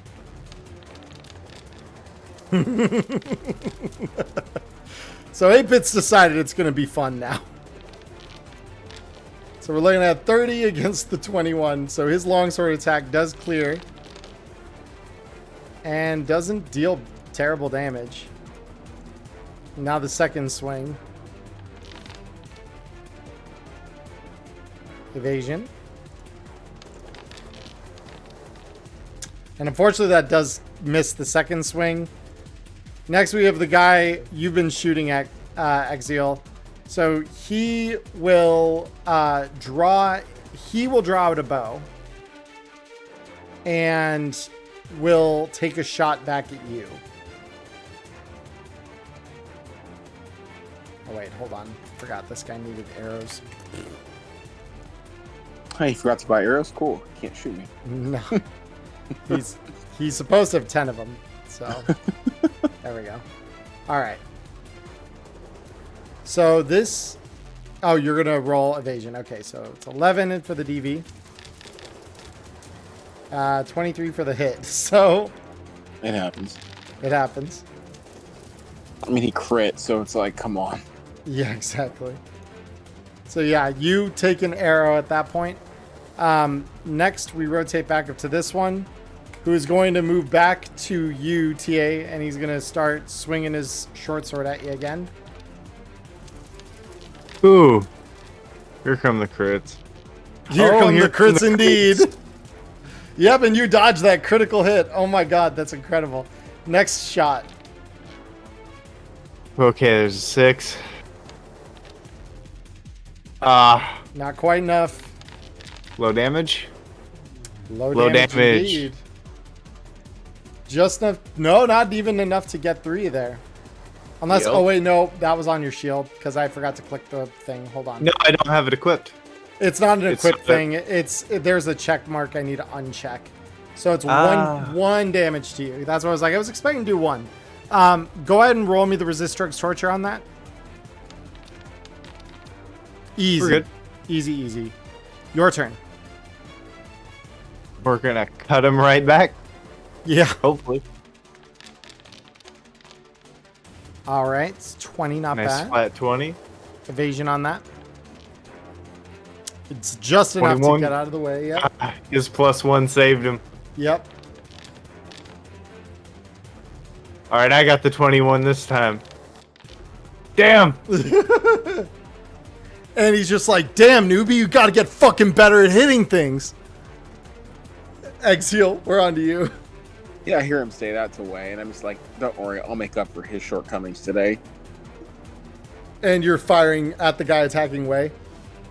So 8-bit's decided it's going to be fun now. So we're looking at 30 against the 21. So his longsword attack does clear. And doesn't deal terrible damage. Now the second swing. Evasion. And unfortunately that does miss the second swing. Next we have the guy you've been shooting at, Exiel. So he will draw out a bow. And will take a shot back at you. Oh wait, hold on. Forgot this guy needed arrows. Hey, you forgot to buy arrows? Cool. Can't shoot me. No. He's supposed to have 10 of them. So there we go. All right. So this... Oh, you're going to roll evasion. Okay, so it's 11 for the DV. 23 for the hit. So... It happens. It happens. I mean, he crit, so it's like, come on. Yeah, exactly. So yeah, you take an arrow at that point. Next, we rotate back up to this one, who is going to move back to you, TA, and he's going to start swinging his short sword at you again. Ooh. Here come the crits. Here come the crits come the indeed. crits. Yep, and you dodged that critical hit. Oh my god, that's incredible. Next shot. Okay, there's a 6. Not quite enough. Low damage. Low damage. Indeed. Just enough. No, not even enough to get 3 there. Unless, Yep. oh wait, no, that was on your shield because I forgot to click the thing. Hold on. No, I don't have it equipped. It's not an It's equipped not thing. There's a check mark I need to uncheck. So it's Ah. one damage to you. That's what I was like. I was expecting to do 1. Go ahead and roll me the resist strokes torture on that. Easy. We're good. Easy. Your turn. We're gonna cut him right back. Yeah. Hopefully. All right. It's 20, not Nice bad. flat 20. Evasion on that. It's just enough 21. to get out of the way. Yep. His +1 saved him. Yep. All right, I got the 21 this time. Damn. And he's just like, damn, newbie, you gotta get fucking better at hitting things. Exhale, we're on to you. Yeah, I hear him say that to Way, and I'm just like, don't worry, I'll make up for his shortcomings today. And you're firing at the guy attacking Way.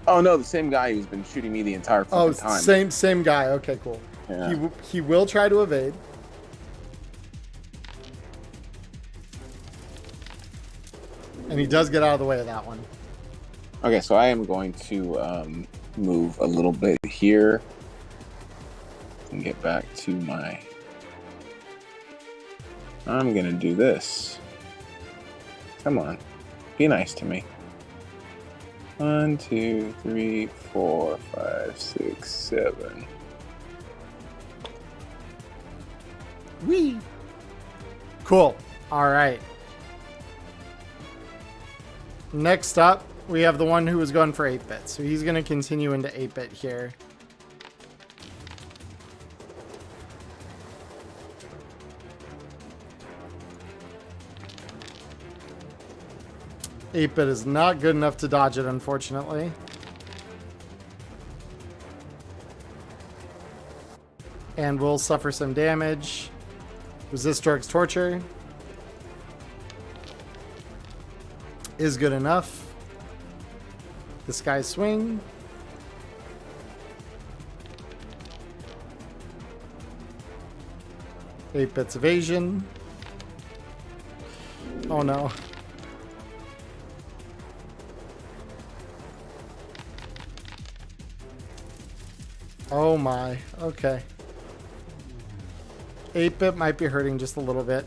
Oh no, the same guy who's been shooting me the entire Oh, fucking time. same guy. Okay, cool. Yeah. He will try to evade. And he does get out of the way of that one. Okay, so I am going to move a little bit here and get back to my... I'm gonna do this. Come on, be nice to me. 1, 2, 3, 4, 5, 6, 7. Whee! Cool. All right. Next up, we have the one who was going for 8-bit. So he's going to continue into 8-bit here. Eight-bit is not good enough to dodge it, unfortunately. And will suffer some damage. Resist Drugs Torture is good enough. Disguise Swing. Eight bits evasion. Oh no. Oh my. Okay. 8-bit might be hurting just a little bit.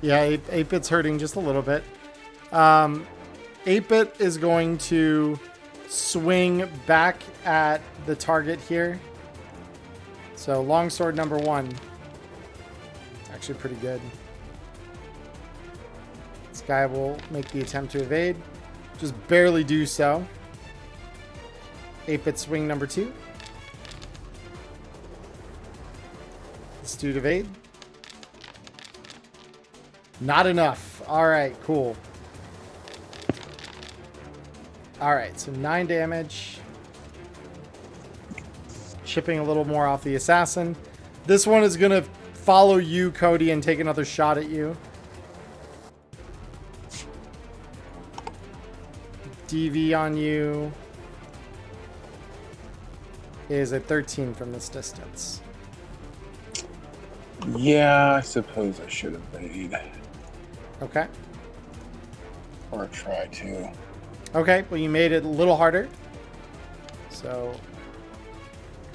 Yeah, 8-bit's hurting just a little bit. 8-bit is going to swing back at the target here. So longsword number 1. It's actually pretty good. This guy will make the attempt to evade. Just barely do so. 8-bit swing number 2. Astute evade. Not enough. Alright, cool. Alright, so 9 damage. Chipping a little more off the assassin. This one is going to follow you, Cody, and take another shot at you. DV on you is a 13 from this distance. Yeah, I suppose I should have made. Okay. Or try to. Okay, well, you made it a little harder. So.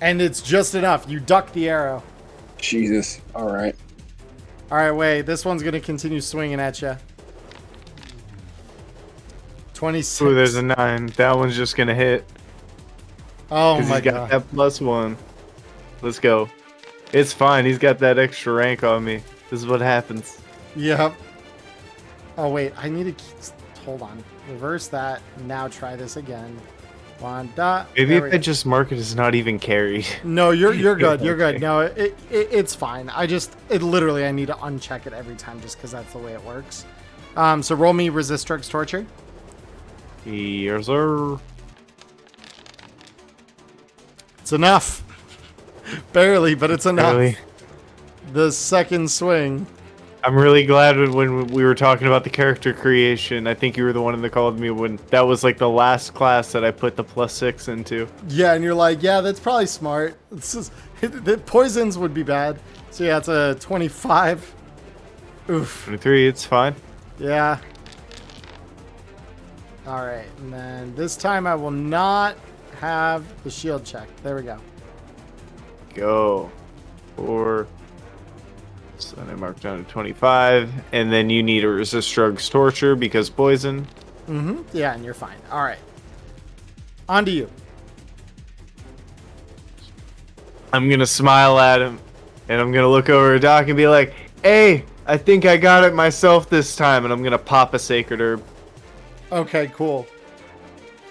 And it's just enough. You duck the arrow. Jesus. All right. All right, wait. This one's going to continue swinging at you. 26. Ooh, there's a 9. That one's just gonna hit. Oh my He's got god. that +1. Let's go. It's fine. He's got that extra rank on me. This is what happens. Yep. Oh, wait. I need to keep... Hold on. Reverse that. Now try this again. One dot. Maybe There if we I go. just mark it as not even carried. No, you're good. You're good. Okay. No, it's fine. I literally I need to uncheck it every time just because that's the way it works. So roll me resist drugs torture. Yes, sir. It's enough. Barely, but it's enough. Really? The second swing. I'm really glad when we were talking about the character creation. I think you were the one that called me when that was like the last class that I put the +6 into. Yeah, and you're like, yeah, that's probably smart. This is the poisons would be bad. So yeah, it's a 25. Oof. 23, it's fine. Yeah. All right, and then this time I will not have the shield check. There we go. Go. 4. So then I marked down to 25. And then you need a resist drugs torture because poison. Mm-hmm. Yeah, and you're fine. All right. On to you. I'm going to smile at him. And I'm going to look over at Doc and be like, hey, I think I got it myself this time. And I'm going to pop a sacred herb. Okay, cool.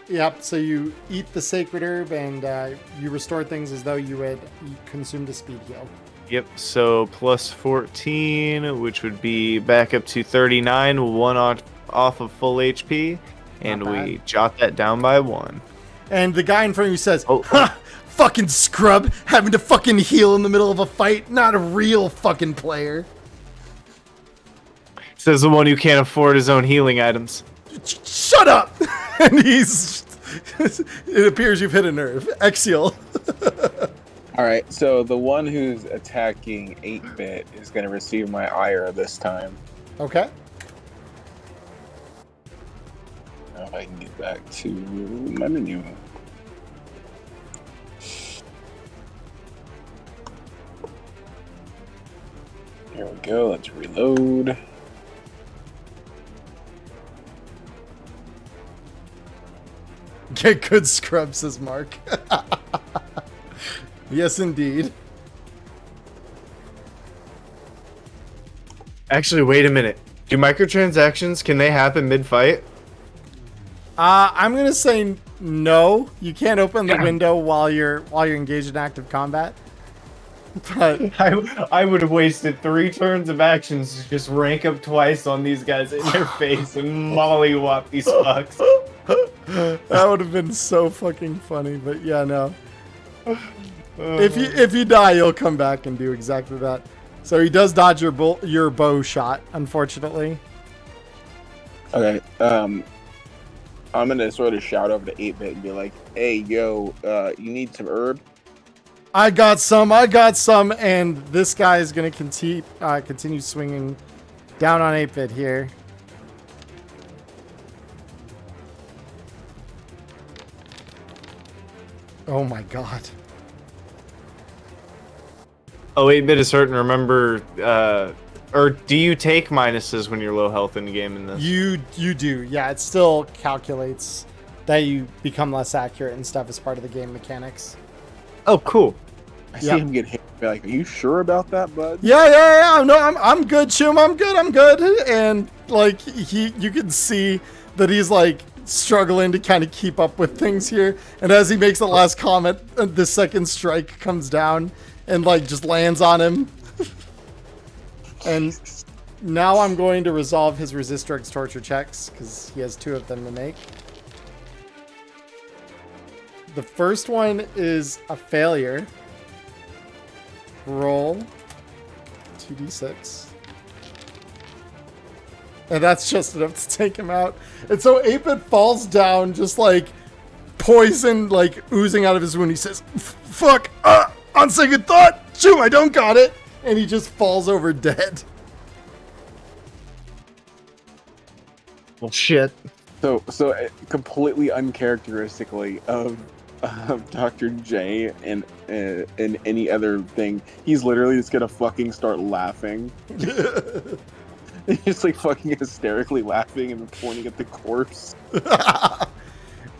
Yep, so you eat the sacred herb and you restore things as though you had consumed a speed heal. Yep, so plus 14, which would be back up to 39, 1 off of full HP. And Not we bad. jot that down by 1. And the guy in front of you says, Oh. ha! Fucking scrub! Having to fucking heal in the middle of a fight. Not a real fucking player. Says the one who can't afford his own healing items. Shut up! And he's... It appears you've hit a nerve. Exial. All right, so the one who's attacking 8-bit is going to receive my ire this time. Okay. Now if I can get back to my menu. Here we go, let's reload. Get good scrub, says Mark. Yes, indeed. Actually, wait a minute. Do microtransactions, can they happen mid-fight? I'm gonna say no. You can't open the window while you're engaged in active combat. But I would have wasted 3 turns of actions to just rank up twice on these guys in their face and mollywop these fucks. that would have been so fucking funny. But yeah, no. If you die, you'll come back and do exactly that. So he does dodge your bow shot, unfortunately. Okay. I'm gonna sort of shout over to 8-Bit and be like, "Hey, yo, you need some herb?" I got some, and this guy is gonna continue swinging down on 8-Bit here. Oh my god. Oh, 8-bit is certain. Remember, or do you take minuses when you're low health in the game in this? You do, yeah. It still calculates that you become less accurate and stuff as part of the game mechanics. Oh, cool. I see him get hit. Be like, "Are you sure about that, bud?" Yeah. No, I'm good, Chum. I'm good. And like you can see that he's like struggling to kind of keep up with things here. And as he makes the last comment, the second strike comes down and like just lands on him. And now I'm going to resolve his resist drugs torture checks because he has 2 of them to make. The first one is a failure. Roll 2d6. And that's just enough to take him out. And so 8-Bit falls down, just like poison, like oozing out of his wound. He says, "Fuck, on second thought, shoot, I don't got it." And he just falls over dead. Well, shit. So completely uncharacteristically of Dr. J and any other thing, he's literally just gonna fucking start laughing. He's just like fucking hysterically laughing and pointing at the corpse.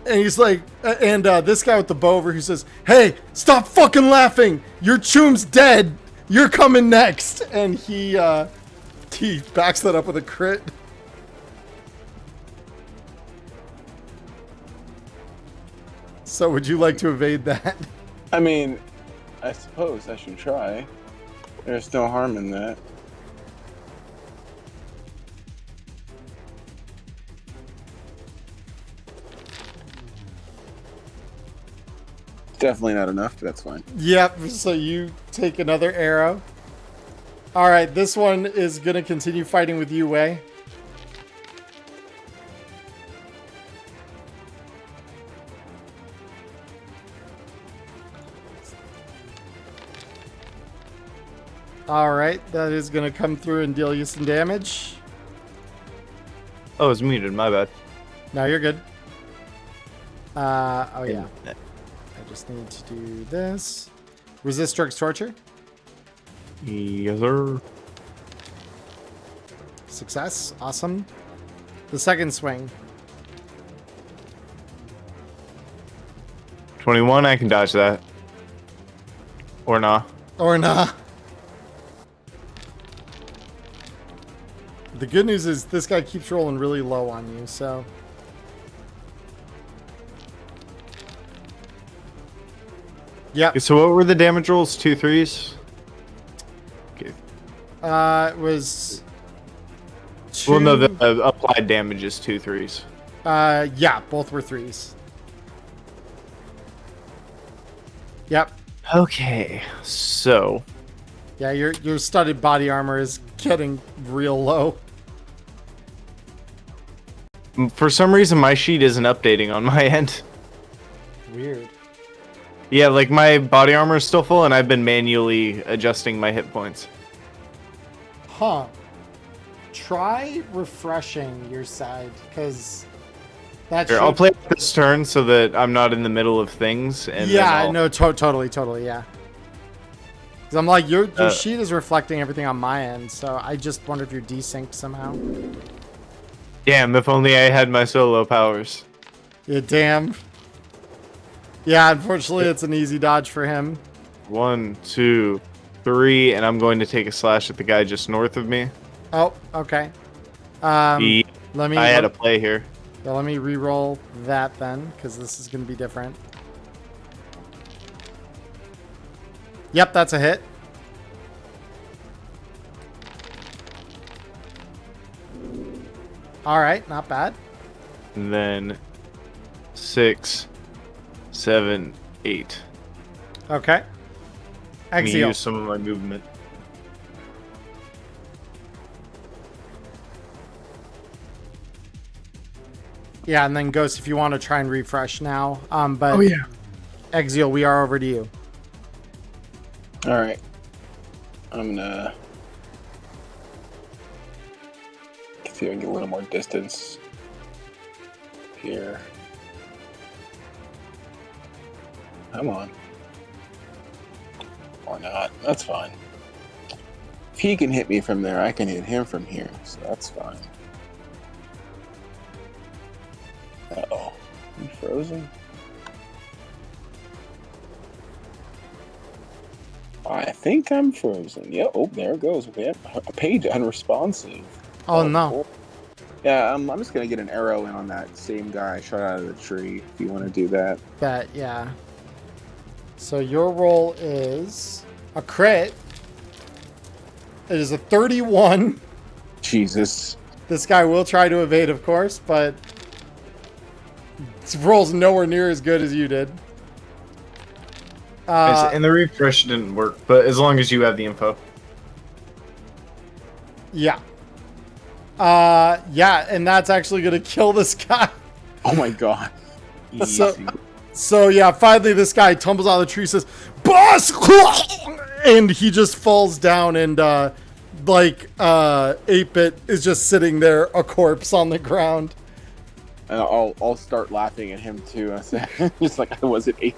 And he's like, this guy with the bow over who says, "Hey, stop fucking laughing! Your Chum's dead! You're coming next!" And he backs that up with a crit. So would you like to evade that? I mean, I suppose I should try. There's no harm in that. Definitely not enough, but that's fine. Yep, so you take another arrow. Alright, this one is going to continue fighting with you, Wei. Alright, that is going to come through and deal you some damage. Oh, it's muted. My bad. No, you're good. Oh yeah. I just need to do this. Resist drugs torture. Yes, sir. Success. Awesome. The second swing. 21, I can dodge that. Or nah. Or nah. The good news is this guy keeps rolling really low on you, so. Yep. Okay, so what were the damage rolls? 2 3s? Okay. It was. Well, no, the applied damage is 2 3s. Yeah, both were 3s. Yep. Okay, so. Yeah, your studded body armor is getting real low. For some reason, my sheet isn't updating on my end. Weird. Yeah, like my body armor is still full, and I've been manually adjusting my hit points. Huh. Try refreshing your side, because that Here, should... I'll play it this turn so that I'm not in the middle of things. And yeah, then no, totally, yeah. Because I'm like, your sheet is reflecting everything on my end, so I just wonder if you're desynced somehow. Damn, if only I had my solo powers. Yeah, damn. Yeah, unfortunately, it's an easy dodge for him. 1, 2, 3, and I'm going to take a slash at the guy just north of me. Oh, okay. I Let me had a play here. let me re-roll that then, because this is going to be different. Yep, that's a hit. All right, not bad. And then 6, 7, 8. Okay. Let me Axial. use some of my movement. Yeah, and then Ghost, if you want to try and refresh now. But Oh yeah. Axial, we are over to you. All right. I'm gonna see if I can get a little more distance here. Come on. Or not. That's fine. If he can hit me from there, I can hit him from here, so that's fine. Uh-oh. You frozen? I think I'm frozen. Yeah, oh, there it goes. We have a page unresponsive. Oh, no. cool. Yeah, I'm just going to get an arrow in on that same guy I shot out of the tree, if you want to do that. Bet, yeah. So your roll is a crit. It is a 31. Jesus. This guy will try to evade, of course, but his roll's nowhere near as good as you did. And the refresh didn't work, but as long as you have the info. Yeah. Yeah, and that's actually going to kill this guy. Oh my god. So- Easy. So yeah, finally this guy tumbles out of the tree, says, "Boss!" and he just falls down, and 8-Bit is just sitting there, a corpse on the ground. And I'll start laughing at him too. I said, just like I wasn't 8.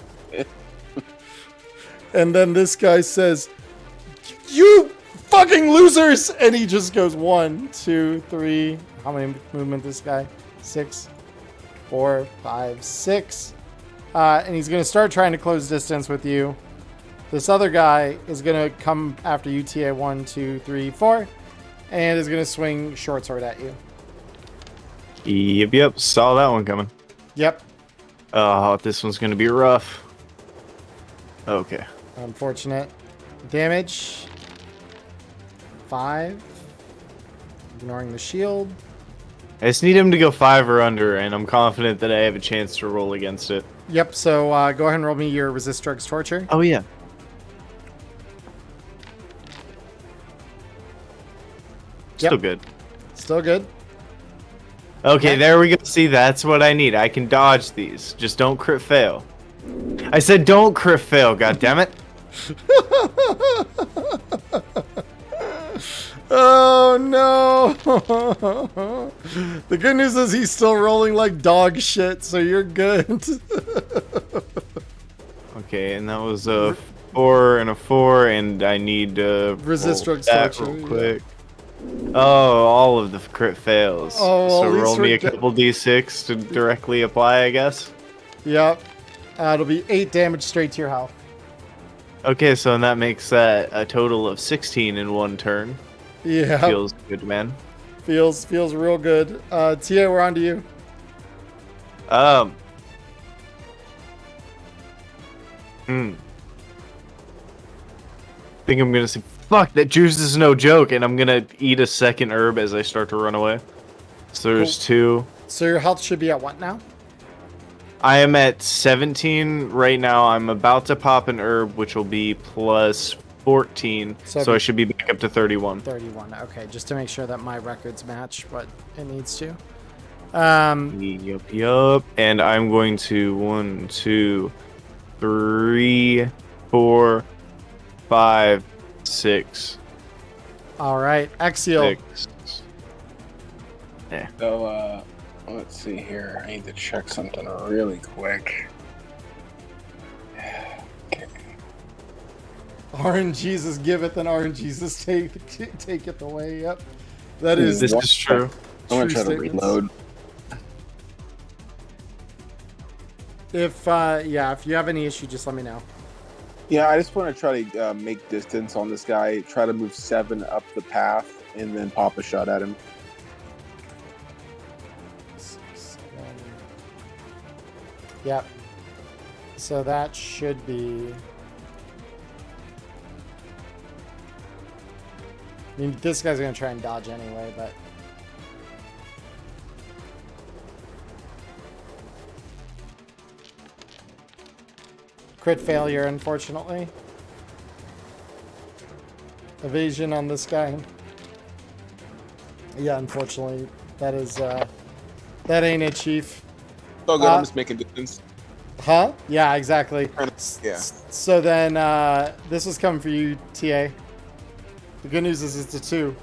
And then this guy says, "You fucking losers!" And he just goes 1, 2, 3. How many movement this guy? 6, 4, 5, 6. And he's going to start trying to close distance with you. This other guy is going to come after you, TA 1, 2, 3, 4. And is going to swing short sword at you. Yep. Saw that one coming. Yep. Oh, this one's going to be rough. Okay. Unfortunate. Damage. 5. Ignoring the shield. I just need him to go 5 or under, and I'm confident that I have a chance to roll against it. Yep, so go ahead and roll me your resist drugs torture. Oh, yeah. Yep. Still good. Still good. Okay, there we go. See, that's what I need. I can dodge these. Just don't crit fail. I said don't crit fail, goddammit. Oh no! The good news is he's still rolling like dog shit, so you're good. Okay, and that was a 4 and a 4, and I need to Resist roll drugs that torture, real quick. Oh, all of the crit fails. Oh, well, so at least roll me we're a couple d6 to directly apply, I guess. Yep. It'll be 8 damage straight to your health. Okay, so that makes that a total of 16 in one turn. Yeah. Feels good, man. Feels real good. TA, we're on to you. Think I'm gonna say, fuck, that juice is no joke, and I'm gonna eat a second herb as I start to run away. So there's 2. So your health should be at what now? I am at 17 right now. I'm about to pop an herb, which will be plus 14. So I should be back up to 31. 31. Okay, just to make sure that my records match what it needs to. Yup. And I'm going to 1, 2, 3, 4, 5, 6. All right, Axial. 6. So, let's see here. I need to check something really quick. Okay. RNGesus giveth and RNGesus taketh away. Yep. That is This is true. I'm gonna true try to statements. reload. If you have any issue, just let me know. Yeah, I just want to try to make distance on this guy. Try to move 7 up the path, and then pop a shot at him. 6, 7. Yep. So that should be. I mean, this guy's gonna try and dodge anyway, but. Crit failure, unfortunately. Evasion on this guy. Yeah, unfortunately, that is, that ain't it, Chief. Oh, good. I'm just making distance. Huh? Yeah, exactly. Yeah. So then, this was coming for you, TA. The good news is it's a 2.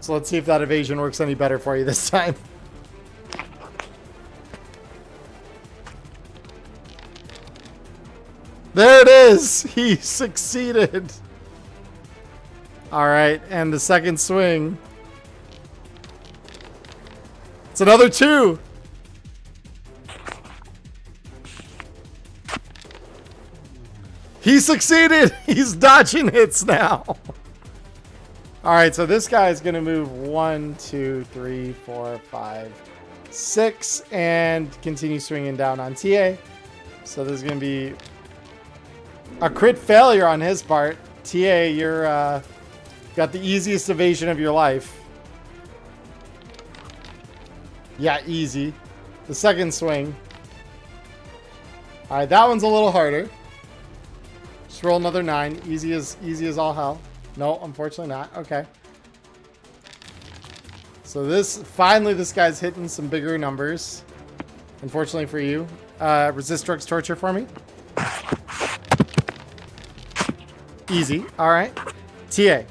So let's see if that evasion works any better for you this time. There it is! He succeeded! Alright, and the second swing. It's another 2! He succeeded! He's dodging hits now! Alright, so this guy is going to move 1, 2, 3, 4, 5, 6, and continue swinging down on TA. So there's going to be a crit failure on his part. TA, you're got the easiest evasion of your life. Yeah, easy. The second swing. Alright, that one's a little harder. Just roll another 9. Easy as all hell. No, unfortunately not. Okay. So finally this guy's hitting some bigger numbers. Unfortunately for you. Resist drugs torture for me. Easy. Alright. TA.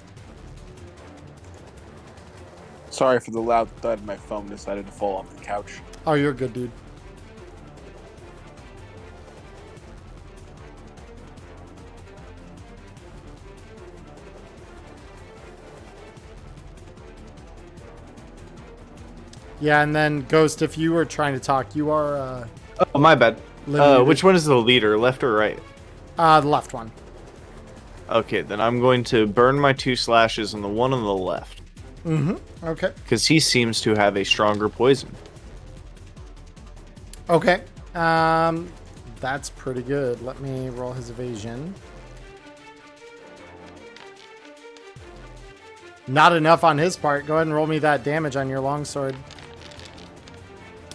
Sorry for the loud thud. My phone decided to fall off the couch. Oh, you're good, dude. Yeah, and then Ghost, if you were trying to talk, you are Oh, my bad. limited. Which one is the leader, left or right? The left one. Okay, then I'm going to burn my 2 slashes on the one on the left. Mm-hmm. Okay. Because he seems to have a stronger poison. Okay. That's pretty good. Let me roll his evasion. Not enough on his part. Go ahead and roll me that damage on your longsword.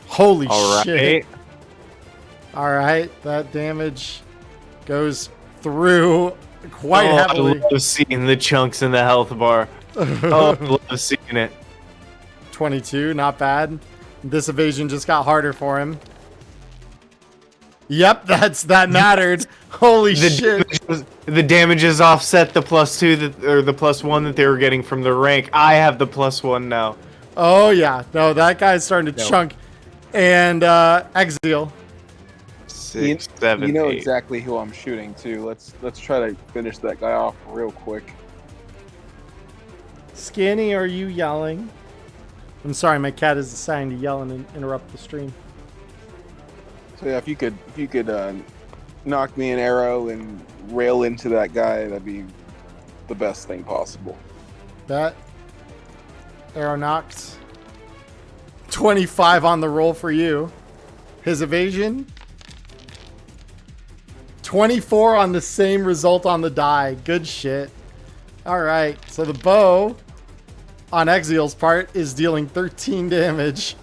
Holy shit. All right. That damage goes through quite heavily. I love seeing the chunks in the health bar. Oh, I love seeing it. 22, not bad. This evasion just got harder for him. Yep, that mattered. Holy shit. The damages offset the +2 or the +1 that they were getting from the rank. I have the +1 now. Oh yeah. No, that guy's starting to chunk. And Exile. 6, 7, You know 8. exactly who I'm shooting too. Let's try to finish that guy off real quick. Skinny, are you yelling? I'm sorry, my cat is assigned to yell and interrupt the stream. So yeah, if you could knock me an arrow and rail into that guy, that'd be the best thing possible. That arrow knocked. 25 on the roll for you. His evasion. 24 on the same result on the die. Good shit. All right, so the bow on Exile's part is dealing 13 damage.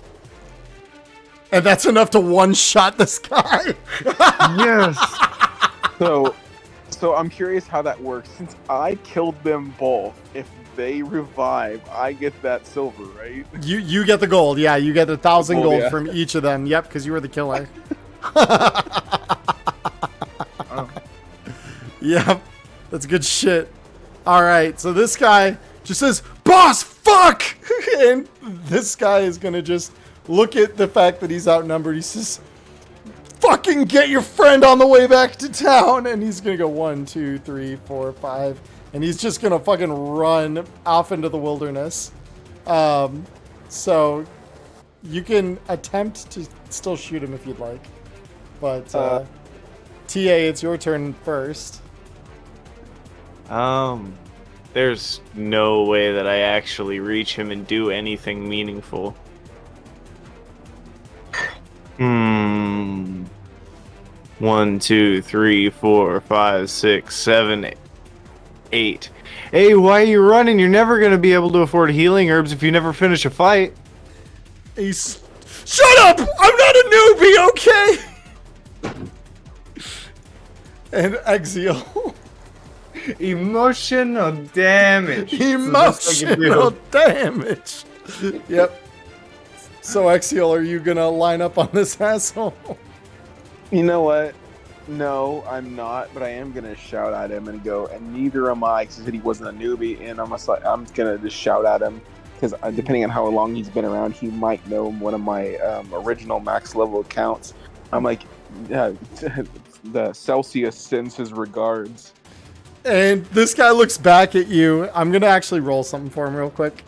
And that's enough to one-shot this guy. Yes. So I'm curious how that works. Since I killed them both, if they revive, I get that silver, right? You get the gold. Yeah, you get 1,000 Gold, gold yeah. from each of them. Yep, because you were the killer. Yep, that's good shit. All right, so this guy just says, "Boss, fuck!" And this guy is gonna just look at the fact that he's outnumbered. He says, "Fucking get your friend on the way back to town." And he's gonna go 1, 2, 3, 4, 5, and he's just gonna fucking run off into the wilderness. So you can attempt to still shoot him if you'd like, but TA, it's your turn first. There's no way that I actually reach him and do anything meaningful. Hmm. 1, 2, 3, 4, 5, 6, 7, 8. Hey, why are you running? You're never gonna be able to afford healing herbs if you never finish a fight. He's... Shut up! I'm not a newbie, okay? And Exile. Emotional damage. Emotional damage. Yep. So Exile, are you gonna line up on this asshole? You know what? No, I'm not, but I am gonna shout at him and go, and neither am I, because he said he wasn't a newbie, and I'm gonna just shout at him, because depending on how long he's been around, he might know one of my original max level accounts. I'm like, the Celsius sends his regards. And this guy looks back at you. I'm gonna actually roll something for him real quick,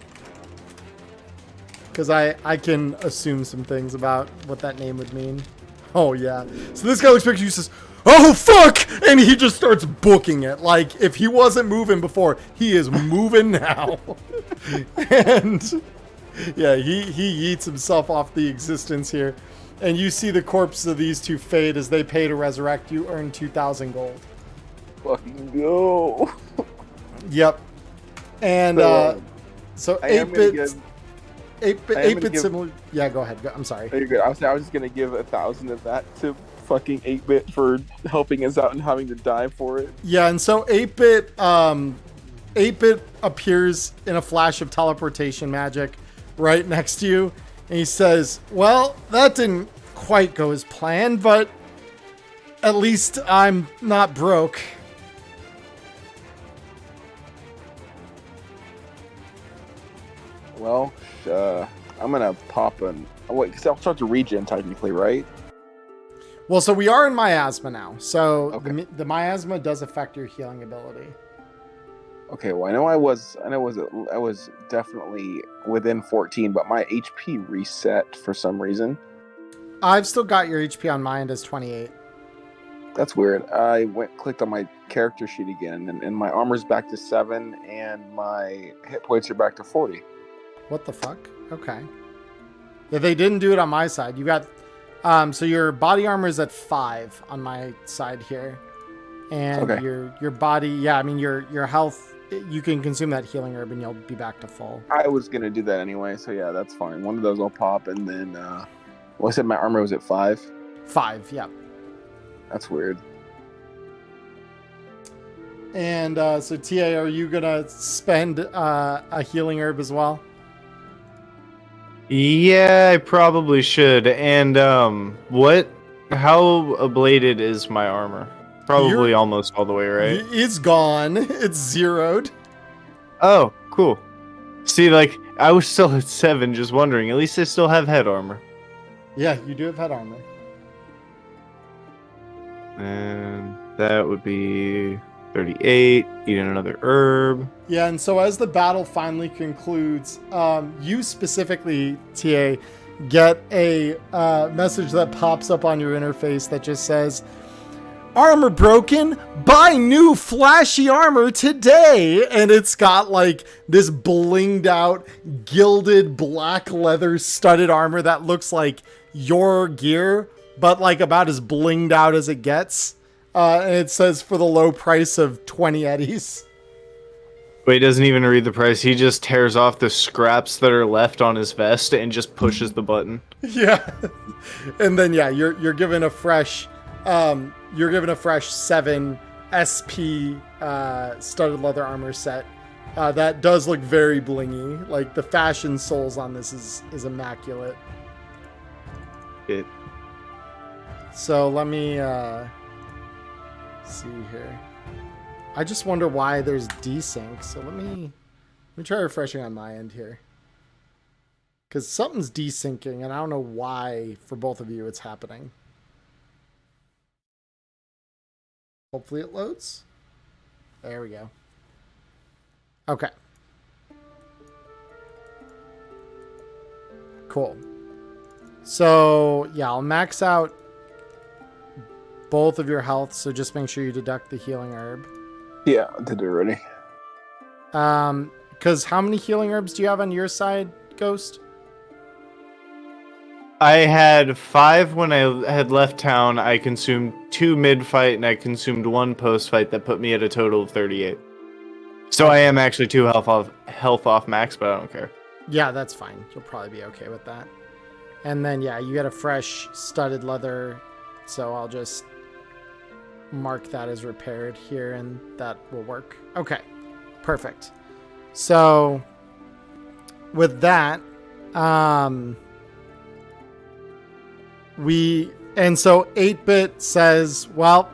because I can assume some things about what that name would mean. Oh yeah. So this guy looks back at you and says, "Oh fuck!" And he just starts booking it. Like if he wasn't moving before, he is moving now. And yeah, he yeets himself off the existence here. And you see the corpses of these two fade as they pay to resurrect. You earn 2,000 gold. Fucking go. Yep. And so I am gonna 8-bit, give- 8-bit similar. Yeah, go ahead. I'm sorry. You're good. I was just gonna give 1,000 of that to fucking 8-bit for helping us out and having to die for it. Yeah, and so 8-bit, 8-bit appears in a flash of teleportation magic right next to you, and he says, "Well, that didn't quite go as planned, but at least I'm not broke." Well, I'm gonna pop an. Oh, wait, because I'll start to regen technically, right? Well, so we are in miasma now, so Okay. the miasma does affect your healing ability. Okay. Well, I was definitely within 14, but my HP reset for some reason. I've still got your HP on my end as 28. That's weird. I clicked on my character sheet again, and my armor's back to 7, and my hit points are back to 40. What the fuck? Okay. Yeah, they didn't do it on my side. You got, so your body armor is at 5 on my side here, and Okay. your body, yeah, I mean your health, you can consume that healing herb and you'll be back to full. I was gonna do that anyway, so yeah, that's fine. One of those will pop, and then, well, I said my armor was at 5. 5, yeah. That's weird. And so TA, are you gonna spend a healing herb as well? Yeah, I probably should. And how ablated is my armor? Probably You're- almost all the way, right? It's gone. It's zeroed. Oh, cool. See, like I was still at 7, just wondering. At least I still have head armor. Yeah, you do have head armor. And that would be 38. Eat another herb. Yeah, and so as the battle finally concludes, you specifically, TA, get a message that pops up on your interface that just says, "Armor broken, buy new flashy armor today." And it's got like this blinged out, gilded black leather studded armor that looks like your gear, but like about as blinged out as it gets. And it says for the low price of 20 eddies. Wait, he doesn't even read the price. He just tears off the scraps that are left on his vest and just pushes the button. Yeah. And then yeah, you're given a fresh 7 SP studded leather armor set. That does look very blingy. Like the fashion soles on this is immaculate. It. So let me see here. I just wonder why there's desync. So let me try refreshing on my end here. Because something's desyncing, and I don't know why for both of you it's happening. Hopefully it loads. There we go. Okay. Cool. So, yeah, I'll max out both of your health, so just make sure you deduct the healing herb. Yeah, I did it already. Because how many healing herbs do you have on your side, Ghost? I had 5 when I had left town. I consumed 2 mid-fight, and I consumed 1 post-fight. That put me at a total of 38. So I am actually 2 health off max, but I don't care. Yeah, that's fine. You'll probably be okay with that. And then, yeah, you get a fresh studded leather, so I'll just mark that as repaired here, and that will work. Okay, perfect. So, with that, so 8-Bit says, well,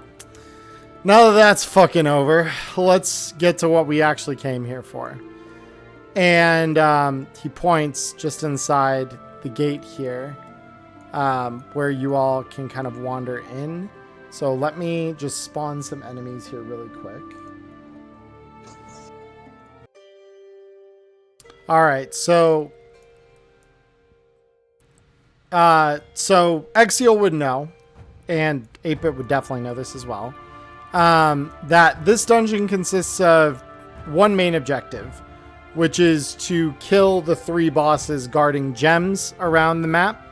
now that that's fucking over, let's get to what we actually came here for. And he points just inside the gate here, where you all can kind of wander in. So let me just spawn some enemies here really quick. All right, so Exiel would know, and 8-Bit would definitely know this as well, that this dungeon consists of one main objective, which is to kill the 3 bosses guarding gems around the map.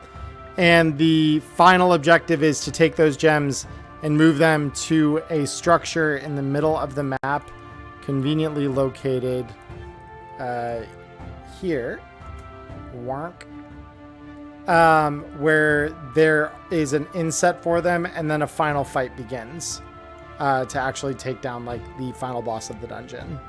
And the final objective is to take those gems and move them to a structure in the middle of the map, conveniently located here. Wonk. Where there is an inset for them, and then a final fight begins to actually take down like the final boss of the dungeon.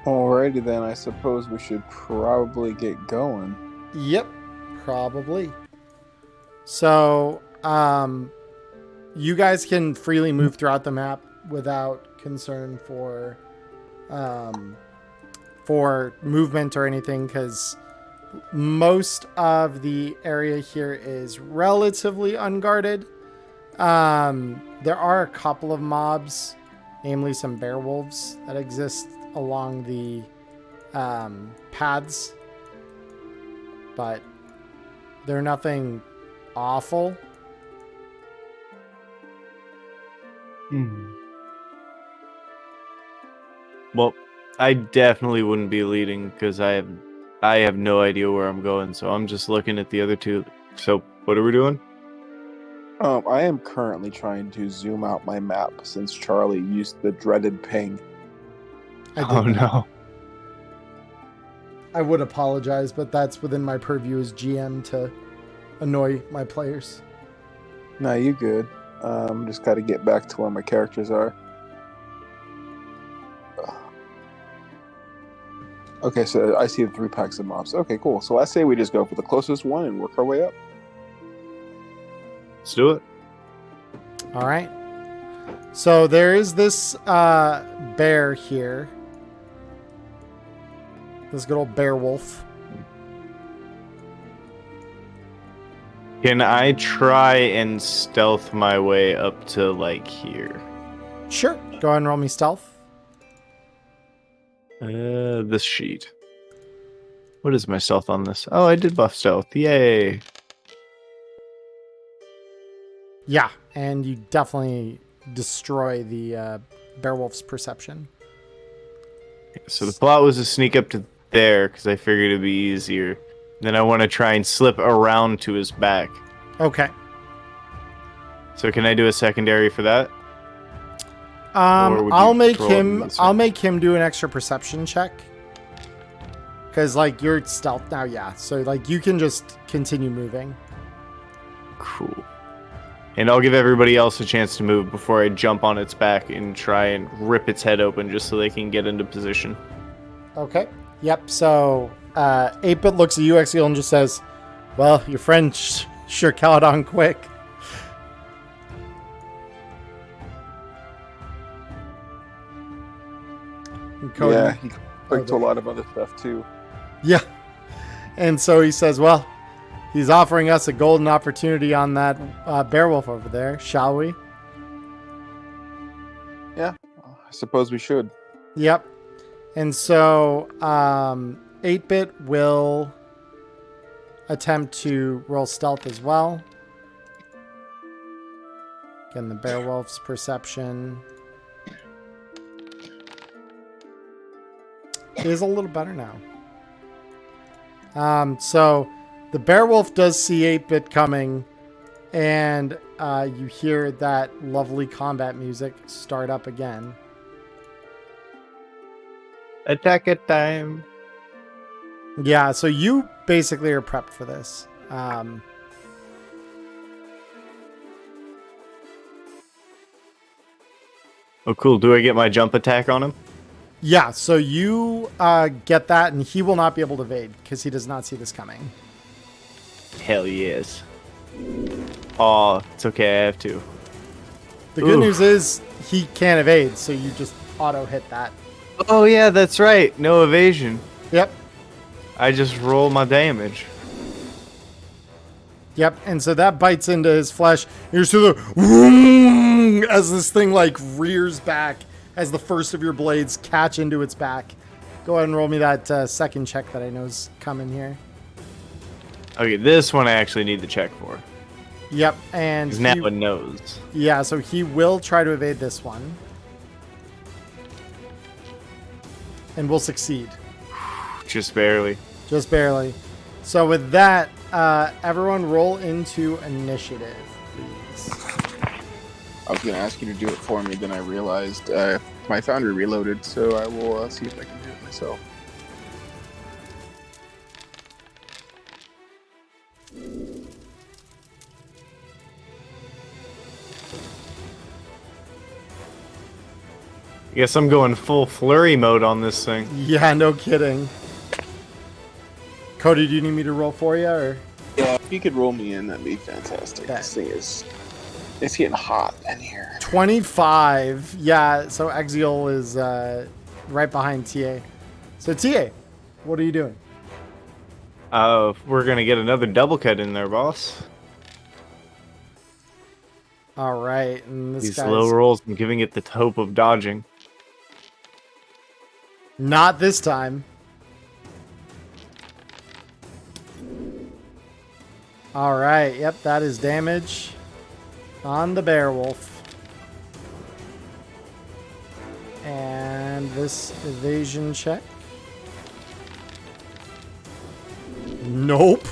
Alrighty then, I suppose we should probably get going. Yep, probably. So, you guys can freely move throughout the map without concern for movement or anything, because most of the area here is relatively unguarded. There are a couple of mobs, namely some bear wolves that exist along the paths, but they're nothing awful. Well, I definitely wouldn't be leading because I have no idea where I'm going, so I'm just looking at the other 2. So, what are we doing? I am currently trying to zoom out my map since Charlie used the dreaded ping. Oh no. I would apologize, but that's within my purview as GM to annoy my players. No, you good. Just got to get back to where my characters are. Okay, so I see the 3 packs of mobs. Okay, cool. So I say we just go for the closest one and work our way up. Let's do it. All right. So there is this bear here. This good old bear wolf. Can I try and stealth my way up to, like, here? Sure. Go ahead and roll me stealth. This sheet. What is my stealth on this? Oh, I did buff stealth. Yay. Yeah, and you definitely destroy the bear wolf's perception. So the plot was to sneak up to there because I figured it'd be easier. Then I want to try and slip around to his back. Okay. So can I do a secondary for that? Or would I'll you make roll him. this I'll one? make him do an extra perception check. Because like you're stealth now, yeah. So like you can just continue moving. Cool. And I'll give everybody else a chance to move before I jump on its back and try and rip its head open just so they can get into position. Okay. Yep. So 8-Bit looks at you, Exiel, and just says, "Well, your friend sure caught on quick." And Cody- Yeah, he clicked to a lot of other stuff too. Yeah. And so he says, "Well, he's offering us a golden opportunity on that bear wolf over there. Shall we?" Yeah, I suppose we should. Yep. And so 8-bit will attempt to roll stealth as well. Again, the bear wolf's perception is a little better now. So the bear wolf does see 8-bit coming, and you hear that lovely combat music start up again. Attack it time. Yeah, so you basically are prepped for this. Oh, cool. Do I get my jump attack on him? Yeah, so you get that, and he will not be able to evade because he does not see this coming. Hell yes. Oh, it's okay. I have to. The good Oof. news is he can't evade, so you just auto hit that. Oh, yeah, that's right. No evasion. Yep. I just roll my damage. Yep, and so that bites into his flesh. You just hear the vroom as this thing like rears back as the first of your blades catch into its back. Go ahead and roll me that second check that I know is coming here. Okay, this one I actually need to check for. Yep, and 'Cause now it knows. yeah, so he will try to evade this one. And will succeed. Just barely. Just barely. So with that, everyone roll into initiative, please. I was going to ask you to do it for me, then I realized my Foundry reloaded, so I will see if I can do it myself. I guess I'm going full flurry mode on this thing. Yeah, no kidding. Cody, do you need me to roll for you, or? Yeah, if you could roll me in, that'd be fantastic. Okay. This thing is... It's getting hot in here. 25. Yeah, so Exial is right behind TA. So TA, what are you doing? We're gonna get another double cut in there, boss. All right, and this These guy's low rolls, I'm giving it the hope of dodging. not this time. All right, yep, that is damage on the bear wolf. And this evasion check. Nope.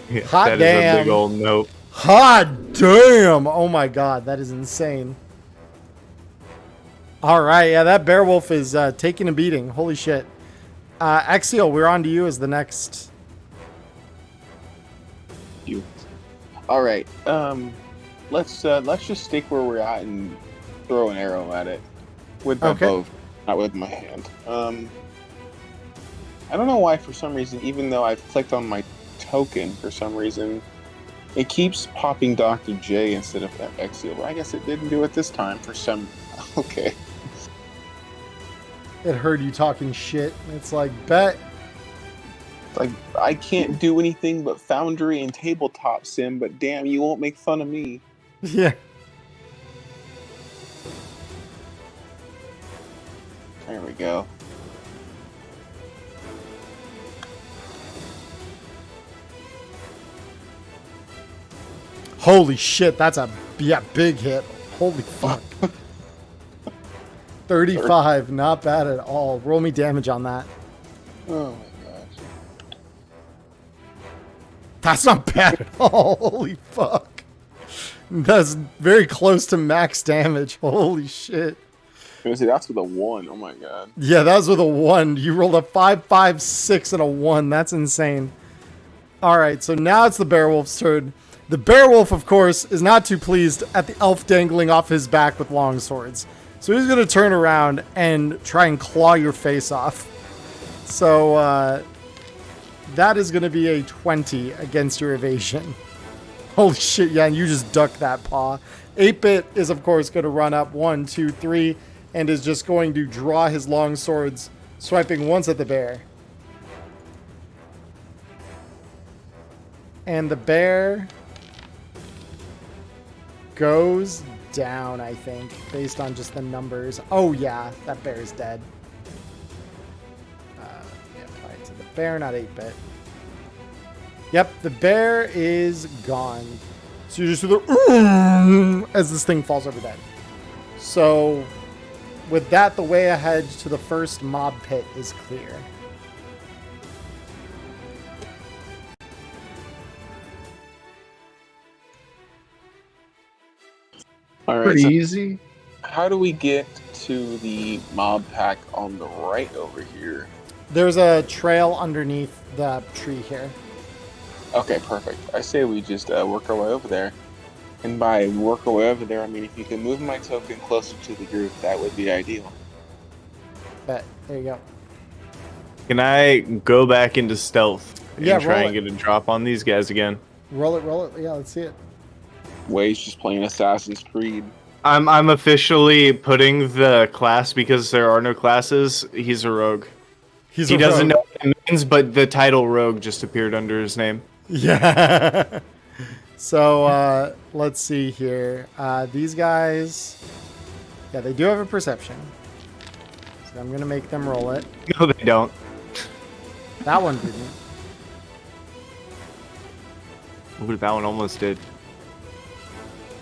Yeah, Hot that is a damn. big old nope. Hot damn! Oh my god, that is insane. All right, yeah, that bear wolf is taking a beating. Holy shit. Exial, we're on to you as the next. You. All right. Let's just stick where we're at and throw an arrow at it with my bow, not with my hand. I don't know why, for some reason, even though I've clicked on my token, for some reason, it keeps popping Dr. J instead of Exial. But I guess it didn't do it this time for some. Okay. It heard you talking shit. It's like, bet. Like, I can't do anything but Foundry and Tabletop Sim, but damn, you won't make fun of me. Yeah. There we go. Holy shit, that's a big hit. Holy fuck. 35, not bad at all. Roll me damage on that. Oh my gosh. That's not bad at all. Holy fuck. That's very close to max damage. Holy shit. See, that's with a 1. Oh my god. Yeah, that was with a 1. You rolled a 5, 5, 6, and a 1. That's insane. Alright, so now it's the bearwolf's turn. The bearwolf, of course, is not too pleased at the elf dangling off his back with long swords. So he's going to turn around and try and claw your face off. So, that is going to be a 20 against your evasion. Holy shit, yeah, and you just duck that paw. 8-bit is, of course, going to run up 1, 2, 3, and is just going to draw his long swords, swiping once at the bear. And the bear goes down, I think, based on just the numbers. Oh, yeah, that bear is dead. bear, not 8-bit. Yep, the bear is gone. So you just do the as this thing falls over dead. So with that, the way ahead to the first mob pit is clear. All right. Pretty So easy. how do we get to the mob pack on the right over here? There's a trail underneath the tree here. Okay, perfect. I say we just work our way over there. And by work our way over there, I mean if you can move my token closer to the group, that would be ideal. Bet. There you go. Can I go back into stealth and Yeah, try roll and it. get a drop on these guys again? Roll it. Yeah, let's see it. Way's just playing Assassin's Creed. I'm officially putting the class because there are no classes. He's a rogue. He doesn't know what it means, but the title rogue just appeared under his name. Yeah. So let's see here. These guys, yeah, they do have a perception. So I'm gonna make them roll it. No, they don't. That one didn't. Ooh, that one almost did.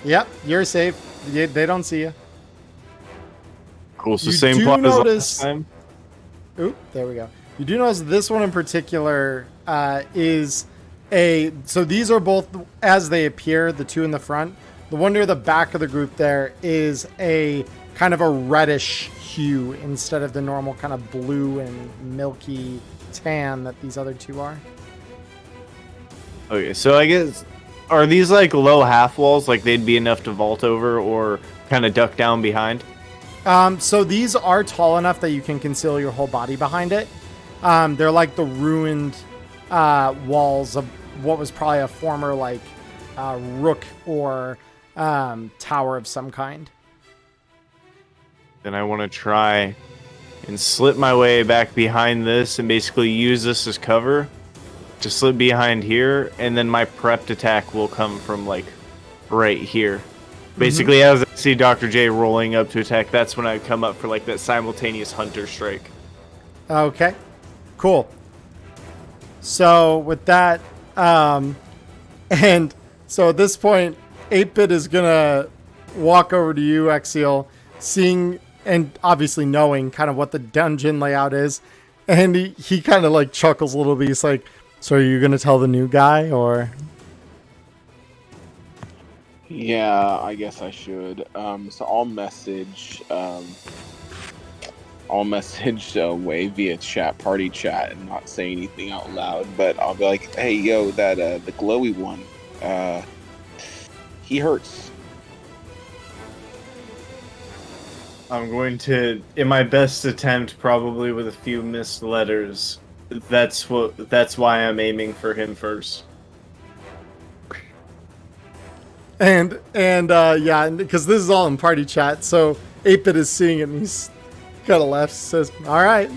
Yep, you're safe. They don't see you. Cool. So You same do plot as notice- last time. Oop, there we go. You do notice this one in particular is a... So these are both, as they appear, the two in the front. The one near the back of the group there is a kind of a reddish hue instead of the normal kind of blue and milky tan that these other two are. Okay, so I guess are these like low half walls, like they'd be enough to vault over or kind of duck down behind? So these are tall enough that you can conceal your whole body behind it. They're like the ruined walls of what was probably a former like rook or tower of some kind. Then I want to try and slip my way back behind this and basically use this as cover to slip behind here, and then my prepped attack will come from like right here. Basically, as I see Dr. J rolling up to attack, that's when I come up for like that simultaneous hunter strike. Okay, cool. So with that, and so at this point, 8-Bit is gonna walk over to you, Exiel, seeing and obviously knowing kind of what the dungeon layout is, and he kind of like chuckles a little bit. He's like, "So are you gonna tell the new guy, or?" Yeah, I guess I should. So I'll message Way via chat, party chat, and not say anything out loud. But I'll be like, "Hey, yo, that the glowy one, he hurts." I'm going to, in my best attempt, probably with a few missed letters. That's why I'm aiming for him first. And yeah, because this is all in party chat, so 8-Bit is seeing it, and he's kind of laughs, says, "All right."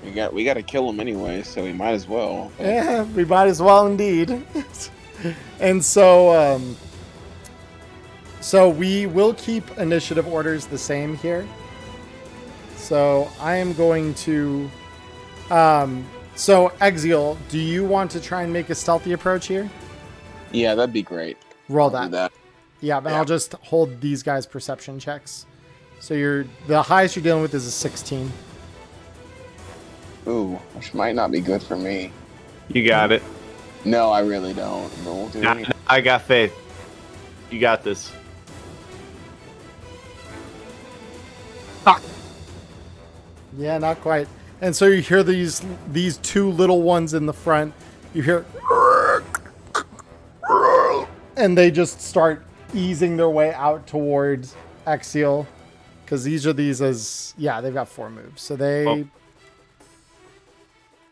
We got to kill him anyway, so we might as well. Yeah, we might as well indeed. And so, so we will keep initiative orders the same here. So I am going to, so Exiel, do you want to try and make a stealthy approach here? Yeah, that'd be great. Roll I'll do that. that. Yeah, but Yeah. I'll just hold these guys' perception checks. So the highest you're dealing with is a 16. Ooh, which might not be good for me. You got it. No, I really don't. But we'll do it. I got faith. You got this. Yeah, not quite. And so you hear these two little ones in the front. You hear, and they just start easing their way out towards Exiel, because these they've got 4 moves. So they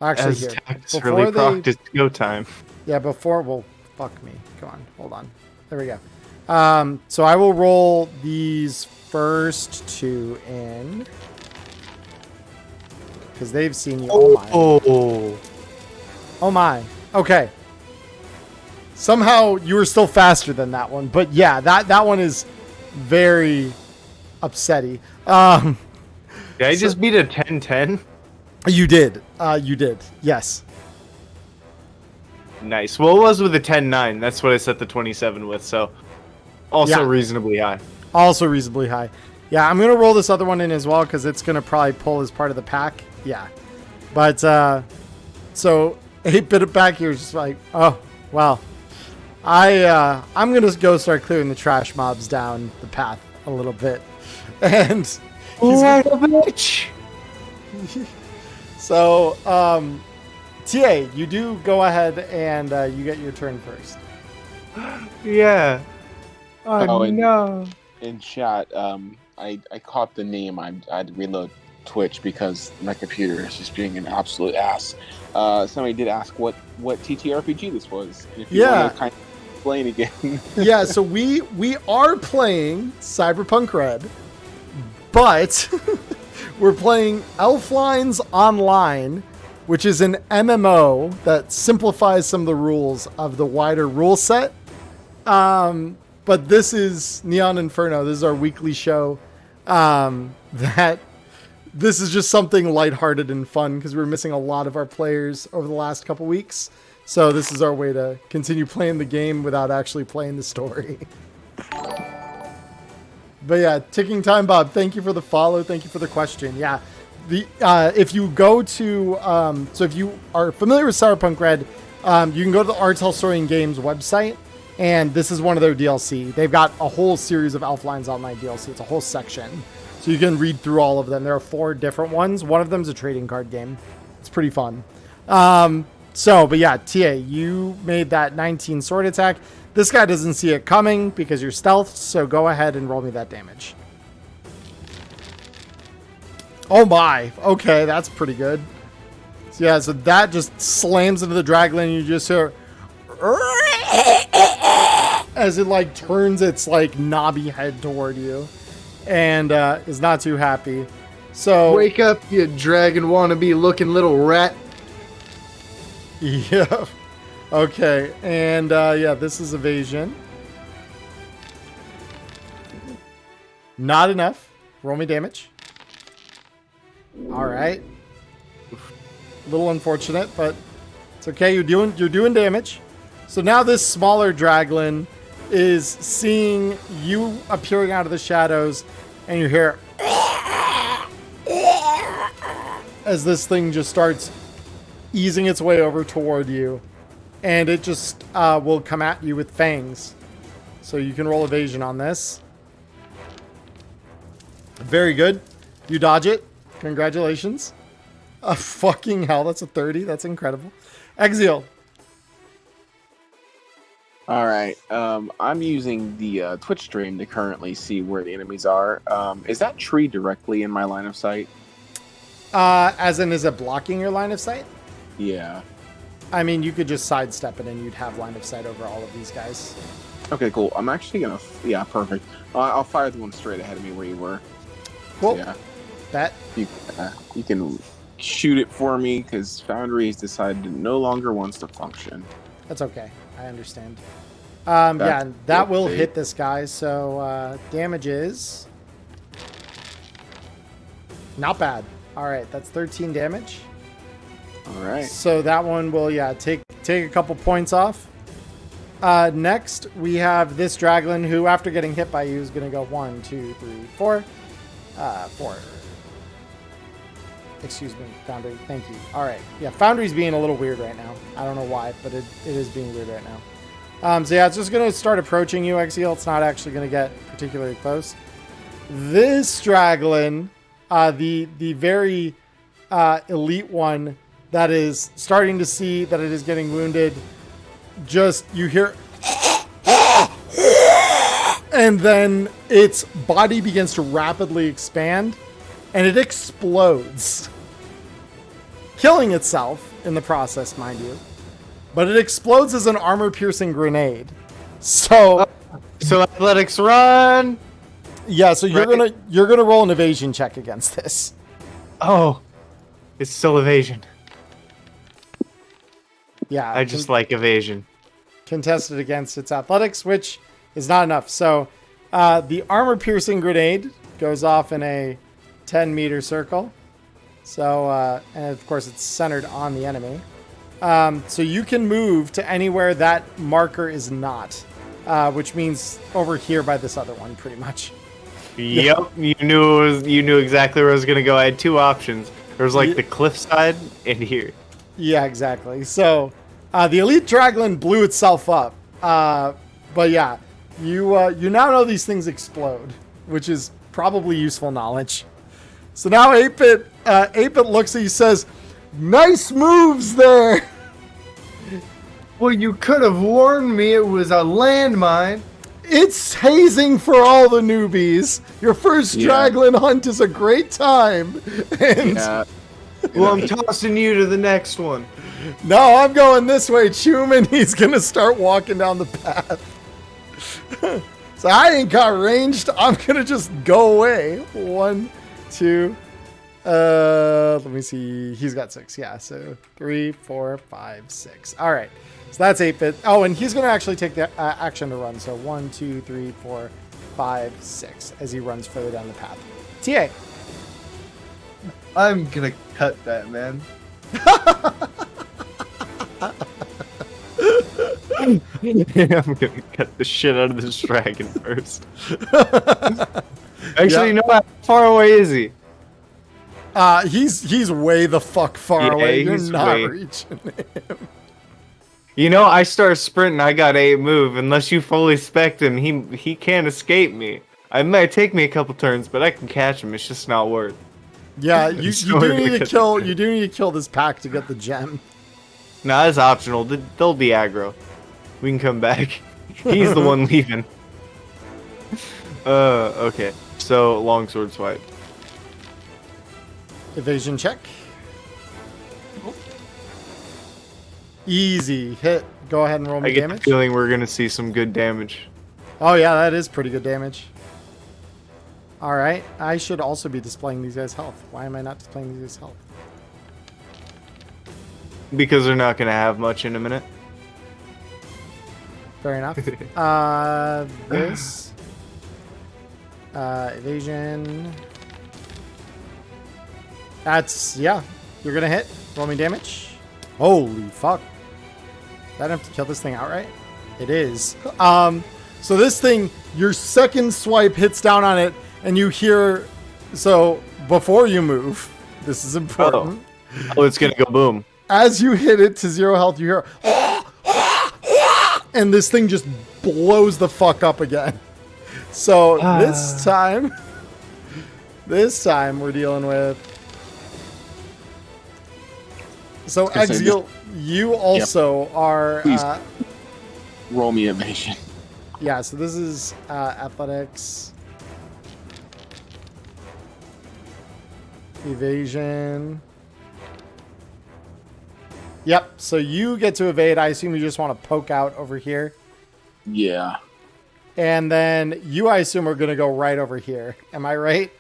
actually As here tax before really they proc, it's go time. well, fuck me. Go on, hold on. There we go. So I will roll these first 2 in. Because they've seen you. Oh my. Oh my. Okay. Somehow you were still faster than that one. But yeah, that one is very upsetty. Did I just beat a 10-10? You did. You did. Yes. Nice. Well, it was with a 10-9. That's what I set the 27 with, so also Yeah. reasonably high. Also reasonably high. Yeah, I'm going to roll this other one in as well because it's going to probably pull as part of the pack. Yeah. But, so 8-bit back here is just like, oh, well, I'm going to go start clearing the trash mobs down the path a little bit. And he's What a bitch! so, TA, you do go ahead and you get your turn first. Yeah. Oh, and- no. In chat, I caught the name. I had to reload Twitch because my computer is just being an absolute ass. Somebody did ask what TTRPG this was. If you Yeah. want to kind of explain again. Yeah, so we are playing Cyberpunk Red, but we're playing Elflines Online, which is an MMO that simplifies some of the rules of the wider rule set. But this is Neon Inferno. This is our weekly show. That this is just something lighthearted and fun because we're missing a lot of our players over the last couple weeks. So this is our way to continue playing the game without actually playing the story. But yeah, Ticking Time Bob, thank you for the follow. Thank you for the question. Yeah, if you go to so if you are familiar with Cyberpunk Red, you can go to the Art Tell Story and Games website, and this is one of their DLC. They've got a whole series of Elflines Online DLC. It's a whole section, so you can read through all of them. There are 4 different ones. One of them is a trading card game. It's pretty fun. But yeah, TA, you made that 19 sword attack. This guy doesn't see it coming because you're stealthed, so go ahead and roll me that damage. Oh my. Okay, that's pretty good. So yeah, so that just slams into the Draglin, and you just hear as it like turns its like knobby head toward you and is not too happy. So Wake up, you dragon wannabe looking little rat. yeah. Okay, and yeah, this is evasion. Not enough. Roll me damage. All right. A little unfortunate, but it's okay. You're doing damage. So now this smaller Draglin is seeing you appearing out of the shadows, and you hear as this thing just starts easing its way over toward you, and it just will come at you with fangs. So you can roll evasion on this. Very good. You dodge it. Congratulations. Fucking hell, that's a 30. That's incredible. Exil. All right. I'm using the Twitch stream to currently see where the enemies are. Is that tree directly in my line of sight? As in, is it blocking your line of sight? Yeah. I mean, you could just sidestep it and you'd have line of sight over all of these guys. Okay, cool. I'm actually gonna. Yeah, perfect. I'll fire the one straight ahead of me where you were. Cool. Yeah. That. You can shoot it for me because Foundry has decided it no longer wants to function. That's okay. I understand. Yeah, that will okay. hit this guy. So damage is not bad. All right, that's 13 damage. All right. So that one will, yeah, take a couple points off. Next, we have this Draglin who, after getting hit by you, is going to go 1, 2, 3, 4. 4. Excuse me, Foundry. Thank you. All right. Yeah, Foundry's being a little weird right now. I don't know why, but it is being weird right now. So yeah, it's just going to start approaching you, Exil. It's not actually going to get particularly close. This Draglin, the very elite one that is starting to see that it is getting wounded, just you hear and then its body begins to rapidly expand and it explodes, killing itself in the process, mind you. But it explodes as an armor-piercing grenade. So athletics run. yeah, so you're Right. gonna roll an evasion check against this. Oh, it's still evasion. Yeah, I just like evasion. contested against its athletics, which is not enough. So the armor-piercing grenade goes off in a 10-meter circle. So, and of course, it's centered on the enemy. So you can move to anywhere that marker is not, which means over here by this other one, pretty much. Yep, you knew exactly where I was gonna go. I had two options. There was like the cliff side and here. Yeah, exactly. So the Elite Draglin blew itself up. But yeah, you now know these things explode, which is probably useful knowledge. So now 8-Bit looks at you, says, "Nice moves there." Well, you could have warned me it was a landmine. It's hazing for all the newbies. Your first Draglin hunt is a great time. And well, I'm tossing you to the next one. no, I'm going this way, Chuman. He's going to start walking down the path. So I ain't got ranged. I'm going to just go away. 1, 2. Let me see. He's got 6. Yeah, so 3, 4, 5, 6. All right. So that's 8-Bit. Oh, and he's going to actually take the action to run. So 1, 2, 3, 4, 5, 6 as he runs further down the path. TA. I'm gonna cut that, man. I'm gonna cut the shit out of this dragon first. Actually, no, how far away is he? He's way the fuck far away. You're not reaching him. You know, I start sprinting, I got 8 move. Unless you fully spec him, he can't escape me. It might take me a couple turns, but I can catch him. It's just not worth. Yeah, you do need to kill. You do need to kill this pack to get the gem. Nah, it's optional. They'll be aggro. We can come back. He's the one leaving. Okay. So longsword swipe. Evasion check. Easy hit. Go ahead and roll me I get damage. the feeling we're gonna see some good damage. Oh yeah, that is pretty good damage. All right, I should also be displaying these guys' health. Why am I not displaying these guys' health? Because they're not gonna have much in a minute. Fair enough. This evasion. That's you're gonna hit. Roll me damage. Holy fuck! Did I have to kill this thing outright? It is. So this thing, your second swipe hits down on it, and you hear. So before you move, this is important. Oh, it's gonna go boom. As you hit it to 0 health, you hear, and this thing just blows the fuck up again. So this time we're dealing with. So Exil, you also are. Please roll me evasion. Yeah. So this is athletics, evasion. Yep, so you get to evade. I assume you just want to poke out over here. Yeah. And then you, I assume, are going to go right over here. Am I right?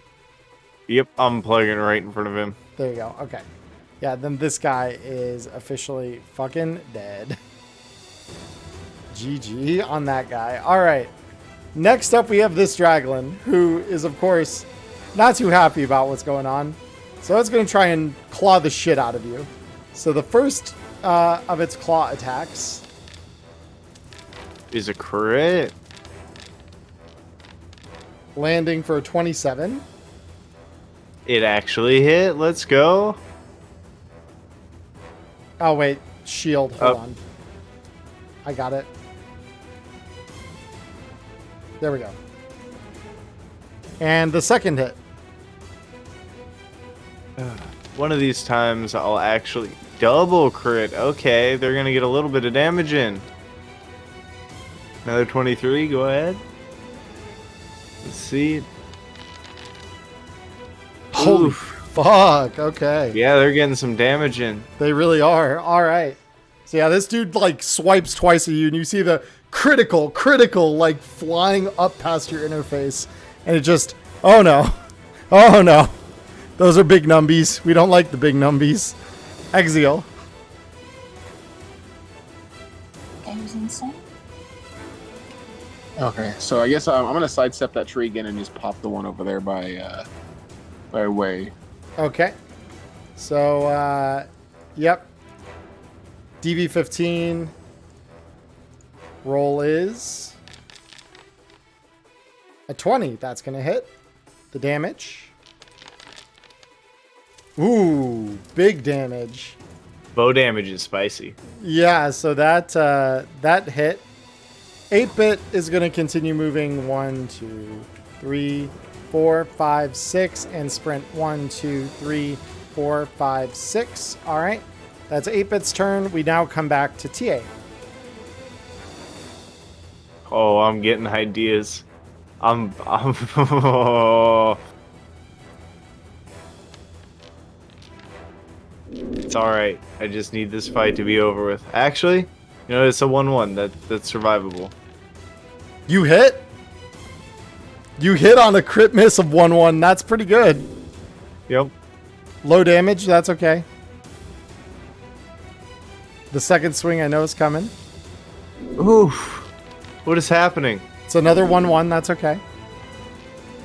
Yep, I'm plugging right in front of him. There you go. Okay. Yeah, then this guy is officially fucking dead. GG on that guy. All right. Next up, we have this Draglin, who is, of course, not too happy about what's going on. So it's going to try and claw the shit out of you. So the first of its claw attacks is a crit. Landing for a 27. It actually hit. Let's go. Oh, wait. Shield. Hold on. I got it. There we go. And the second hit. One of these times I'll actually double crit. Okay, they're going to get a little bit of damage in. Another 23. Go ahead. Let's see. Holy Oof. fuck. Okay. Yeah, they're getting some damage in. They really are. All right. So yeah, this dude like swipes twice at you, and you see the critical, like flying up past your interface, and it just, oh no, oh no, those are big numbies. We don't like the big numbies. Exil. Okay, so I guess I'm gonna sidestep that tree again and just pop the one over there by by way. Okay. So, yep. DV15. Roll is a 20. That's going to hit the damage. Ooh, big damage. Bow damage is spicy. Yeah, so that hit. 8-bit is going to continue moving 1, 2, 3, 4, 5, 6, and sprint 1, 2, 3, 4, 5, 6. All right, that's 8-bit's turn. We now come back to TA. Oh, I'm getting ideas. I'm It's alright. I just need this fight to be over with. Actually, it's a 1-1. That's survivable. You hit? You hit on a crit miss of 1-1. That's pretty good. Yep. Low damage, that's okay. The second swing I know is coming. Oof. What is happening? It's another 1-1, that's okay.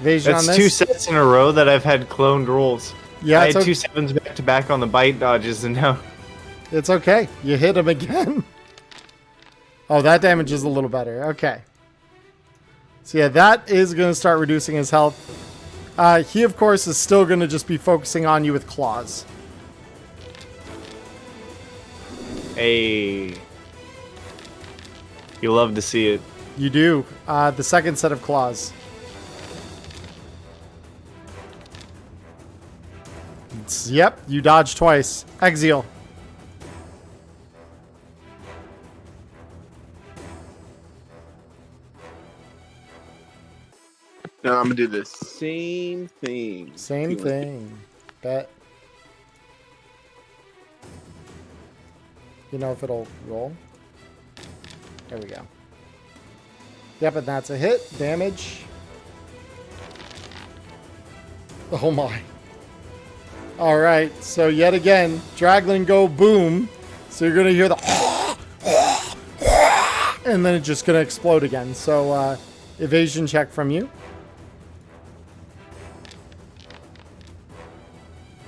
Evasion That's on this. 2 sets in a row that I've had cloned rolls. Yeah, I it's had okay. 2 sevens back to back on the bite dodges, and now It's okay. You hit him again. Oh, that damage is a little better. Okay. So yeah, that is going to start reducing his health. He, of course, is still going to just be focusing on you with claws. hey, you love to see it. You do. The second set of claws. Yep, you dodged twice. Exile. Now I'm gonna do the same thing. Same thing. Bet. You know if it'll roll? There we go. Yep, and that's a hit. Damage. Oh my. Alright, so yet again, Draglin go boom. So you're going to hear the and then it's just going to explode again. So evasion check from you.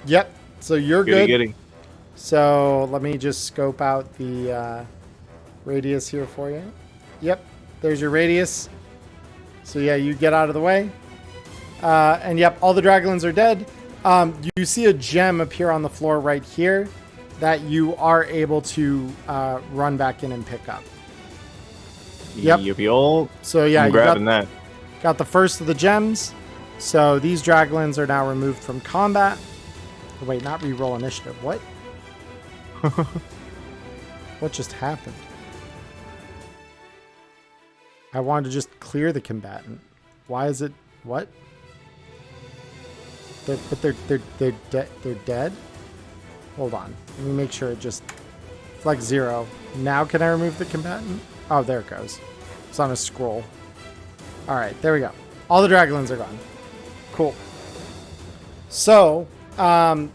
Yep, so you're good. Goody. So let me just scope out the radius here for you. Yep, there's your radius. So yeah, you get out of the way. And yep, all the Draglins are dead. You see a gem appear on the floor right here that you are able to run back in and pick up. Yep. Yippee-ol. So yeah, I'm you grabbing that. got the first of the gems. So these Draglins are now removed from combat. Oh, wait, not reroll initiative. What? What just happened? I wanted to just clear the combatant. Why is it? What? They're dead. Hold on. Let me make sure it just flex 0. Now can I remove the combatant? Oh, there it goes. It's on a scroll. All right, there we go. All the Draglins are gone. Cool. So, that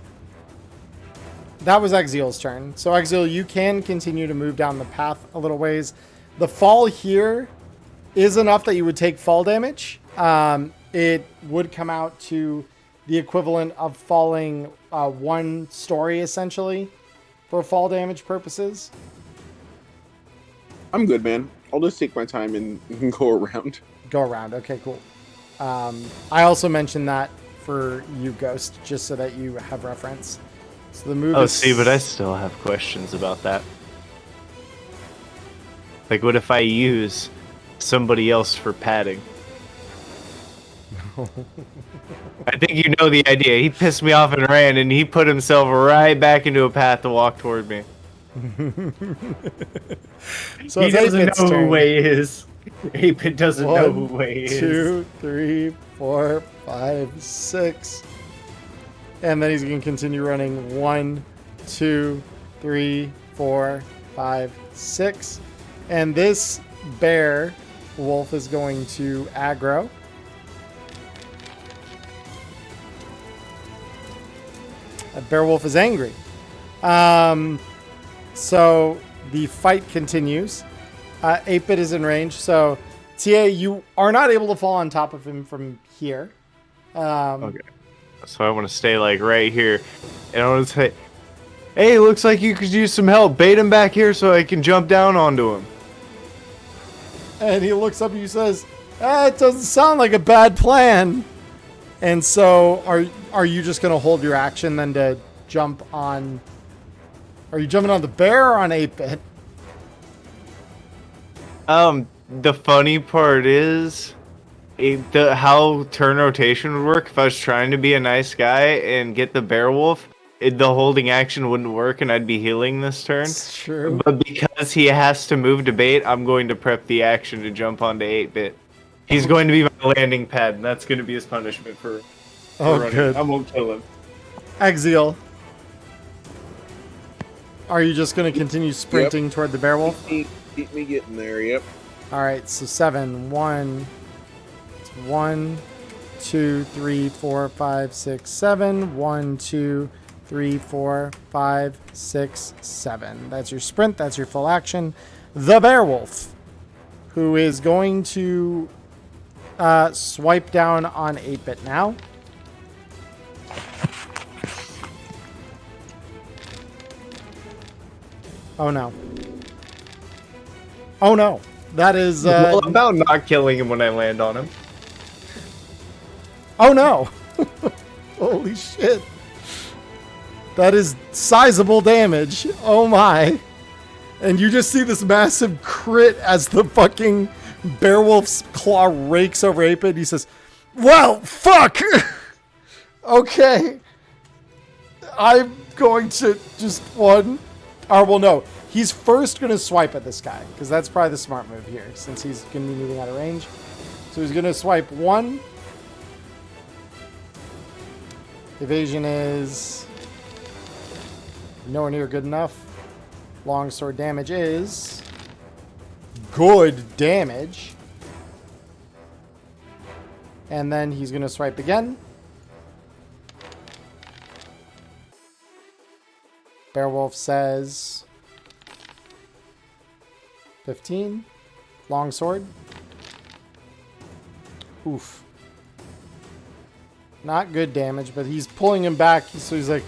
was Exile's turn. So, Exile, you can continue to move down the path a little ways. The fall here is enough that you would take fall damage. It would come out to the equivalent of falling 1 story, essentially, for fall damage purposes. I'm good, man. I'll just take my time and go around. Go around. Okay, cool. I also mentioned that for you, Ghost, just so that you have reference. So the move is... see, but I still have questions about that. Like, what if I use somebody else for padding? I think you know the idea. He pissed me off and ran, and he put himself right back into a path to walk toward me. So He it's doesn't 8-bit's know turn. who Way is. 8-bit doesn't know who Way is. 2, 3, 4, 5, 6. And then he's going to continue running 1, 2, 3, 4, 5, 6. And this bear wolf is going to aggro. That bear wolf is angry. So the fight continues. 8-bit is in range. So TA, you are not able to fall on top of him from here. Okay. So I want to stay like right here, and I want to say, "Hey, looks like you could use some help. Bait him back here so I can jump down onto him." And he looks up at you and says, it doesn't sound like a bad plan. And so are you just going to hold your action then to jump on... Are you jumping on the bear or on 8-bit? The funny part is, how turn rotation would work if I was trying to be a nice guy and get the bear wolf. The holding action wouldn't work, and I'd be healing this turn. It's true. But because he has to move to bait, I'm going to prep the action to jump onto 8-bit. He's going to be my landing pad, and that's going to be his punishment for running. Good. I won't kill him. Axial. Are you just going to continue sprinting toward the bear wolf? Keep me getting there, yep. All right, so 7. 1, 2, 3, 4, 5, 6, 7. 1, 2, 3, 4, 5, 6, 7. That's your sprint. That's your full action. The bear wolf, who is going to swipe down on 8-bit now. Oh no. Oh no. That is... Well, about not killing him when I land on him. Oh no. Holy shit. That is sizable damage. Oh my. And you just see this massive crit as the fucking bearwolf's claw rakes over 8-bit. He says, well, fuck. Okay. I'm going to just one... Or, well, no. He's first going to swipe at this guy, because that's probably the smart move here, since he's going to be moving out of range. So he's going to swipe 1. Evasion is nowhere near good enough. Longsword damage is good damage. And then he's going to swipe again. Beowulf says 15. Longsword. Oof. Not good damage, but he's pulling him back, so he's like,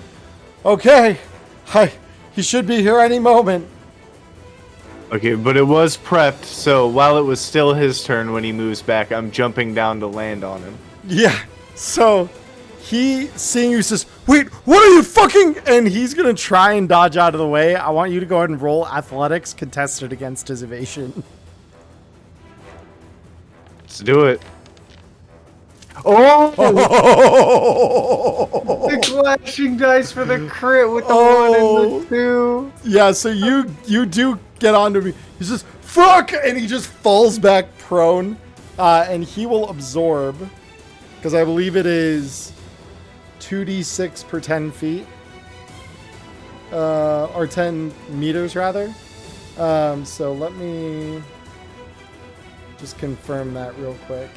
okay, he should be here any moment. Okay, but it was prepped, so while it was still his turn when he moves back, I'm jumping down to land on him. Yeah, so he, seeing you, says, wait, what are you fucking... And he's going to try and dodge out of the way. I want you to go ahead and roll athletics contested against his evasion. Let's do it. Oh! The clashing dice for the crit with the 1 and the 2. Yeah, so you do get onto me. He says, fuck! And he just falls back prone. And he will absorb, because I believe it is 2d6 per 10 feet. Or 10 meters, rather. So let me just confirm that real quick.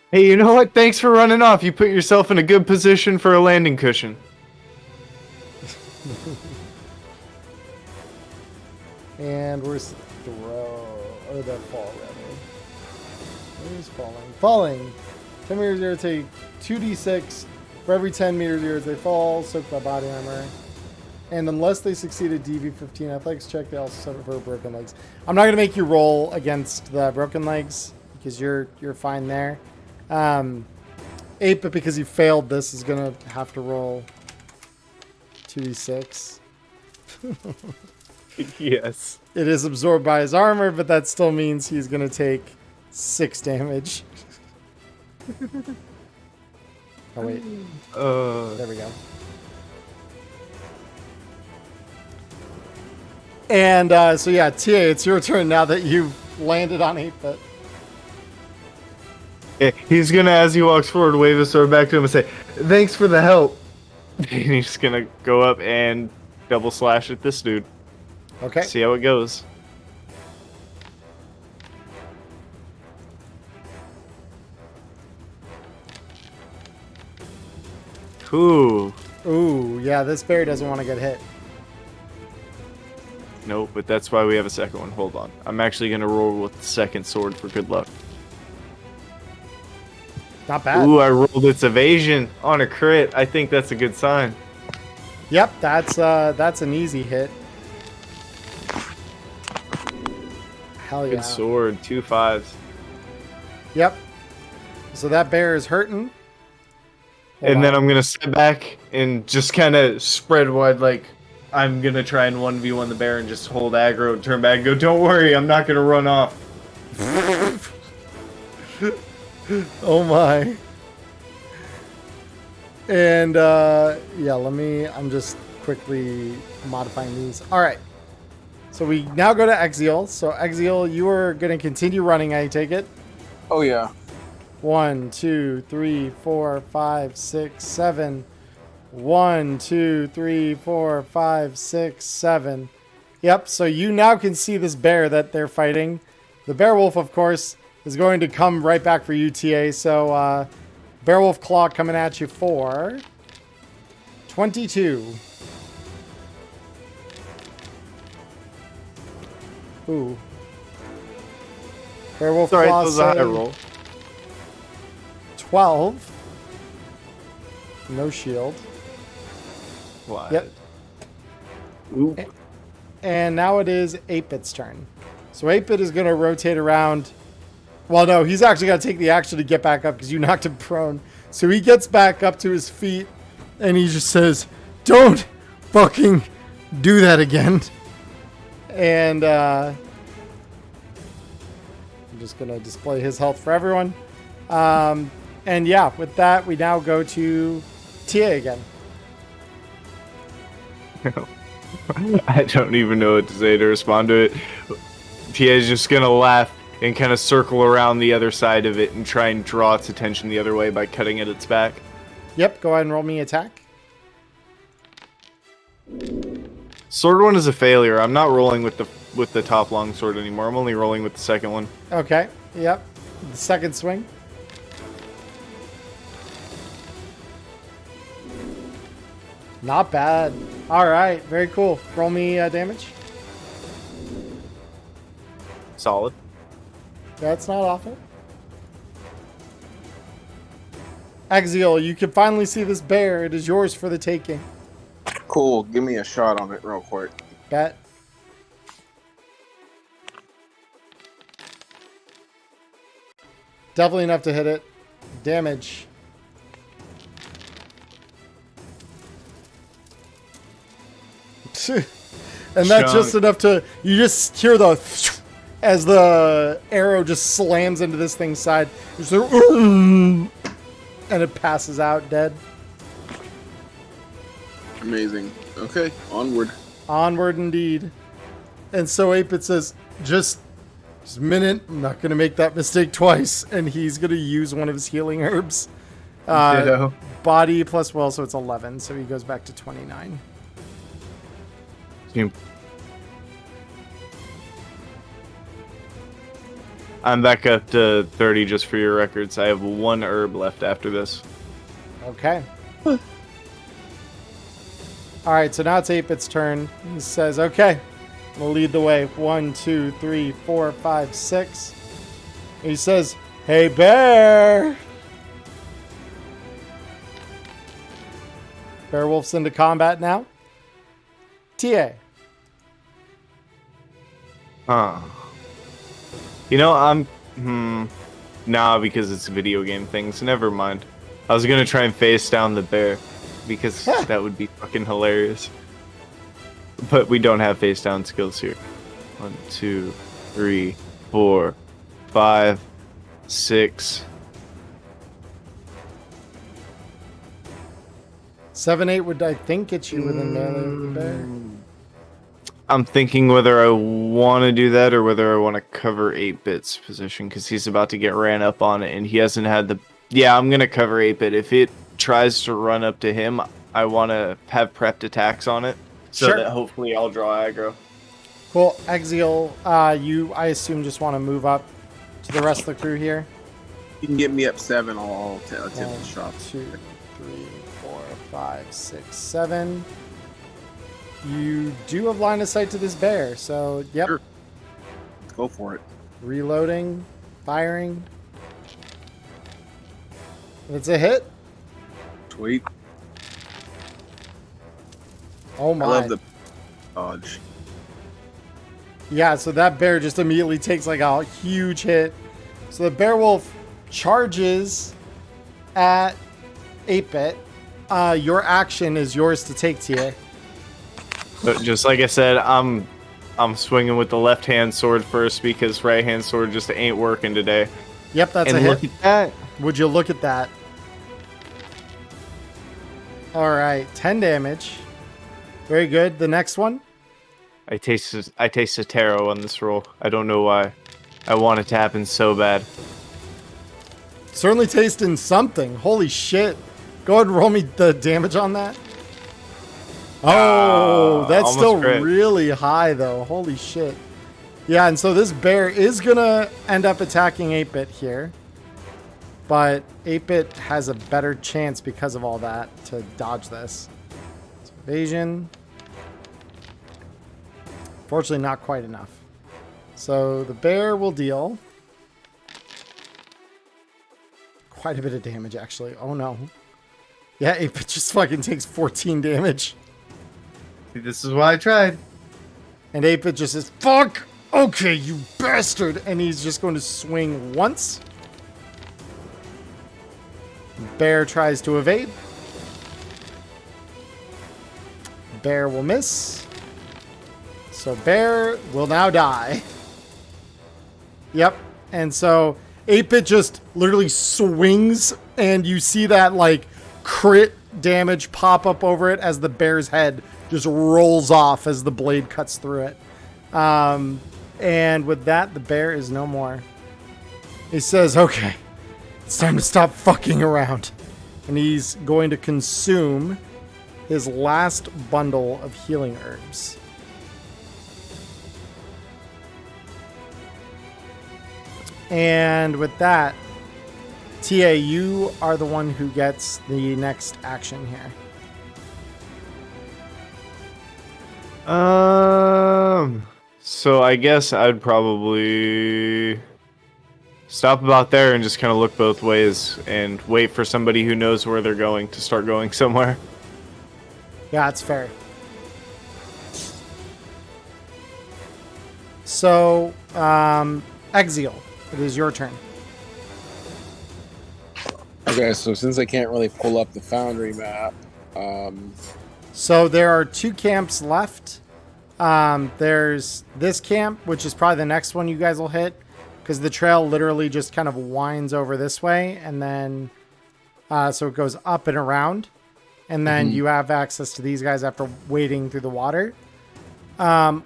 Hey, you know what? Thanks for running off. You put yourself in a good position for a landing cushion. And where's the throw? Or the fall, rather. Where's falling? Falling. 10 meters here, take 2d6. For every 10 meters here, they fall, soaked by body armor. And unless they succeed a DV15 athletics check, they also suffer for broken legs. I'm not going to make you roll against the broken legs, because you're fine there. 8, but because you failed this, is going to have to roll 2d6. Yes. It is absorbed by his armor, but that still means he's going to take 6 damage. Oh, wait. There we go. And so, yeah, TA, it's your turn now that you've landed on 8-bit. Yeah, he's gonna, as he walks forward, wave his sword back to him and say, thanks for the help. And he's gonna go up and double slash at this dude. Okay. See how it goes. Ooh. Ooh, yeah, this bear doesn't want to get hit. Nope, but that's why we have a second one. Hold on. I'm actually gonna roll with the second sword for good luck. Not bad. Ooh, I rolled its evasion on a crit. I think that's a good sign. Yep, that's an easy hit. Hell yeah. Good sword, 2 5s. Yep. So that bear is hurting. Hold And then on. I'm gonna step back and just kind of spread wide, like I'm gonna try and 1v1 the bear and just hold aggro, turn back, and go. Don't worry, I'm not gonna run off. Oh my. And yeah, I'm just quickly modifying these. All right. So we now go to Exiel. So Exiel, you are going to continue running, I take it. Oh yeah. 1, 2, 3, 4, 5, 6, 7. 1, 2, 3, 4, 5, 6, 7. Yep, so you now can see this bear that they're fighting. The bear wolf, of course, is going to come right back for you, TA. So bear wolf claw coming at you for 22. Ooh. Bear wolf Sorry, claw those are high save, roll. 12. No shield. What? Yep. Ooh. And now it is 8-Bit's turn. So 8-Bit is going to rotate around. Well, no, he's actually got to take the action to get back up because you knocked him prone. So he gets back up to his feet and he just says, "Don't fucking do that again." And I'm just going to display his health for everyone. And yeah, with that, we now go to TA again. I don't even know what to say to respond to it. Tia is just gonna laugh and kind of circle around the other side of it and try and draw its attention the other way by cutting at its back. Yep, go ahead and roll me attack. Sword one is a failure. I'm not rolling with the top long sword anymore. I'm only rolling with the second one. Okay, yep. The second swing. Not bad. All right, very cool. Roll me damage. Solid. That's not awful. Axial, you can finally see this bear. It is yours for the taking. Cool. Give me a shot on it real quick. Bet. Definitely enough to hit it. Damage. And that's just enough to, you just hear the as the arrow just slams into this thing's side. Just like, and it passes out dead. Amazing. Okay, onward. Onward indeed. And so 8-Bit says, just a minute, I'm not going to make that mistake twice. And he's going to use one of his healing herbs. Ditto. Body plus, well, so it's 11. So he goes back to 29. I'm back up to 30 just for your records. I have 1 herb left after this. Okay. All right, so now it's 8-Bit's turn. He says, okay, I'm going to lead the way. 1, 2, 3, 4, 5, 6. And he says, hey, bear. Beowulf's into combat now. TA. Huh. You know, nah, because it's a video game thing, so never mind. I was gonna try and face down the bear, because that would be fucking hilarious. But we don't have face down skills here. 1, 2, 3, 4, 5, 6. 7, 8 would, I think, get you within melee of the bear. I'm thinking whether I want to do that or whether I want to cover 8-Bit's position, because he's about to get ran up on it, and he hasn't had the... Yeah, I'm going to cover 8-Bit. If it tries to run up to him, I want to have prepped attacks on it, so that hopefully I'll draw aggro. Cool. Axial, you, I assume, just want to move up to the rest of the crew here. You can get me up 7. I'll take the shot. 2, 3, 4, 5, 6, 7. You do have line of sight to this bear, so yep. Sure. Let's go for it. Reloading, firing. It's a hit. Sweet. Oh I my. love the dodge. Yeah, so that bear just immediately takes like a huge hit. So the bear wolf charges at 8-bit. Your action is yours to take, TA. So just like I said, I'm swinging with the left hand sword first because right hand sword just ain't working today. Yep, that's And a look hit. at that. Would you look at that? All right, 10 damage. Very good. The next one. I tasted tarot on this roll. I don't know why. I want it to happen so bad. Certainly tasting something. Holy shit. Go ahead and roll me the damage on that. Oh, that's almost still crit. really high, though. Holy shit. Yeah, and so this bear is going to end up attacking 8-bit here. But 8-bit has a better chance because of all that to dodge this. So evasion. Fortunately, not quite enough. So the bear will deal quite a bit of damage, actually. Oh, no. Yeah, 8-bit just fucking takes 14 damage. This is why I tried. And 8-bit just says, fuck! Okay, you bastard! And he's just going to swing once. Bear tries to evade. Bear will miss. So Bear will now die. Yep. And so 8-bit just literally swings, and you see that like crit damage pop up over it as the bear's head just rolls off as the blade cuts through it. And with that, the bear is no more. He says, okay, it's time to stop fucking around. And he's going to consume his last bundle of healing herbs. And with that, TA, you are the one who gets the next action here. So I guess I'd probably stop about there and just kind of look both ways and wait for somebody who knows where they're going to start going somewhere. Yeah, it's fair. So, Exile, it is your turn. Okay, so since I can't really pull up the Foundry map, So there are 2 camps left. There's this camp, which is probably the next one you guys will hit, because the trail literally just kind of winds over this way, and then so it goes up and around, and then you have access to these guys after wading through the water. And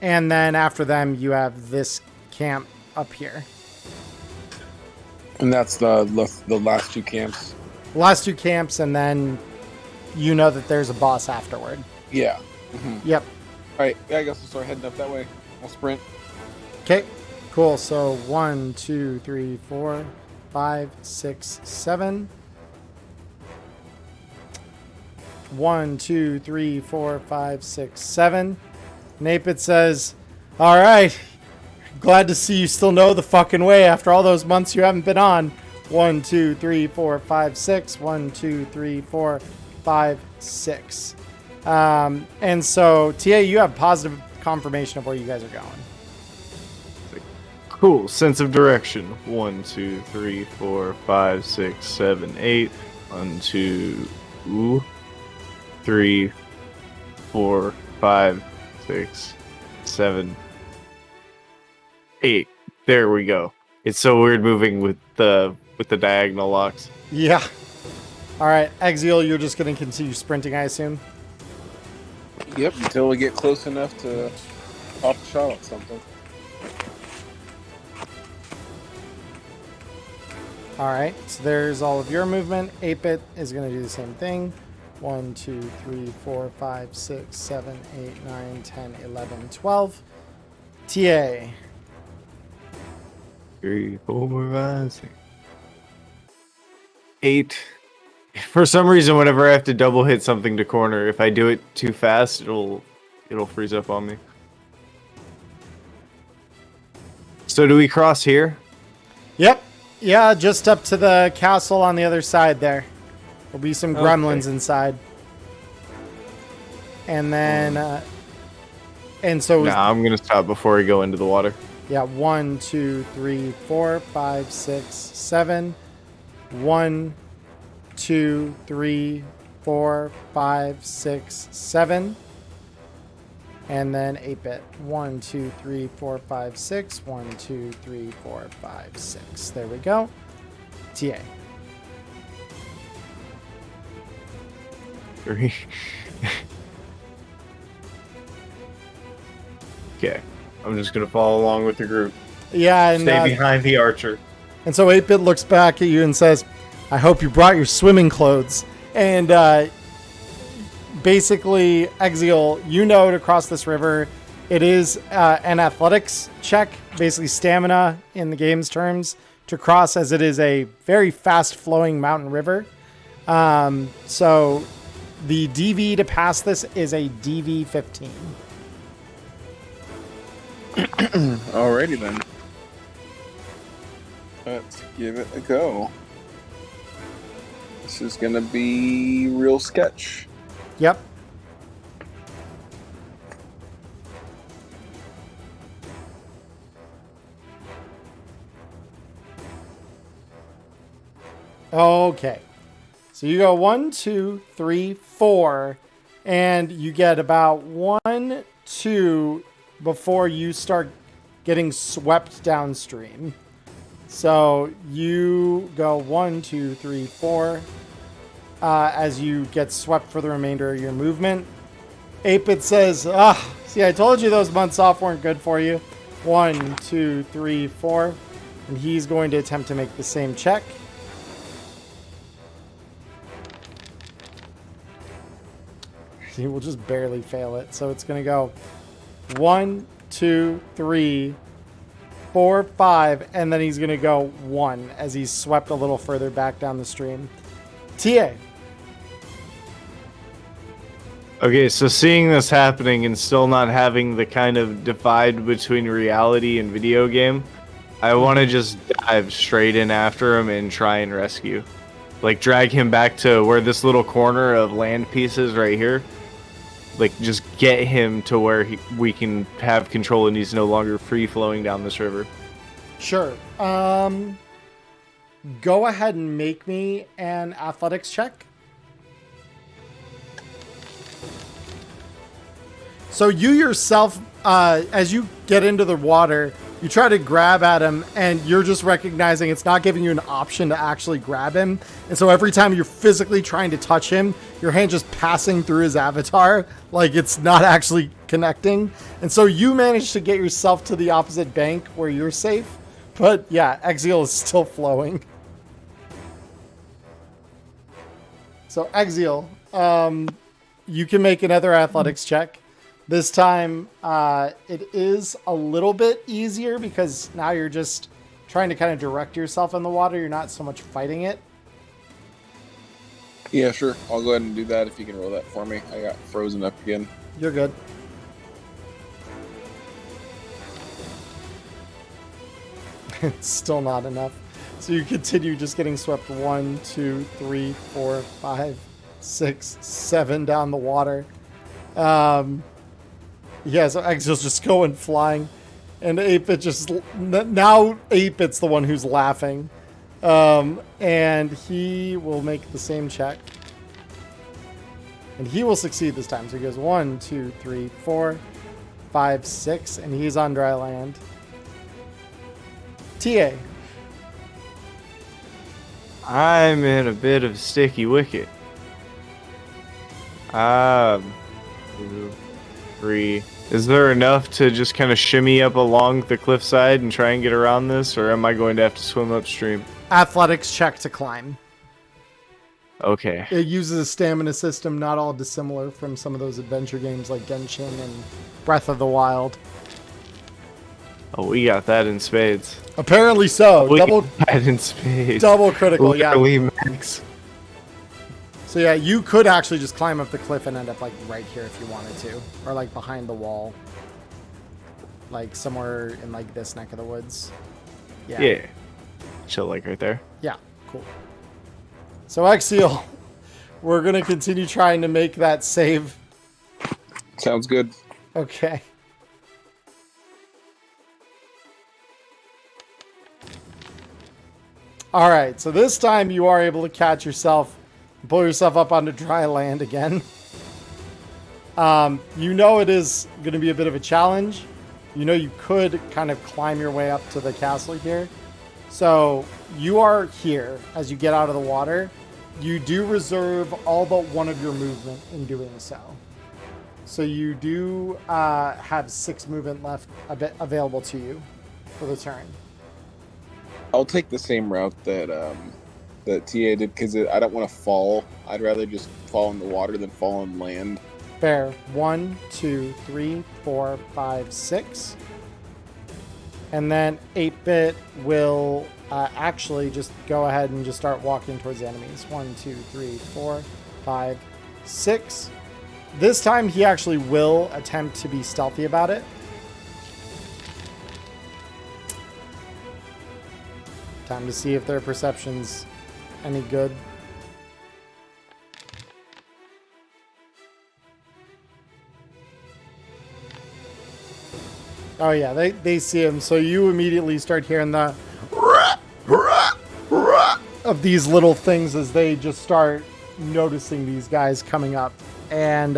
then after them, you have this camp up here. and that's the last 2 camps. The last 2 camps, and then you know that there's a boss afterward. Yeah. Yep. All right. Yeah, I guess we'll start heading up that way. I'll sprint. Okay, cool. So 1, 2, 3, 4, 5, 6, 7. 1, 2, 3, 4, 5, 6, 7. Napit says, all right, glad to see you still know the fucking way after all those months you haven't been on. 1, 2, 3, 4, 5, 6. 1, 2, 3, 4, 5, 6. And so, TA, you have positive confirmation of where you guys are going. Cool. Sense of direction. 1, 2, 3, 4, 5, 6, 7, 8. 1, 2, 3, 4, 5, 6, 7, 8. There we go. It's so weird moving with the diagonal locks. Yeah. All right, Exile, you're just going to continue sprinting, I assume? Yep, until we get close enough to pop a shot at something. All right, so there's all of your movement. 8-bit is going to do the same thing. 1, 2, 3, 4, 5, 6, 7, 8, 9, 10, 11, 12. TA. 3, 4, 5, 6, 8. For some reason, whenever I have to double hit something to corner, if I do it too fast, it'll freeze up on me. So do we cross here? Yep. Yeah, just up to the castle on the other side there. There'll be some gremlins Okay. inside. And then, and so, Nah, I'm gonna stop before we go into the water. yeah, 1, 2, 3, 4, 5, 6, 7. 1, 2, 3, 4, 5, 6, 7. And then 8-bit. 1, 2, 3, 4, 5, 6. 1, 2, 3, 4, 5, 6. There we go. TA. Three. Okay, I'm just gonna follow along with the group. Yeah, and Stay behind the archer. And so 8-bit looks back at you and says, I hope you brought your swimming clothes. And basically, Exial, you know to cross this river, it is an athletics check, basically stamina in the game's terms, to cross, as it is a very fast-flowing mountain river. So the DV to pass this is a DV 15. Alrighty then. Let's give it a go. This is gonna be real sketch. Yep. Okay. So you go 1, 2, 3, 4, and you get about 1, 2 before you start getting swept downstream. So you go 1, 2, 3, 4 as you get swept for the remainder of your movement. 8-bit says, see, I told you those months off weren't good for you. 1, 2, 3, 4. And he's going to attempt to make the same check. He will just barely fail it. So it's going to go 1, 2, 3, 4, 5, and then he's going to go 1 as he's swept a little further back down the stream. TA. Okay, so seeing this happening and still not having the kind of divide between reality and video game, I want to just dive straight in after him and try and rescue. Like, drag him back to where this little corner of land pieces right here. Like, just get him to where we can have control and he's no longer free-flowing down this river. Sure. Go ahead and make me an athletics check. So you yourself, as you get into the water, you try to grab at him, and you're just recognizing it's not giving you an option to actually grab him. And so every time you're physically trying to touch him, your hand just passing through his avatar, like it's not actually connecting. And so you manage to get yourself to the opposite bank where you're safe. But yeah, Exial is still flowing. So Exial, you can make another athletics check. This time, it is a little bit easier because now you're just trying to kind of direct yourself in the water. You're not so much fighting it. Yeah, sure. I'll go ahead and do that if you can roll that for me. I got frozen up again. You're good. It's still not enough. So you continue just getting swept 1, 2, 3, 4, 5, 6, 7 down the water. Yeah, so Exial's just going flying. And 8-bit just... Now 8-bit's the one who's laughing. And he will make the same check. And he will succeed this time. So he goes 1, 2, 3, 4, 5, 6. And he's on dry land. TA. I'm in a bit of sticky wicket. 2, 3. Is there enough to just kind of shimmy up along the cliffside and try and get around this, or am I going to have to swim upstream? Athletics check to climb. Okay. It uses a stamina system not all dissimilar from some of those adventure games like Genshin and Breath of the Wild. Oh, we got that in spades. Apparently so. We Double got that in spades. double critical, yeah. Literally max. So yeah, you could actually just climb up the cliff and end up like right here if you wanted to. Or like behind the wall. Like somewhere in like this neck of the woods. Yeah. chill like right there. Yeah, cool. So Axial, we're going to continue trying to make that save. Sounds good. Okay. All right, so this time you are able to catch yourself, pull yourself up onto dry land again. You know it is going to be a bit of a challenge. You know you could kind of climb your way up to the castle here. So you are here as you get out of the water. You do reserve all but one of your movement in doing so. So you do have 6 movement left available to you for the turn. I'll take the same route that that TA did because I don't want to fall. I'd rather just fall in the water than fall on land. Fair. 1, 2, 3, 4, 5, 6. And then 8-bit will actually just go ahead and just start walking towards the enemies. 1, 2, 3, 4, 5, 6. This time he actually will attempt to be stealthy about it. Time to see if their perception's any good. Oh yeah, they see him, so you immediately start hearing the of these little things as they just start noticing these guys coming up. And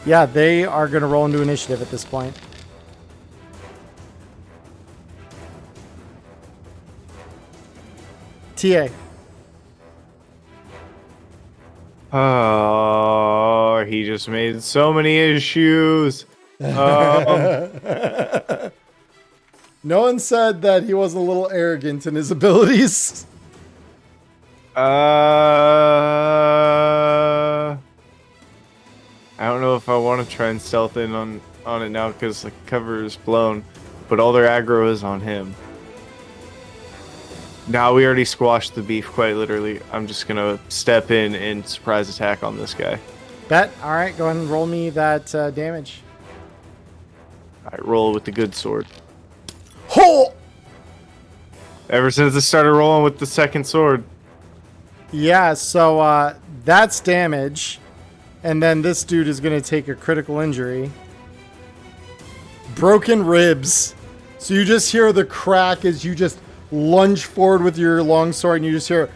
yeah, they are going to roll into initiative at this point. TA. Oh, he just made so many issues. No one said that he wasn't a little arrogant in his abilities. I don't know if I want to try and stealth in on it now because the cover is blown, but all their aggro is on him. Now we already squashed the beef, quite literally. I'm just gonna step in and surprise attack on this guy. Bet. All right, go ahead and roll me that damage. I roll with the good sword. Ho! Ever since I started rolling with the second sword. Yeah, so that's damage. And then this dude is going to take a critical injury. Broken ribs. So you just hear the crack as you just lunge forward with your longsword and you just hear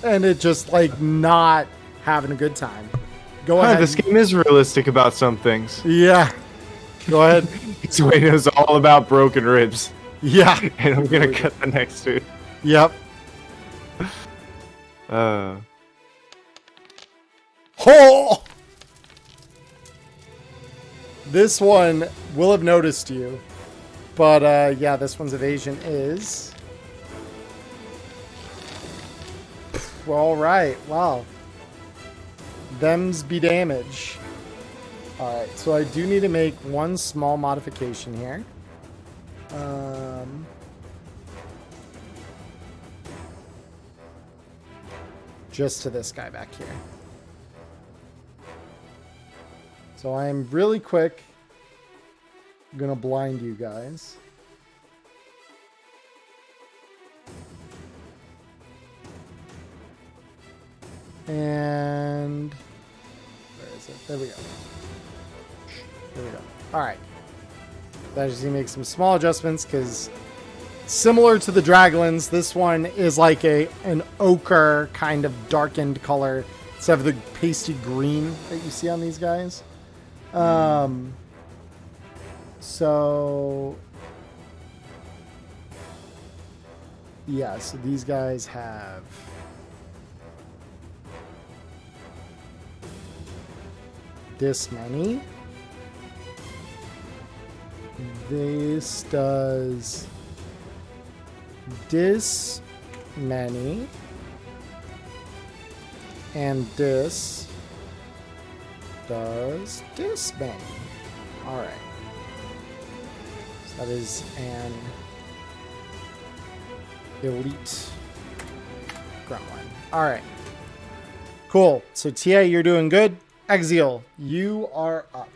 and it just like not having a good time. Go ahead. This game is realistic about some things. Yeah. Go ahead. So he knows all about broken ribs. Yeah. And I'm gonna cut the next dude. Yep. Oh. This one will have noticed you. But yeah, this one's evasion is... All right. Wow. Them's be damage. All right. So I do need to make one small modification here. Just to this guy back here. So I'm really quick. I'm gonna blind you guys. And where is it? There we go. There we go. All right. I just need to make some small adjustments because similar to the Draglins, this one is like an ochre kind of darkened color instead of the pasty green that you see on these guys. So yeah, so these guys have this many. This does this many. And this does this many. All right. So that is an elite gremlin. All right. Cool. So TA, you're doing good. Exial, you are up.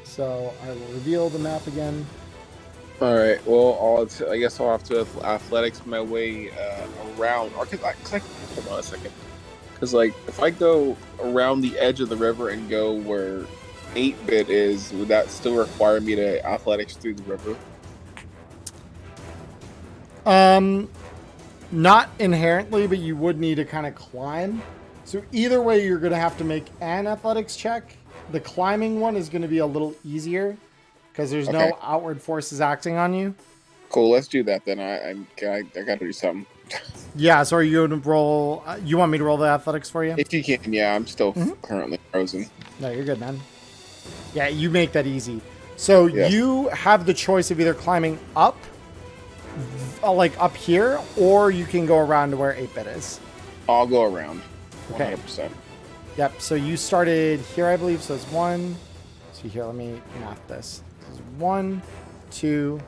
So I will reveal the map again. All right. Well, I guess I'll have to athletics my way around. Or hold on a second. Because like, if I go around the edge of the river and go where 8-bit is, would that still require me to athletics through the river? Not inherently, but you would need to kind of climb. So either way, you're going to have to make an athletics check. The climbing one is going to be a little easier because there's Okay. no outward forces acting on you. Cool. Let's do that then. I got to do something. Yeah, so are you going to roll? You want me to roll the athletics for you? If you can, yeah. I'm still currently frozen. No, you're good, man. Yeah, you make that easy. So Yes. you have the choice of either climbing up, like up here, or you can go around to where 8-bit is. I'll go around. Okay. 100%. Yep, so you started here, I believe, so it's 1. So here, let me math this. This is 1, 2,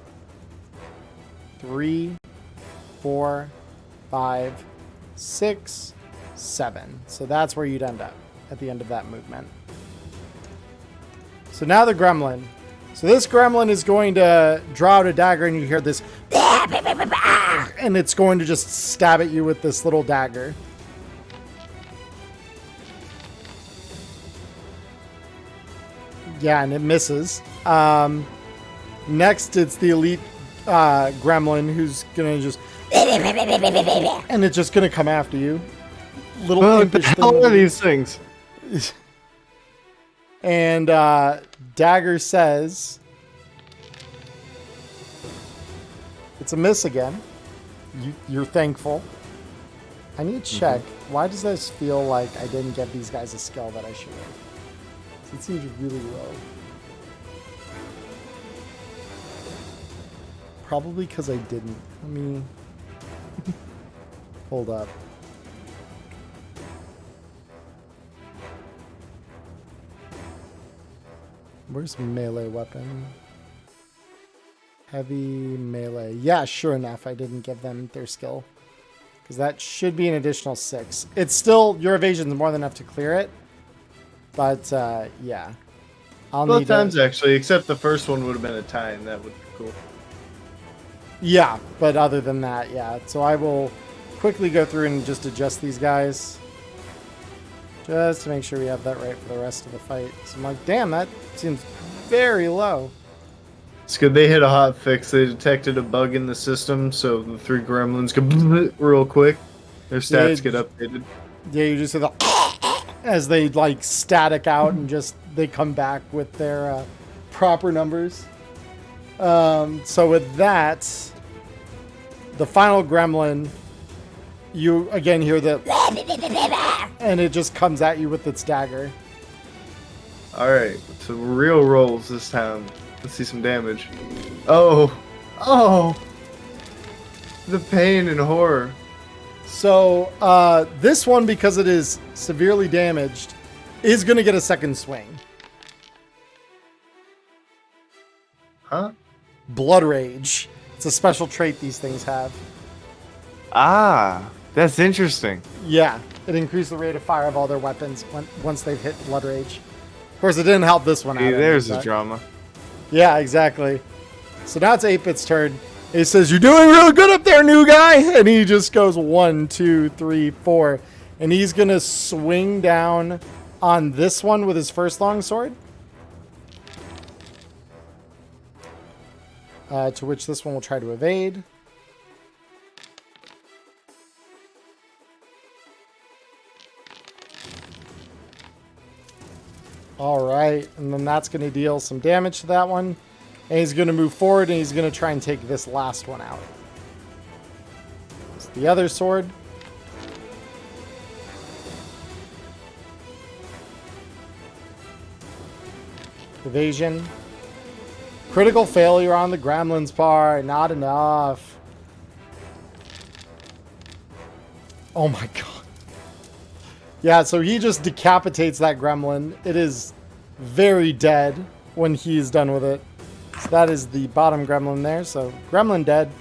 3, 4, 5, 6, 7. So that's where you'd end up at the end of that movement. So now the gremlin. So this gremlin is going to draw out a dagger, and you hear this, and it's going to just stab at you with this little dagger. Yeah, and it misses. Next, it's the elite gremlin who's gonna just, and it's just gonna come after you. Little What the impish hell thing. are these things? And Dagger says, it's a miss again. You're thankful. I need to check. Why does this feel like I didn't give these guys a skill that I should have? It seems really low. Probably because I didn't. Let me hold up. Where's melee weapon? Heavy melee. Yeah, sure enough, I didn't give them their skill. Because that should be an additional 6. It's still, your evasion's more than enough to clear it. But, yeah. I'll Both need times, to, actually, except the first one would have been a tie, and that would be cool. yeah, but other than that, yeah. So I will quickly go through and just adjust these guys. Just to make sure we have that right for the rest of the fight. So I'm like, damn, that seems very low. It's good they hit a hot fix. They detected a bug in the system, so the 3 gremlins go real quick. Their stats get updated. Yeah, you just hear the as they like static out and just they come back with their proper numbers. So with that, the final gremlin, you again hear the and it just comes at you with its dagger. Alright, so real rolls this time. Let's see some damage. Oh! Oh! The pain and horror. So this one, because it is severely damaged, is going to get a second swing. Huh? Blood Rage. It's a special trait these things have. Ah, that's interesting. Yeah, it increased the rate of fire of all their weapons once they've hit Blood Rage. Of course, it didn't help this one out. See, there's any, the but- drama. Yeah, exactly. So now it's 8-bit's turn. He says, "You're doing real good up there, new guy." And he just goes 1, 2, 3, 4. And he's going to swing down on this one with his first longsword. To which this one will try to evade. All right, and then that's going to deal some damage to that one. And he's going to move forward, and he's going to try and take this last one out. It's the other sword. Evasion. Critical failure on the gremlin's part. Not enough. Oh my god. Yeah, so he just decapitates that gremlin. It is very dead when he is done with it. So that is the bottom gremlin there. So gremlin dead.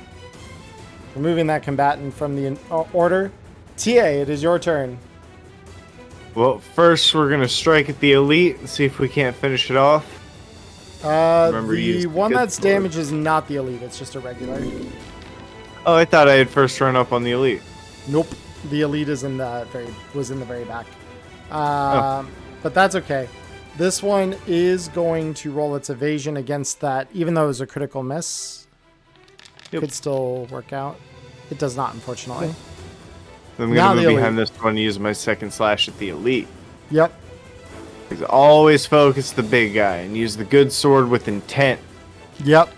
Removing that combatant from the order. TA, it is your turn. Well, first we're gonna strike at the elite and see if we can't finish it off. Remember you The used the one good that's sword. damaged is not the elite. It's just a regular. Oh, I thought I had first run up on the elite. Nope. The elite is in the very back. Oh. But that's okay. This one is going to roll its evasion against that, even though it was a critical miss. Yep. Could still work out. It does not, unfortunately. I'm Now gonna the move behind elite. this one and use my second slash at the elite. Yep. Because always focus the big guy and use the good sword with intent. Yep.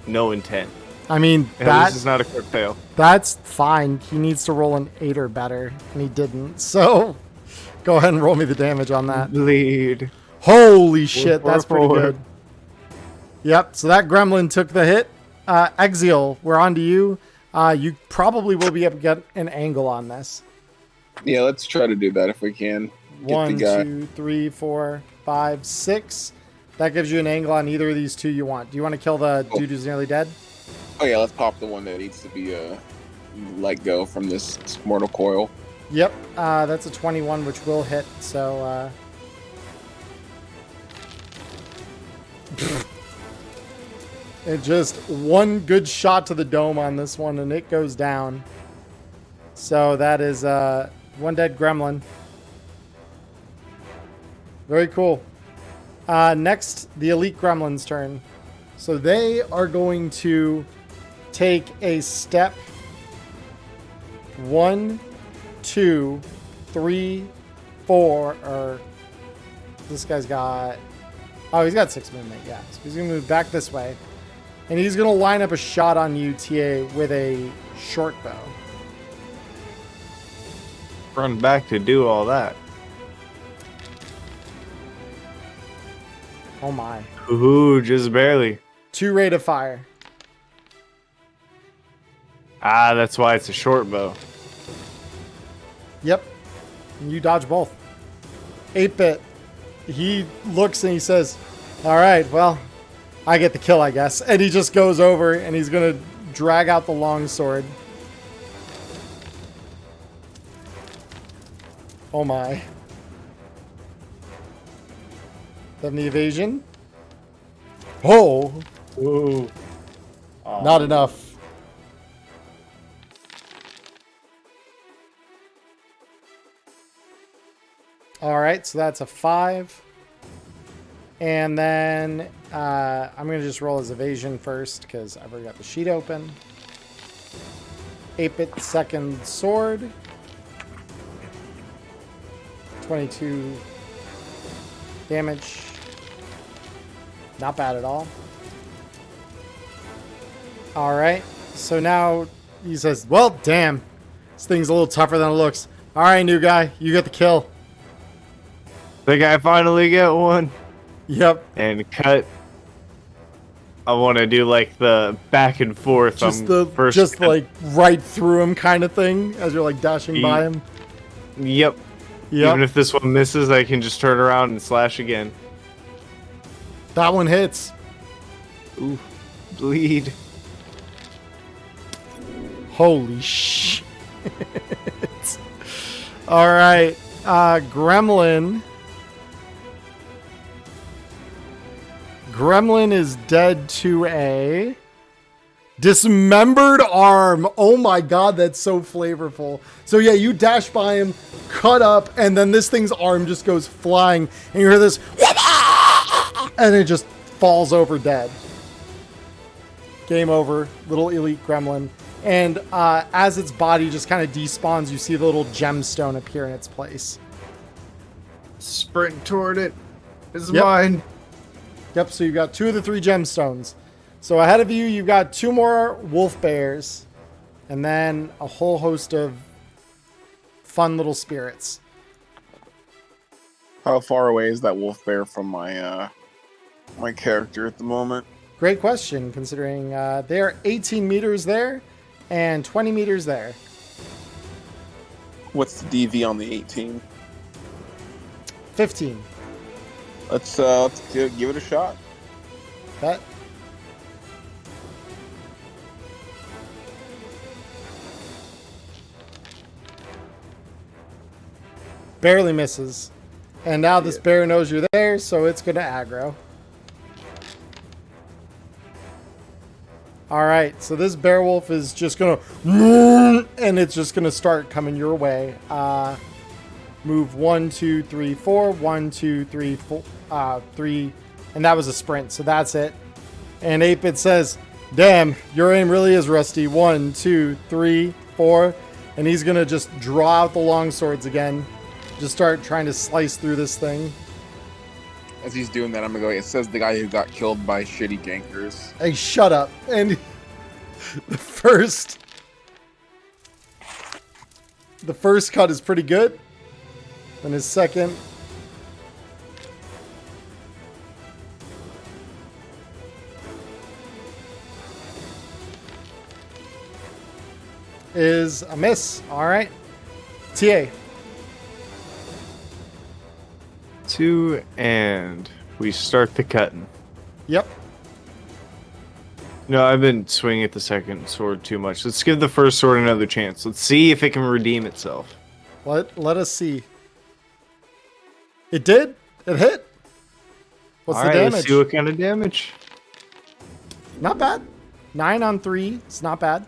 No intent. I mean, This is not a quick fail. that's fine. He needs to roll an 8 or better, and he didn't. So go ahead and roll me the damage on that. Bleed. Holy shit, that's pretty four. good. Yep, so that gremlin took the hit. Exiel, we're on to you. You probably will be able to get an angle on this. Yeah, let's try to do that if we can. Get 1, the guy. 2, 3, 4, 5, 6. That gives you an angle on either of these two you want. Do you want to kill the dude who's nearly dead? Oh yeah, let's pop the one that needs to be let go from this mortal coil. Yep, that's a 21, which will hit. So, it just one good shot to the dome on this one, and it goes down. So that is one dead gremlin. Very cool. Next, the elite gremlin's turn. So they are going to take a step. 1, 2, 3, 4. Or this guy's got. Oh, he's got 6 movement. Yeah, so he's gonna move back this way, and he's gonna line up a shot on you, TA, with a short bow. Run back to do all that. Oh my! Ooh, just barely. 2 rate of fire. Ah, that's why it's a short bow. Yep. And you dodge both. 8-bit. He looks and he says, all right, well, I get the kill, I guess. And he just goes over and he's going to drag out the long sword. Oh my. Then the evasion. Oh, Ooh. not enough. All right, so that's a 5. And then I'm going to just roll his evasion first because I've already got the sheet open. 8-bit second sword. 22 damage. Not bad at all. All right, so now he says, well, damn. This thing's a little tougher than it looks. All right, new guy, you get the kill. Think I finally get one. Yep. And cut. I want to do like the back and forth. Just I'm the first just cut- like right through him kind of thing as you're like dashing by him. Yep. Yep. Even if this one misses, I can just turn around and slash again. That one hits. Ooh, bleed. Holy shit. All right. Gremlin. Gremlin is dead to a dismembered arm. Oh my god, that's so flavorful. So yeah, you dash by him, cut up, and then this thing's arm just goes flying, and you hear this, and it just falls over dead. Game over, little elite gremlin. And as its body just kind of despawns, you see the little gemstone appear in its place. Sprint toward it. It's Yep. mine. Yep, so you've got 2 of the 3 gemstones. So ahead of you, you've got 2 more wolf bears, and then a whole host of fun little spirits. How far away is that wolf bear from my my character at the moment? Great question, considering they're 18 meters there and 20 meters there. What's the DV on the 18? 15. Let's give it a shot. That. Barely misses. And now this bear knows you're there, so it's going to aggro. All right, so this bear wolf is just gonna, and it's just gonna start coming your way. Move 1, 2, 3, 4. 1, 2, 3, 4. 3, and that was a sprint, so that's it. And 8-Bit says, "Damn, your aim really is rusty." 1, 2, 3, 4, and he's gonna just draw out the long swords again. Just start trying to slice through this thing. As he's doing that, I'm gonna go. It says the guy who got killed by shitty gankers. Hey, shut up. And the first cut is pretty good. And his second is a miss. All right. TA. 2, and we start the cutting. Yep. No, I've been swinging at the second sword too much. Let's give the first sword another chance. Let's see if it can redeem itself. Let us see. It did. It hit. What's the damage? Let's see what kind of damage. Not bad. 9 on 3. It's not bad.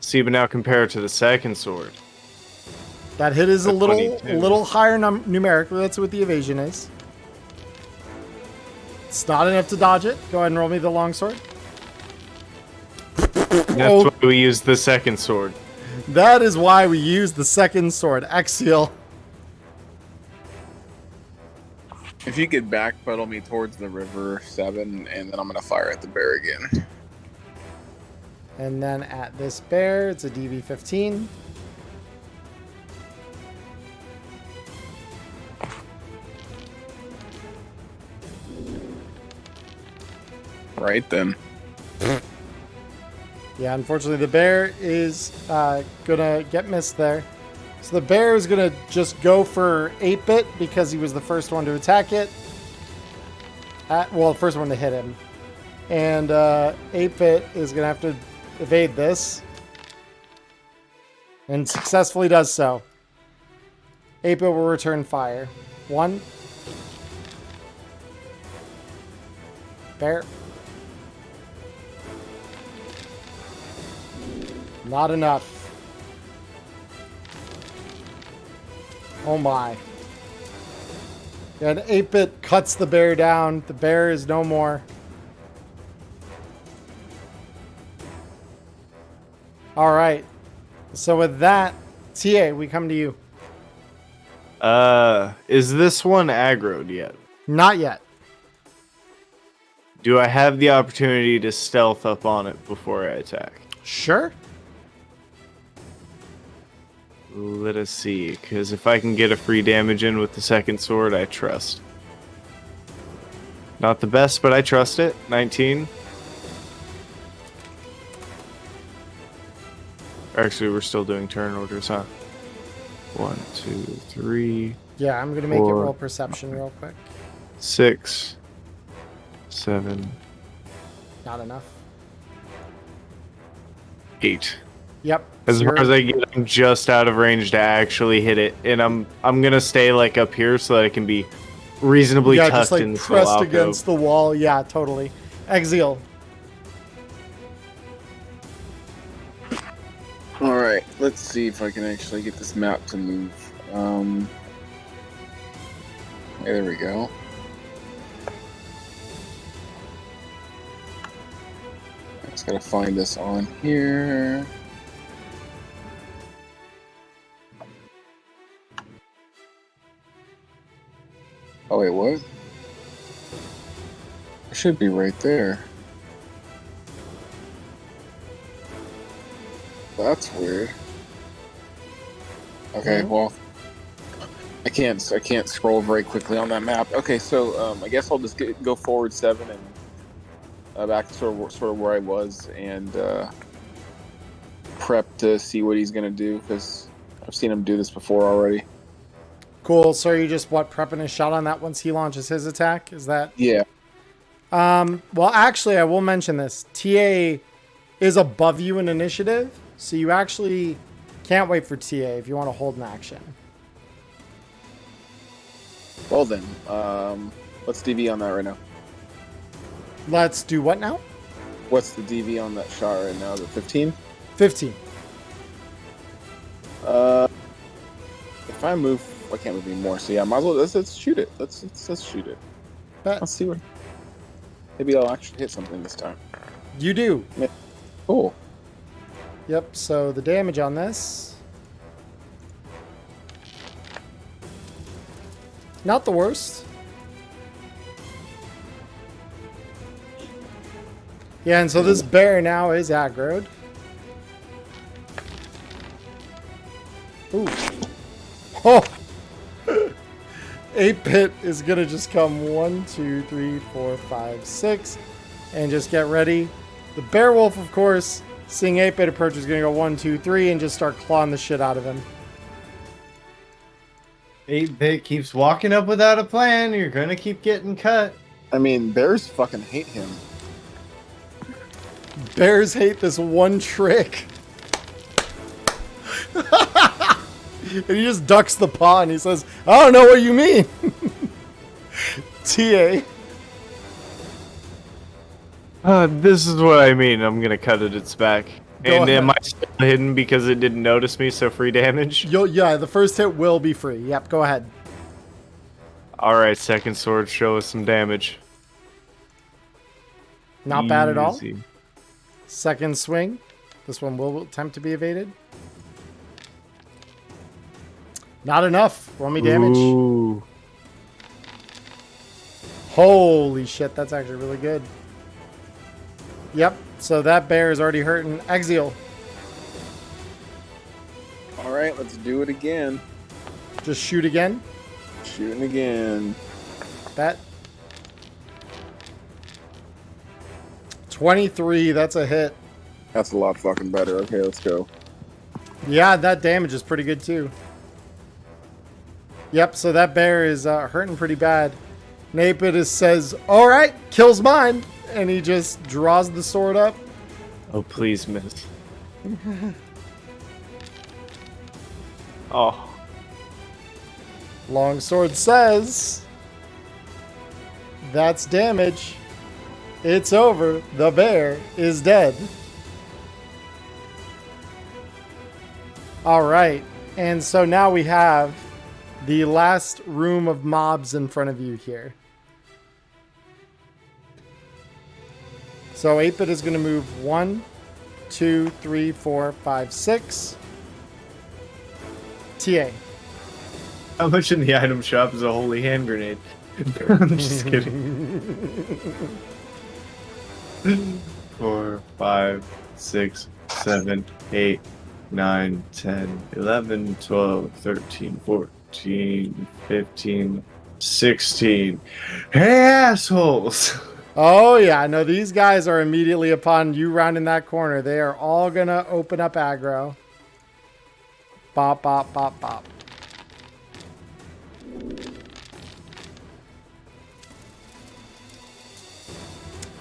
See, but now compare it to the second sword. That hit is a At little 22. higher numerically. That's what the evasion is. It's not enough to dodge it. Go ahead and roll me the longsword. That's Oh. why we used the second sword. That is why we use the second sword, Axial. If you could backpedal me towards the river, 7, and then I'm gonna fire at the bear again. And then at this bear, it's a DV15. Right then. Yeah, unfortunately, the bear is gonna get missed there. So the bear is gonna just go for 8-Bit because he was the first one to attack it. Well, the first one to hit him. And 8-Bit is gonna have to evade this. And successfully does so. 8-Bit will return fire. 1. Bear. Not enough. Oh my. And 8-Bit cuts the bear down. The bear is no more. Alright. So with that, TA, we come to you. Is this one aggroed yet? Not yet. Do I have the opportunity to stealth up on it before I attack? Sure. Let us see, because if I can get a free damage in with the second sword, I trust. Not the best, but I trust it. 19. Actually, we're still doing turn orders, huh? 1, 2, 3, Yeah, I'm going to make it 4, roll perception real quick. 6, 7, Not enough. 8. Yep. As so far you're- as I get, I'm just out of range to actually hit it, and I'm gonna stay like up here so that I can be reasonably yeah, tucked just like in the pressed alcove. against the wall. Yeah, totally. Axial. Alright, let's see if I can actually get this map to move. There we go. I just gotta find this on here. Oh wait, what? It should be right there. That's weird. Okay, well, I can't scroll very quickly on that map. Okay, so I guess I'll just go forward 7 and back to sort of where I was and prep to see what he's gonna do because I've seen him do this before already. Cool. So are you just prepping a shot on that once he launches his attack? Is that? Yeah. Well, actually, I will mention this. TA is above you in initiative, so you actually can't wait for TA if you want to hold an action. Well then, let's DV on that right now. Let's do what now? What's the DV on that shot right now? Is it 15? 15. If I move, I can't move anymore. So yeah, might as well let's shoot it. Let's shoot it. Bet. Let's see what. Maybe I'll actually hit something this time. You do. Cool. Yep, so the damage on this. Not the worst. Yeah, and so this bear now is aggroed. Ooh. Oh! 8-Bit is going to just come 1, 2, 3, 4, 5, 6. And just get ready. The bear wolf, of course, seeing 8-Bit approach, is going to go 1, 2, 3 and just start clawing the shit out of him. 8-Bit keeps walking up without a plan. You're going to keep getting cut. I mean, bears fucking hate him. Bears hate this one trick. And he just ducks the paw and he says, I don't know what you mean. TA. This is what I mean. I'm gonna cut it its back. Go And ahead. am I still hidden because it didn't notice me, so free damage? Yeah, the first hit will be free. Yep, go ahead. Alright, second sword, show us some damage. Not bad at all. Easy. Second swing. This one will attempt to be evaded. Not enough. Roll me damage. Ooh. Holy shit, that's actually really good. Yep, so that bear is already hurting. Axial. All right, let's do it again. Just shoot again. Shooting again. Bet. 23, that's a hit. That's a lot fucking better. Okay, let's go. Yeah, that damage is pretty good too. Yep, so that bear is hurting pretty bad. Napidus says, all right, kills mine. And he just draws the sword up. Oh, please, miss. Oh. Longsword says, that's damage. It's over. The bear is dead. All right. And so now we have the last room of mobs in front of you here. So 8-Bit is going to move 1, 2, 3, 4, 5, 6. TA. How much in the item shop is a holy hand grenade? I'm just kidding. 4, 5, 6, 7, 8, 9, 10, 11, 12, 13, 14, 15, 16. Hey, assholes! Oh, yeah. No, these guys are immediately upon you rounding that corner. They are all going to open up aggro. Bop, bop, bop, bop.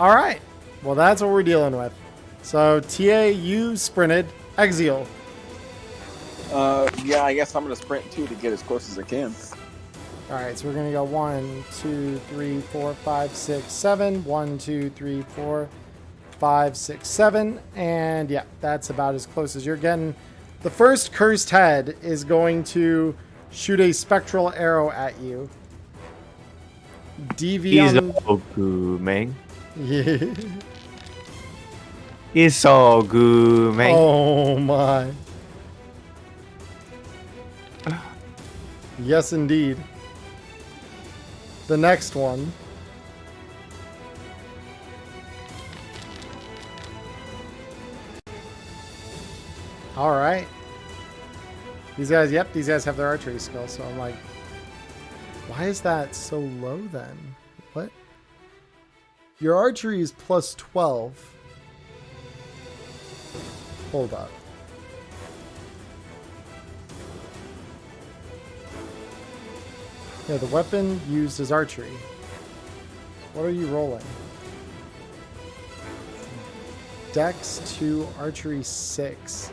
All right. Well, that's what we're dealing with. So, TA, you sprinted. Axial. Yeah, I guess I'm gonna sprint too to get as close as I can. All right, so we're going to go 1, 2, 3, 4, 5, 6, 7. 1, 2, 3, 4, 5, 6, 7. And yeah, that's about as close as you're getting. The first cursed head is going to shoot a spectral arrow at you. DV He's on... all good, man. Yeah. It's all good, man. Oh my. Yes, indeed. The next one. All right. These guys, yep, these guys have their archery skill, so I'm like, why is that so low then? What? Your archery is plus 12. Hold up. Yeah, the weapon used is archery. What are you rolling? Dex 2, archery 6.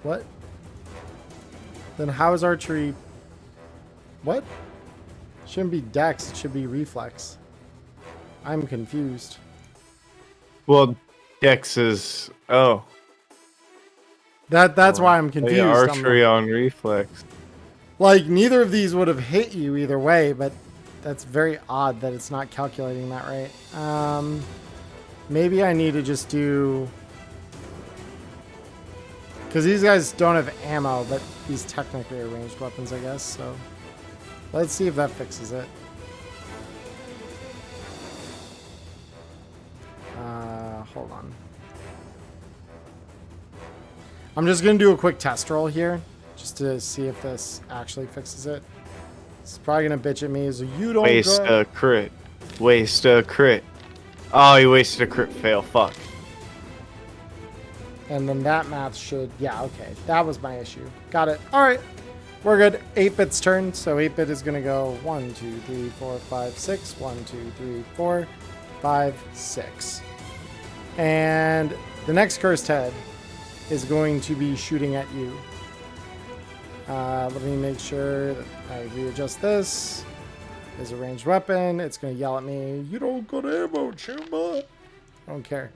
What? Then how is archery... What? Shouldn't be dex, it should be reflex. I'm confused. Well, Dex is. Oh. That's why I'm Oh, confused. yeah, I'm archery on reflex. like, neither of these would have hit you either way, but that's very odd that it's not calculating that right. Maybe I need to just do... Because these guys don't have ammo, but these technically are ranged weapons, I guess, so... Let's see if that fixes it. Hold on. I'm just going to do a quick test roll here, just to see if this actually fixes it. It's probably going to bitch at me, so you don't Waste go... a crit. Waste a crit. Oh, you wasted a crit fail. Fuck. And then that math should... Yeah, okay. That was my issue. Got it. All right. We're good. 8-bit's turn. So 8-bit is going to go 1, 2, 3, 4, 5, 6. 1, 2, 3, 4, 5, 6. And the next cursed head is going to be shooting at you. Let me make sure that I readjust this. There's a ranged weapon. It's going to yell at me. You don't got ammo, Chumba. I don't care.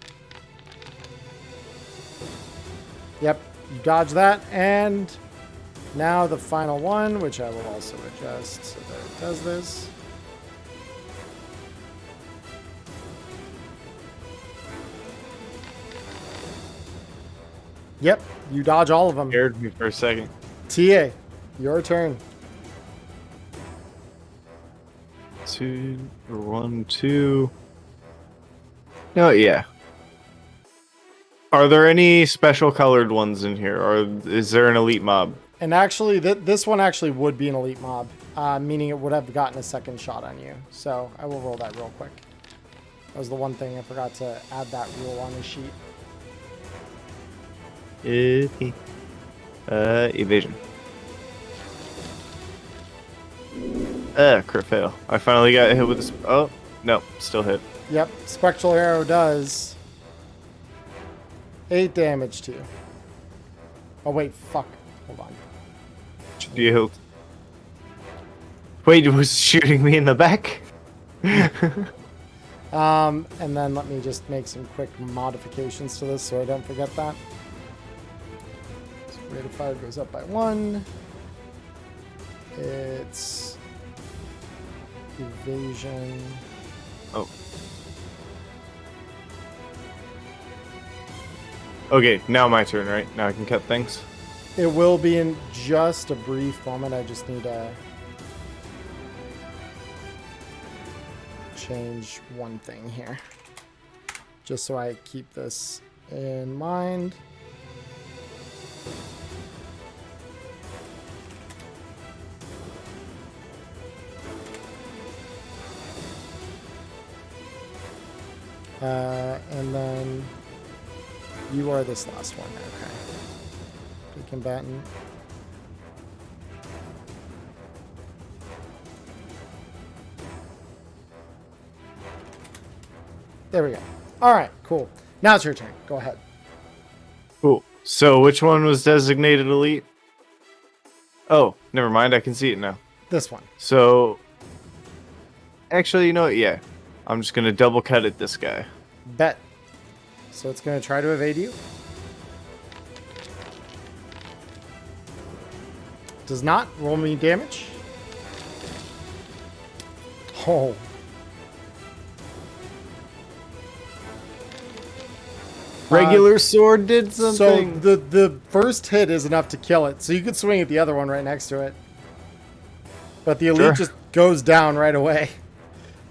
Yep, you dodge that. And now the final one, which I will also adjust so that it does this. Yep, you dodge all of them. Scared me for a second. TA, your turn. 2 or 1, 2. No, yeah. Are there any special colored ones in here, or is there an elite mob? And actually, this one actually would be an elite mob, meaning it would have gotten a second shot on you. So I will roll that real quick. That was the one thing I forgot to add that rule on the sheet. Evasion. Crit fail. I finally got hit with this. Oh, no, still hit. Yep, Spectral Arrow does 8 damage to you. Oh, wait, fuck. Hold on. You. Wait, was shooting me in the back? And then let me just make some quick modifications to this so I don't forget that. So rate of fire goes up by 1. It's evasion. Oh. Okay, now my turn, right? Now I can cut things. It will be in just a brief moment. I just need to change one thing here. Just so I keep this in mind. And then you are this last one. Okay. The combatant. There we go. All right, cool. Now it's your turn. Go ahead. Cool. So which one was designated elite? Oh, never mind. I can see it now. This one. So, actually, you know what? Yeah. I'm just going to double cut at this guy. Bet. So it's going to try to evade you. Does not. Roll me damage. Oh. Regular sword did So something. the first hit is enough to kill it. So you could swing at the other one right next to it. But the elite Sure. just goes down right away.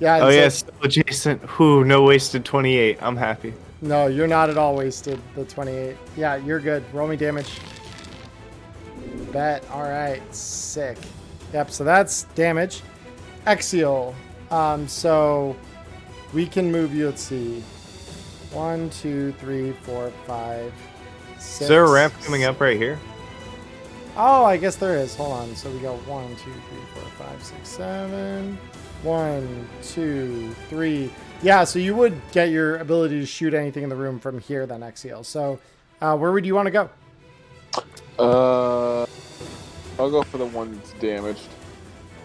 Yeah. Oh, so- yeah, still adjacent. Whew, no wasted 28. I'm happy. No, you're not at all wasted, the 28. Yeah, you're good. Roll me damage. Bet. All right. Sick. Yep, so that's damage. Axial. So we can move you, let's see. 1, 2, 3, 4, 5, 6. Is there a ramp coming up right here? Oh, I guess there is. Hold on. So we go 1, 2, 3, 4, 5, 6, 7. 1, 2, 3. Yeah, so you would get your ability to shoot anything in the room from here, then Axial. So where would you want to go? I'll go for the one that's damaged.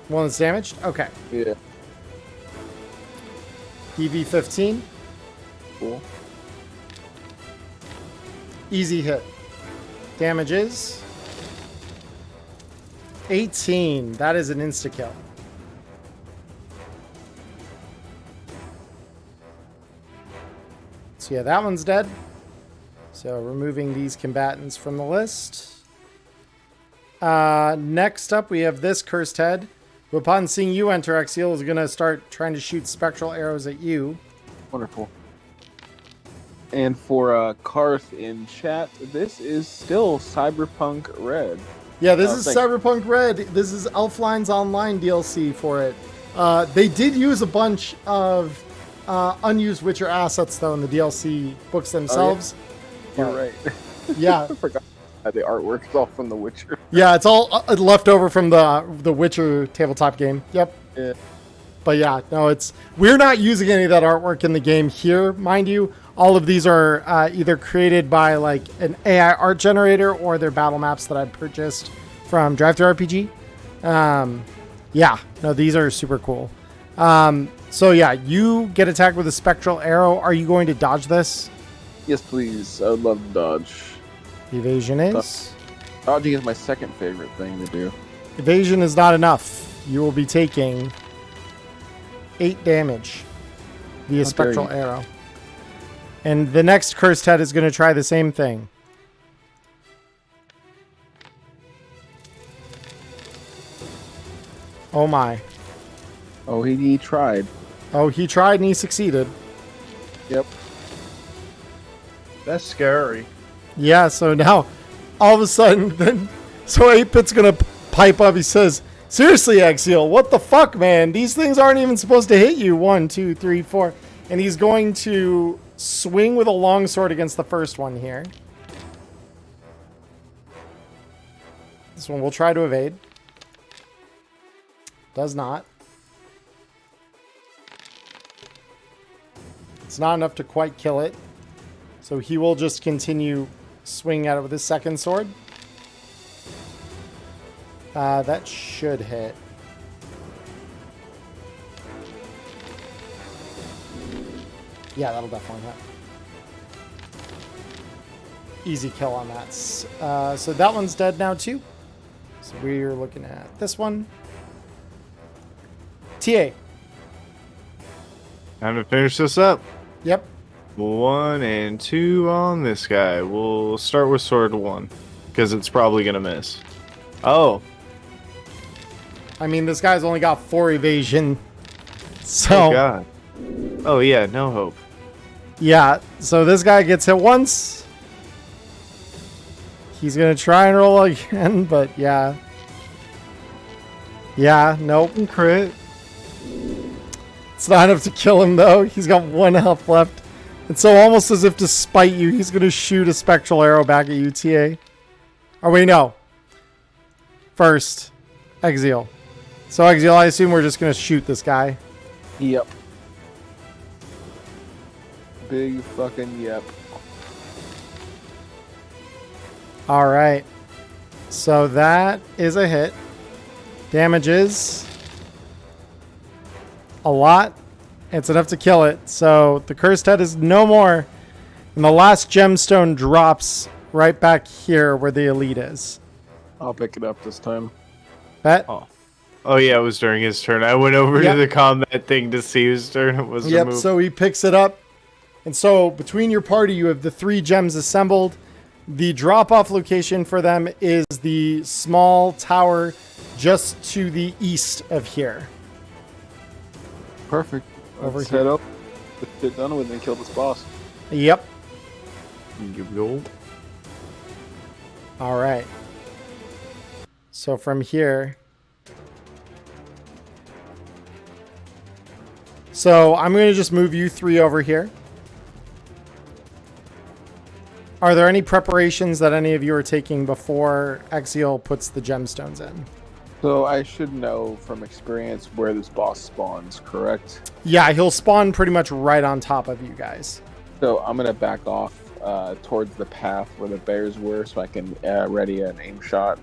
One that's damaged? Okay. Yeah. EV 15. Cool. Easy hit. Damage is 18. That is an insta-kill. So yeah, that one's dead. So removing these combatants from the list. Next up, we have this cursed head, who upon seeing you enter, Exiel, is going to start trying to shoot spectral arrows at you. Wonderful. And for Karth in chat, this is still Cyberpunk Red. Yeah, this is Cyberpunk Red. This is Elflines Online DLC for it. They did use a bunch of unused Witcher assets, though, in the DLC books themselves. Oh, yeah. You're right. Yeah. I forgot the artwork is all from The Witcher. Yeah, it's all left over from the Witcher tabletop game. Yep. Yeah. But yeah, no, we're not using any of that artwork in the game here, mind you. All of these are either created by like an AI art generator or they're battle maps that I purchased from DriveThruRPG. Yeah, no, these are super cool. So yeah, you get attacked with a spectral arrow. Are you going to dodge this? Yes, please. I would love to dodge. Evasion is? Dodging is my second favorite thing to do. Evasion is not enough. You will be taking 8 damage via spectral arrow. And the next cursed head is going to try the same thing. Oh my. Oh, he tried. Oh, he tried and he succeeded. Yep. That's scary. Yeah, so now, all of a sudden, then, so 8-Bit's going to pipe up. He says, seriously, Exiel, what the fuck, man? These things aren't even supposed to hit you. 1, 2, 3, 4. And he's going to swing with a longsword against the first one here. This one will try to evade. Does not. It's not enough to quite kill it. So he will just continue swinging at it with his second sword. That should hit. Yeah, that'll definitely hit. Easy kill on that. So that one's dead now too. So we're looking at this one. TA. Time to finish this up. Yep. 1 and 2 on this guy. We'll start with sword 1 because it's probably gonna miss. Oh, I mean, this guy's only got 4 evasion. So, oh god. Oh yeah, no hope. yeah. So this guy gets hit once. He's going to try and roll again, but yeah. Yeah, nope. Crit. It's not enough to kill him, though. He's got 1 health left. And so almost as if to spite you, he's going to shoot a spectral arrow back at you, TA. Oh, wait, no. First, Exiel. So, Exiel, I assume we're just going to shoot this guy. Yep. Big fucking yep. All right. So that is a hit. Damage is a lot. It's enough to kill it. So the cursed head is no more. And the last gemstone drops right back here where the elite is. I'll pick it up this time. Bet? Oh yeah, it was during his turn. I went over Yep. to the combat thing to see whose turn it was. Yep, to move. so he picks it up. And so between your party, you have the 3 gems assembled. The drop-off location for them is the small tower just to the east of here. Perfect. Over Let's here. head up. Let's get done with and kill this boss. Yep. You go. All right. So from here. So I'm going to just move you 3 over here. Are there any preparations that any of you are taking before Exiel puts the gemstones in? So I should know from experience where this boss spawns, correct? Yeah, he'll spawn pretty much right on top of you guys. So I'm gonna back off towards the path where the bears were, so I can ready an aim shot.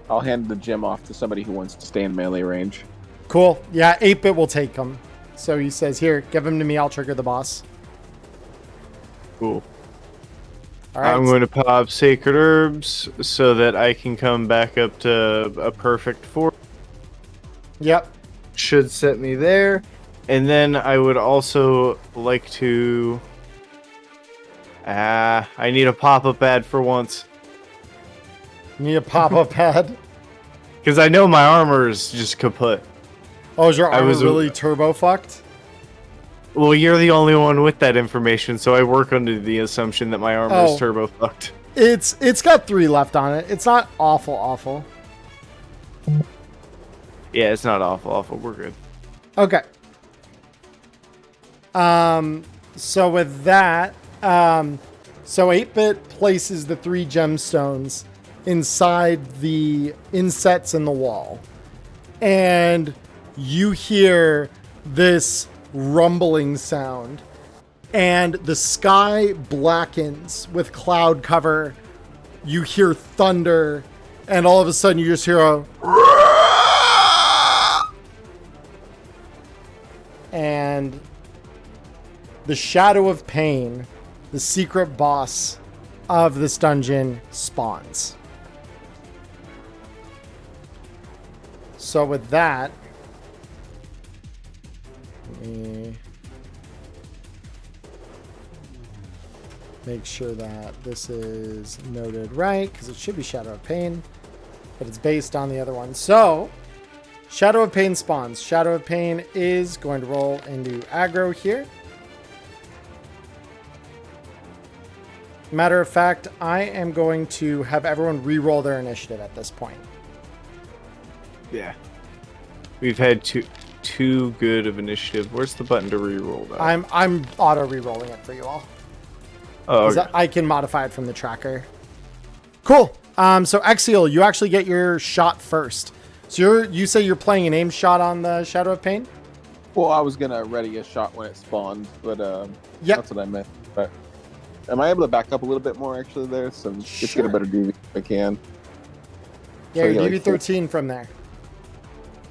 I'll hand the gem off to somebody who wants to stay in melee range. Cool. Yeah, 8-Bit will take him. So he says, here, give him to me. I'll trigger the boss. Cool. All right. I'm going to pop Sacred Herbs so that I can come back up to a perfect 4. Yep. Should set me there. And then I would also like to... I need a pop-up ad for once. Need a pop-up pad. Because I know my armor is just kaput. Oh, is your I armor was- really turbo fucked? Well, you're the only one with that information, so I work under the assumption that my armor Oh. is turbo fucked. It's got 3 left on it. It's not awful. Yeah, it's not awful. We're good. Okay. So with that, so 8-bit places the 3 gemstones inside the insets in the wall. And you hear this rumbling sound. And the sky blackens with cloud cover. You hear thunder. And all of a sudden you just hear a... And the Shadow of Pain, the secret boss of this dungeon, spawns. So with that, let me make sure that this is noted right, because it should be Shadow of Pain, but it's based on the other one. So Shadow of Pain spawns. Shadow of Pain is going to roll into aggro here. Matter of fact, I am going to have everyone re-roll their initiative at this point. Yeah. We've had too good of initiative. Where's the button to re-roll that? I'm auto re-rolling it for you all. Oh, okay. I can modify it from the tracker. Cool. So Exiel, you actually get your shot first. So you say you're playing an aim shot on the Shadow of Pain? Well, I was gonna ready a shot when it spawned, but Yep. that's what I meant. But am I able to back up a little bit more actually there? So just get a better DV if I can. Yeah, So you yeah, DV like 13 from there.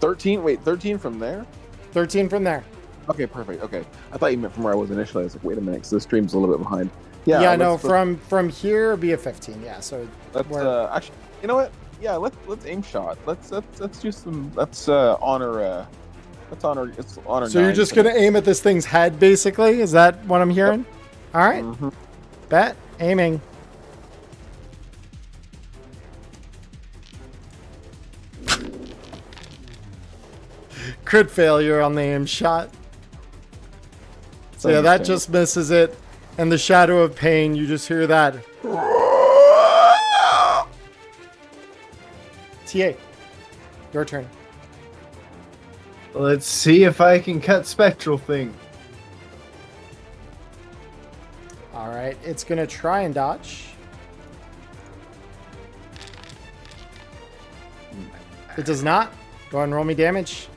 13? Wait, 13 from there? 13 from there. Okay, perfect. Okay, I thought you meant from where I was initially. I was like, wait a minute, because the stream's a little bit behind. Yeah. Yeah, no, let's- from here it'd be a 15. Yeah, so Let's we're- actually, you know what? Yeah, let's aim shot. Let's do some. Let's honor. Let's honor. It's honor. So you're 9 just for gonna aim at this thing's head, basically? Is that what I'm hearing? All right. Mhm. Bet. Aiming. Crit failure on the aim shot. So yeah, that just misses it. And the Shadow of Pain, you just hear that. TA, your turn. Let's see if I can cut Spectral Thing. All right, it's gonna try and dodge. It does not. Go ahead and roll me damage.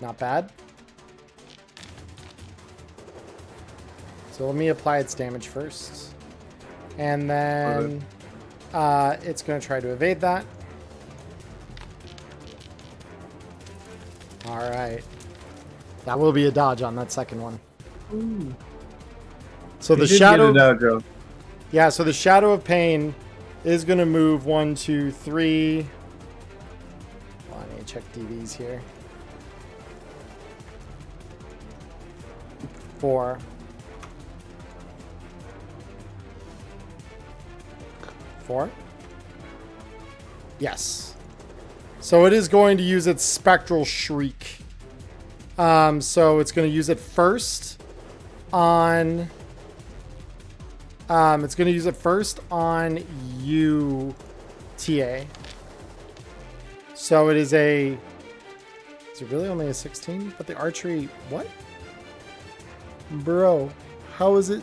Not bad. So let me apply its damage first. And then it's going to try to evade that. All right. That will be a dodge on that second one. Ooh. So the You did shadow... get a dojo. Yeah, so the Shadow of Pain is going to move 1, 2, 3. Hold on, I need to check DVs here. 4. 4? Yes. So it is going to use its Spectral Shriek. So it's going to use it first on... it's going to use it first on you, TA. So it is a... Is it really only a 16? But the archery... What? Bro, how is it...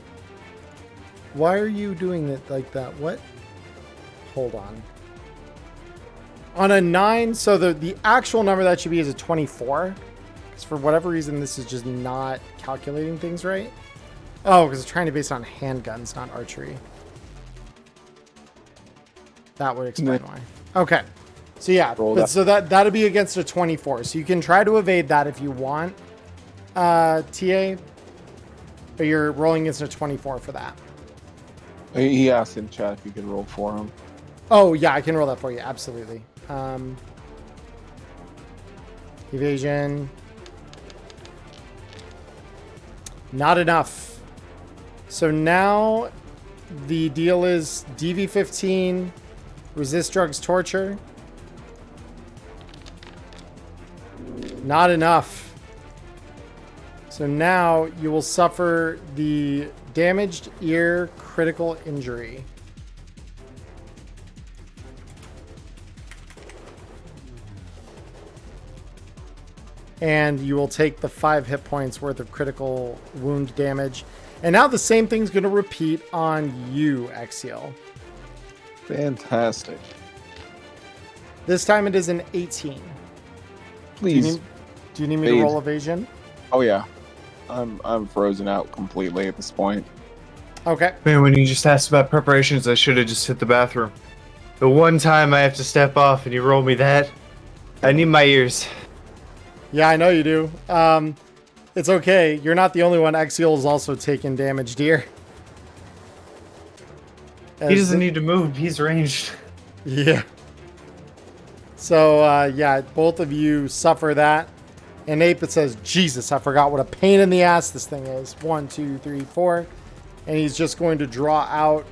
Why are you doing it like that? What? Hold on. On a 9, so the actual number that should be is a 24. Because for whatever reason, this is just not calculating things right. Oh, because it's trying to base it on handguns, not archery. That would explain why. Okay. So yeah, so that'd be against a 24. So you can try to evade that if you want, TA. But you're rolling against a 24 for that. He asked in chat if you could roll for him. Oh, yeah, I can roll that for you. Absolutely. Evasion. Not enough. So now the deal is DV15, resist drugs, torture. Not enough. So now you will suffer the damaged ear critical injury. And you will take the 5 hit points worth of critical wound damage. And now the same thing's going to repeat on you, Exiel. Fantastic. This time it is an 18. Please. Do you need me to roll evasion? Oh yeah. I'm frozen out completely at this point. Okay. Man, when you just asked about preparations, I should have just hit the bathroom. The one time I have to step off and you roll me that, I need my ears. Yeah, I know you do. It's okay. You're not the only one. Exiel is also taking damage, dear. He doesn't need to move. He's ranged. Yeah. So, yeah, both of you suffer that. And Ape, it says, Jesus, I forgot what a pain in the ass this thing is. 1, 2, 3, 4. And he's just going to draw out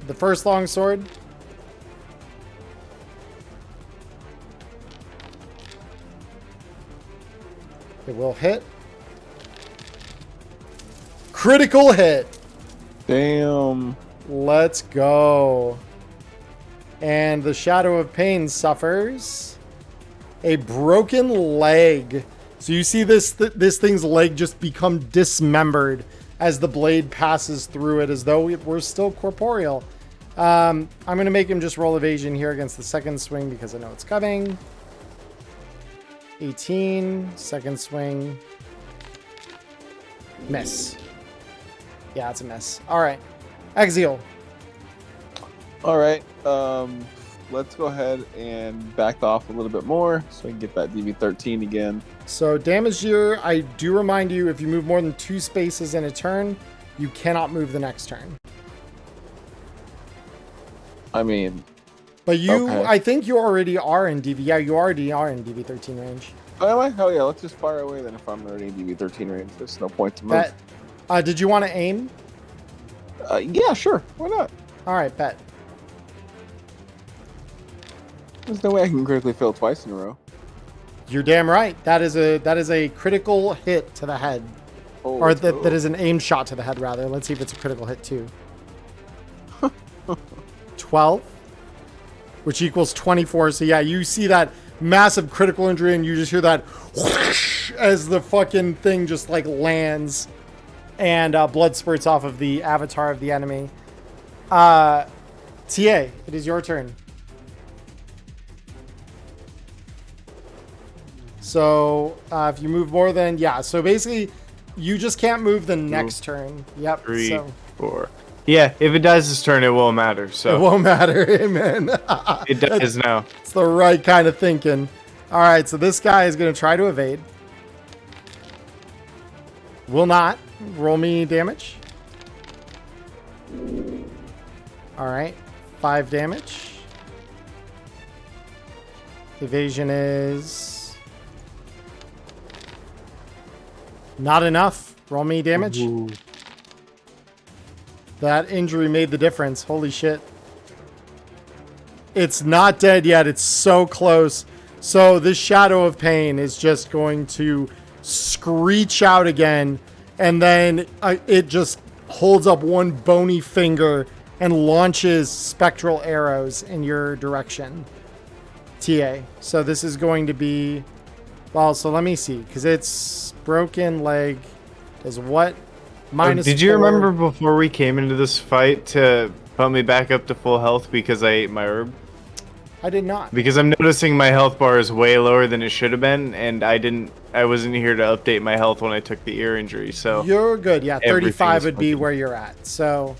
the first longsword. It will hit. Critical hit. Damn. Let's go. And the Shadow of Pain suffers a broken leg. So you see this thing's leg just become dismembered as the blade passes through it, as though it were still corporeal. I'm going to make him just roll evasion here against the second swing because I know it's coming. 18, second swing. Miss. Yeah, it's a miss. All right. Exiel. All right. Let's go ahead and back off a little bit more so we can get that DV13 again. So damage here, I do remind you, if you move more than 2 spaces in a turn, you cannot move the next turn. I mean... But you, okay. I think you already are in DV. Yeah, you already are in DV13 range. Oh, am I? Hell yeah, let's just fire away then if I'm already in DV13 range. There's no point to move. Bet. Did you want to aim? Yeah, sure. Why not? All right, bet. There's no way I can critically fail twice in a row. You're damn right. That is a critical hit to the head. Oh, Or that is an aim shot to the head, rather. Let's see if it's a critical hit, too. 12, which equals 24. So, yeah, you see that massive critical injury, and you just hear that whoosh as the fucking thing just, like, lands. And blood spurts off of the avatar of the enemy. TA, it is your turn. So, if you move more than... Yeah, so basically, you just can't move the next turn. Yep. 3, 4. Yeah, if it dies this turn, it won't matter. So it won't matter, amen. It does now. It's the right kind of thinking. All right, so this guy is going to try to evade. Will not. Roll me damage. All right, 5 damage. Evasion is not enough. Roll me damage. Ooh. That injury made the difference. Holy shit. It's not dead yet. It's so close. So this Shadow of Pain is just going to screech out again. And then it just holds up one bony finger and launches spectral arrows in your direction. TA. So this is going to be... Well, so let me see. Because it's broken leg. Does what? Minus did you 4. remember before we came into this fight to pump me back up to full health because I ate my herb? I did not. Because I'm noticing my health bar is way lower than it should have been, and I wasn't here to update my health when I took the ear injury. So you're good. Yeah, 35 would be fucking... where you're at. So,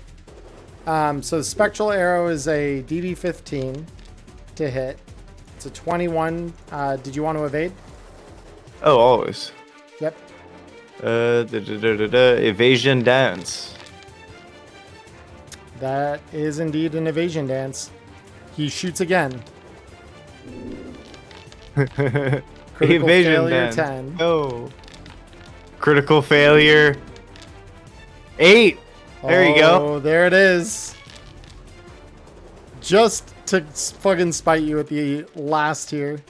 so the spectral arrow is a DV15 to hit. It's a 21. Did you want to evade? Oh, always. Yep. Evasion dance. That is indeed an evasion dance. He shoots again. Critical Evasion failure dance. 10. No. Critical failure. 8. There you go. Oh, there it is. Just to fucking spite you at the last here.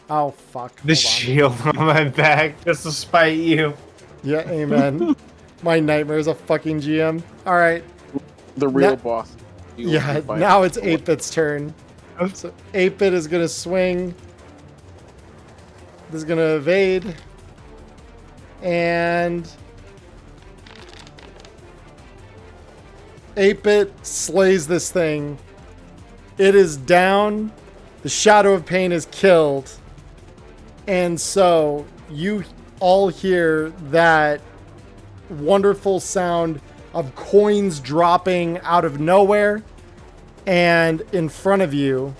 Oh, fuck. The Hold on. shield on my back just to spite you. Yeah, amen. My nightmare is a fucking GM. All right. The real Now- boss. You Yeah, will find- now it's 8-Bit's turn. So 8-Bit is going to swing. This is going to evade. And 8-Bit slays this thing. It is down. The Shadow of Pain is killed. And so you all hear that wonderful sound of coins dropping out of nowhere. And in front of you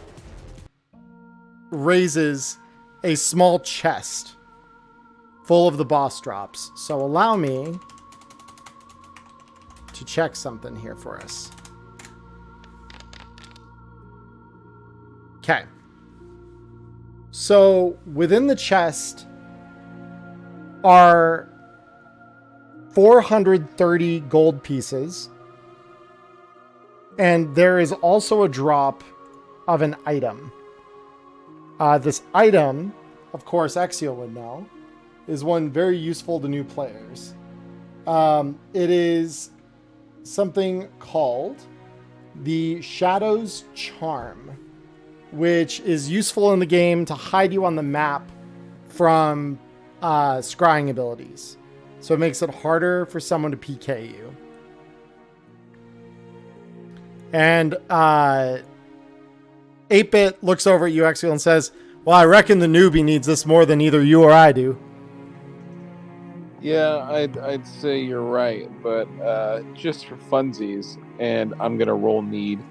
raises a small chest full of the boss drops. So allow me to check something here for us. Okay. So within the chest are 430 gold pieces. And there is also a drop of an item. This item, of course, Exiel would know, is one very useful to new players. It is something called the Shadow's Charm, which is useful in the game to hide you on the map from scrying abilities. So it makes it harder for someone to PK you. And 8-Bit looks over at you, Exiel, and says, well, I reckon the newbie needs this more than either you or I do. Yeah, I'd say you're right, but just for funsies, and I'm gonna roll need.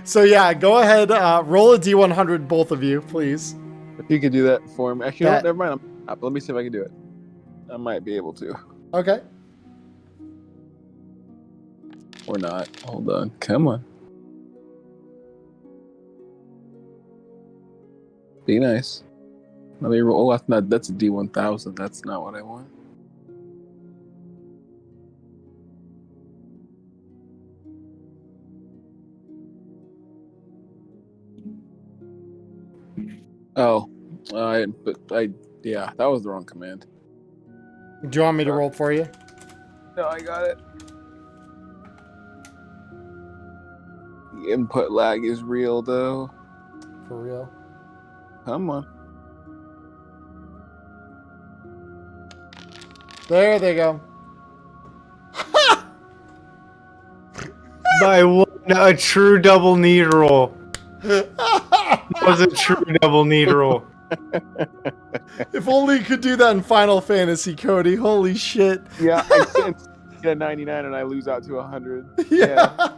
So yeah, go ahead, roll a D100, both of you, please. If you could do that for me. Actually, no, That- never mind. Let me see if I can do it. I might be able to. Okay. Or not. Hold on. Come on. Be nice. Let me roll. Oh, that's a D1000. That's not what I want. Oh, yeah, that was the wrong command. Do you want me to roll for you? No, I got it. The input lag is real, though. For real. Come on. There they go. By one, a true double need roll. Was a true double need roll. If only you could do that in Final Fantasy, Cody. Holy shit. Yeah, I get a 99 and I lose out to 100. Yeah.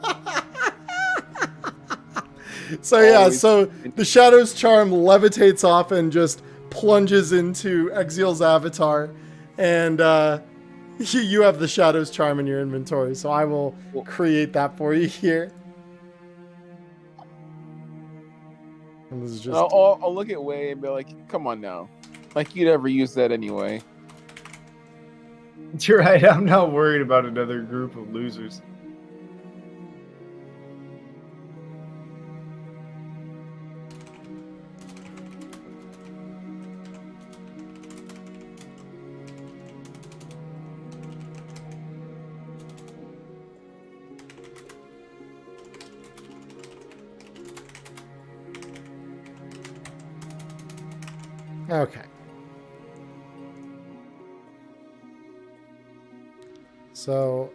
So yeah, Always. so the Shadow's Charm levitates off and just plunges into Exiel's avatar. And you have the Shadow's Charm in your inventory, so I will create that for you here. And this is just... I'll look at Way and be like, come on now. Like you'd ever use that anyway. You're right. I'm not worried about another group of losers. Okay. So,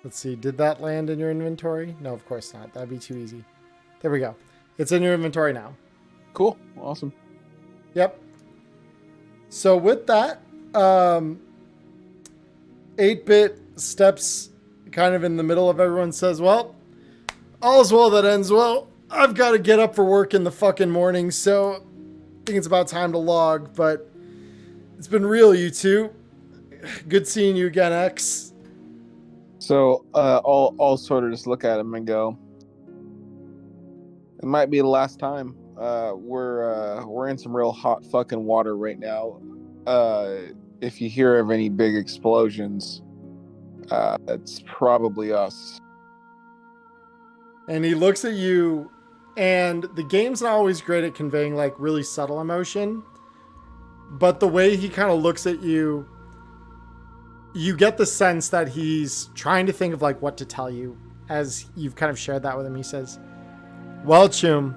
let's see. Did that land in your inventory? No, of course not. That'd be too easy. There we go. It's in your inventory now. Cool. Awesome. Yep. So with that, 8-Bit steps kind of in the middle of everyone, says, well, all's well that ends well. I've got to get up for work in the fucking morning, so think it's about time to log, but it's been real, you two. Good seeing you again, X. So I'll sort of just look at him and go, it might be the last time. We're in some real hot fucking water right now. If you hear of any big explosions, it's probably us. And he looks at you, and the game's not always great at conveying like really subtle emotion, but the way he kind of looks at you, you get the sense that he's trying to think of like what to tell you as you've kind of shared that with him. He says, well, Chum,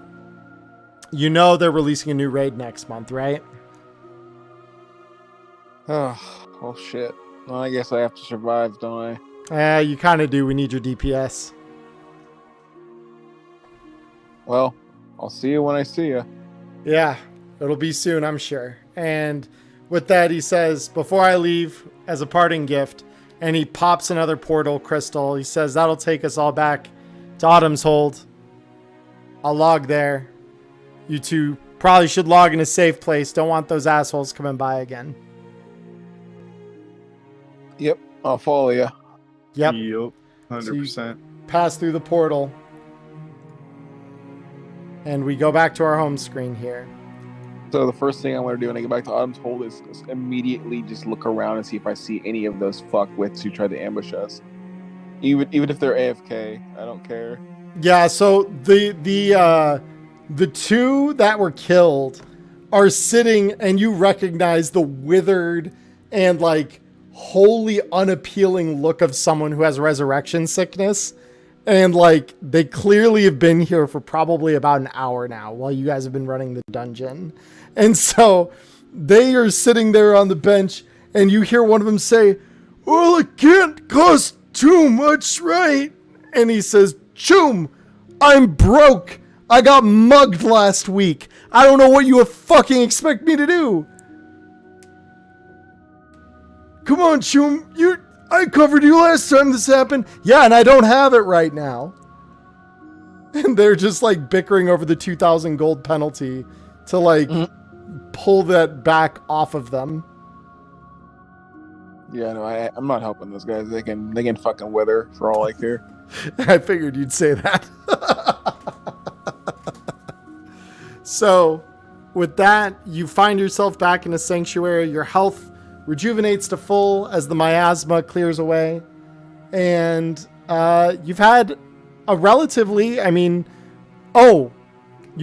you know they're releasing a new raid next month, right? Oh shit. Well, I guess I have to survive, don't I? You kind of do. We need your DPS. Well, I'll see you when I see you. Yeah, it'll be soon, I'm sure. And with that, he says, before I leave, as a parting gift, and he pops another portal crystal. He says, that'll take us all back to Autumn's Hold. I'll log there. You two probably should log in a safe place. Don't want those assholes coming by again. Yep, I'll follow you. Yep. 100%. Pass through the portal. And we go back to our home screen here. So the first thing I want to do when I get back to Autumn's Hold is immediately just look around and see if I see any of those fuckwits who tried to ambush us. Even if they're AFK, I don't care. Yeah, so the two that were killed are sitting, and you recognize the withered and like wholly unappealing look of someone who has resurrection sickness. And like they clearly have been here for probably about an hour now while you guys have been running the dungeon. And so they are sitting there on the bench, and you hear one of them say, well, it can't cost too much, right? And he says, Chum, I'm broke. I got mugged last week. I don't know what you fucking expect me to do. Come on, Chum. I covered you last time this happened. Yeah, and I don't have it right now. And they're just like bickering over the 2,000 gold penalty to like pull that back off of them. Yeah, no, I'm not helping those guys. They can fucking wither for all I care. I figured you'd say that. So, with that, you find yourself back in a sanctuary. Your health rejuvenates to full as the miasma clears away. And you've had a relatively, you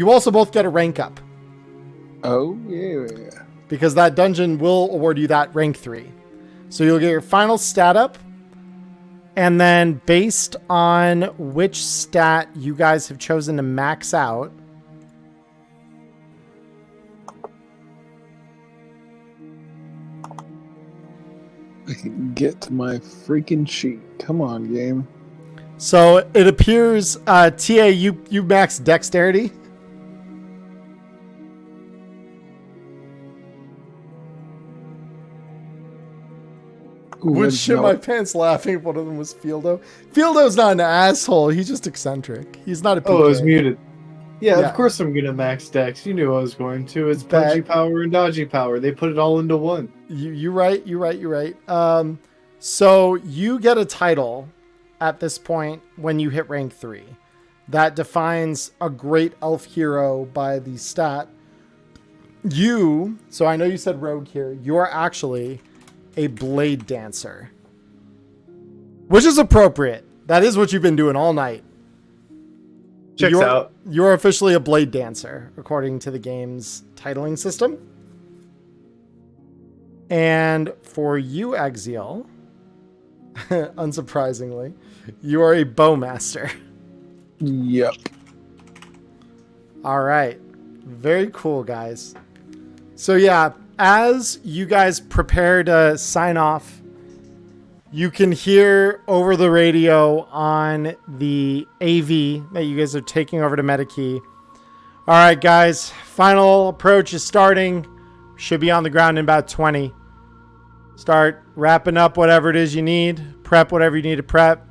also both get a rank up. Oh, yeah. Because that dungeon will award you that rank 3. So you'll get your final stat up. And then based on which stat you guys have chosen to max out, I can get to my freaking sheet. Come on, game. so it appears, TA, you max dexterity. Would shit my pants laughing if one of them was Fieldo. Fieldo's not an asshole. He's just eccentric. He's not a PK. Oh, it was muted. Yeah, Yeah. of course I'm gonna max dex. You knew I was going to. It's Bad. punchy power and dodgy power. They put it all into one. You're right. So you get a title at this point when you hit rank 3 that defines a great elf hero by the stat. So I know you said rogue here. You are actually a blade dancer, which is appropriate. That is what you've been doing all night. Checks out. You're officially a blade dancer, according to the game's titling system. And for you, Axial, unsurprisingly, you are a bowmaster. Yep. All right. Very cool, guys. So yeah, as you guys prepare to sign off, you can hear over the radio on the AV that you guys are taking over to MetaKey. All right, guys, final approach is starting. Should be on the ground in about 20. Start wrapping up whatever it is you need. Prep whatever you need to prep.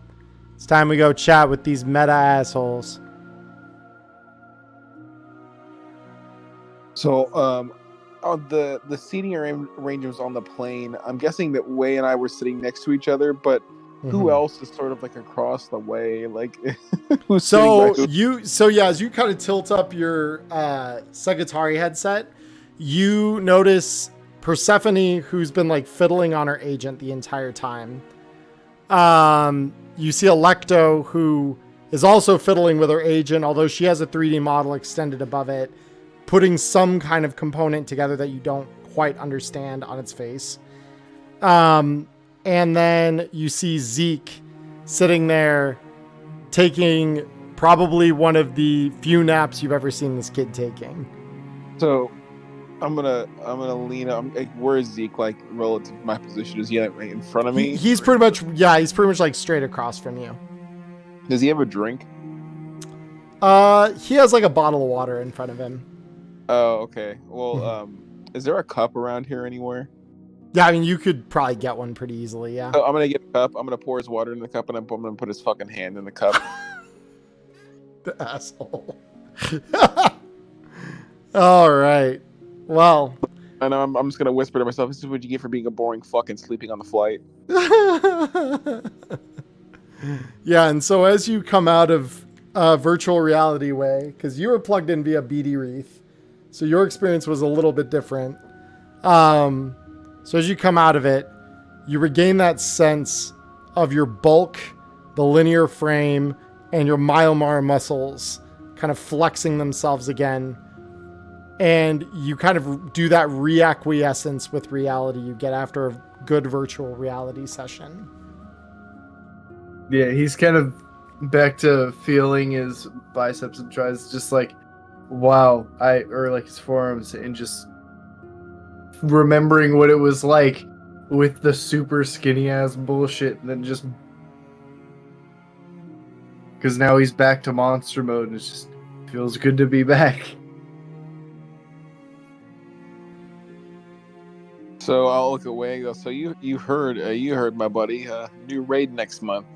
It's time we go chat with these meta assholes. So, on the seating arrangements on the plane, I'm guessing that Wei and I were sitting next to each other, but who Mhm. else is sort of like across the way? Like, who's sitting by So who? as you kind of tilt up your Sagatari headset, you notice Persephone, who's been like fiddling on her agent the entire time. You see Electo, who is also fiddling with her agent, although she has a 3D model extended above it, putting some kind of component together that you don't quite understand on its face. And then you see Zeke sitting there taking probably one of the few naps you've ever seen this kid taking. So, I'm gonna lean up. Like, where is Zeke, like, relative to my position? Is he like right in front of me? He's pretty much like straight across from you. Does he have a drink? He has like a bottle of water in front of him. Oh, okay. Well, is there a cup around here anywhere? Yeah, I mean, you could probably get one pretty easily, yeah. So I'm gonna get a cup. I'm gonna pour his water in the cup, and I'm gonna put his fucking hand in the cup. The asshole. All right. Well. And I'm just gonna whisper to myself, "This is what you get for being a boring fucking sleeping on the flight." Yeah, and so as you come out of virtual reality way, because you were plugged in via BD Wreath, so your experience was a little bit different. So as you come out of it, you regain that sense of your bulk, the linear frame, and your myomar muscles kind of flexing themselves again. And you kind of do that reacquiescence with reality you get after a good virtual reality session. Yeah, he's kind of back to feeling his biceps and tries just like, wow, or like his forearms, and just remembering what it was like with the super skinny ass bullshit, and then just because now he's back to monster mode, and it just feels good to be back. So I'll look away and go, "So you heard my buddy, new raid next month.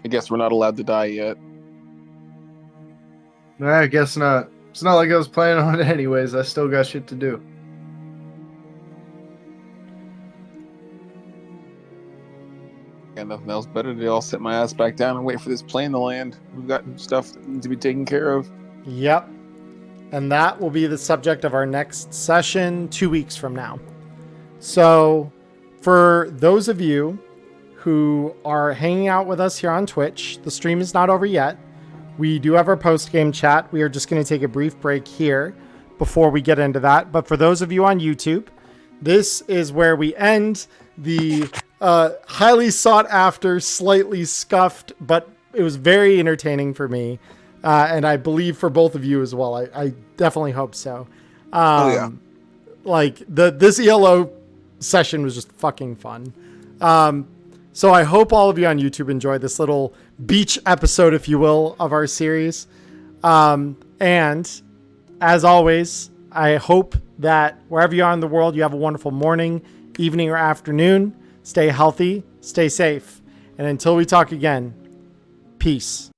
I guess we're not allowed to die yet." I guess not. It's not like I was planning on it anyways. I still got shit to do. Got nothing else better to do. I'll sit my ass back down and wait for this plane to land. We've got stuff that needs to be taken care of. Yep. And that will be the subject of our next session 2 weeks from now. So for those of you who are hanging out with us here on Twitch, the stream is not over yet. We do have our post-game chat. We are just going to take a brief break here before we get into that. But for those of you on YouTube, this is where we end the highly sought after, slightly scuffed, but it was very entertaining for me. And I believe for both of you as well. I definitely hope so. Like this ELO session was just fucking fun. So I hope all of you on YouTube enjoyed this little beach episode, if you will, of our series. And as always, I hope that wherever you are in the world, you have a wonderful morning, evening, or afternoon. Stay healthy, stay safe. And until we talk again, peace.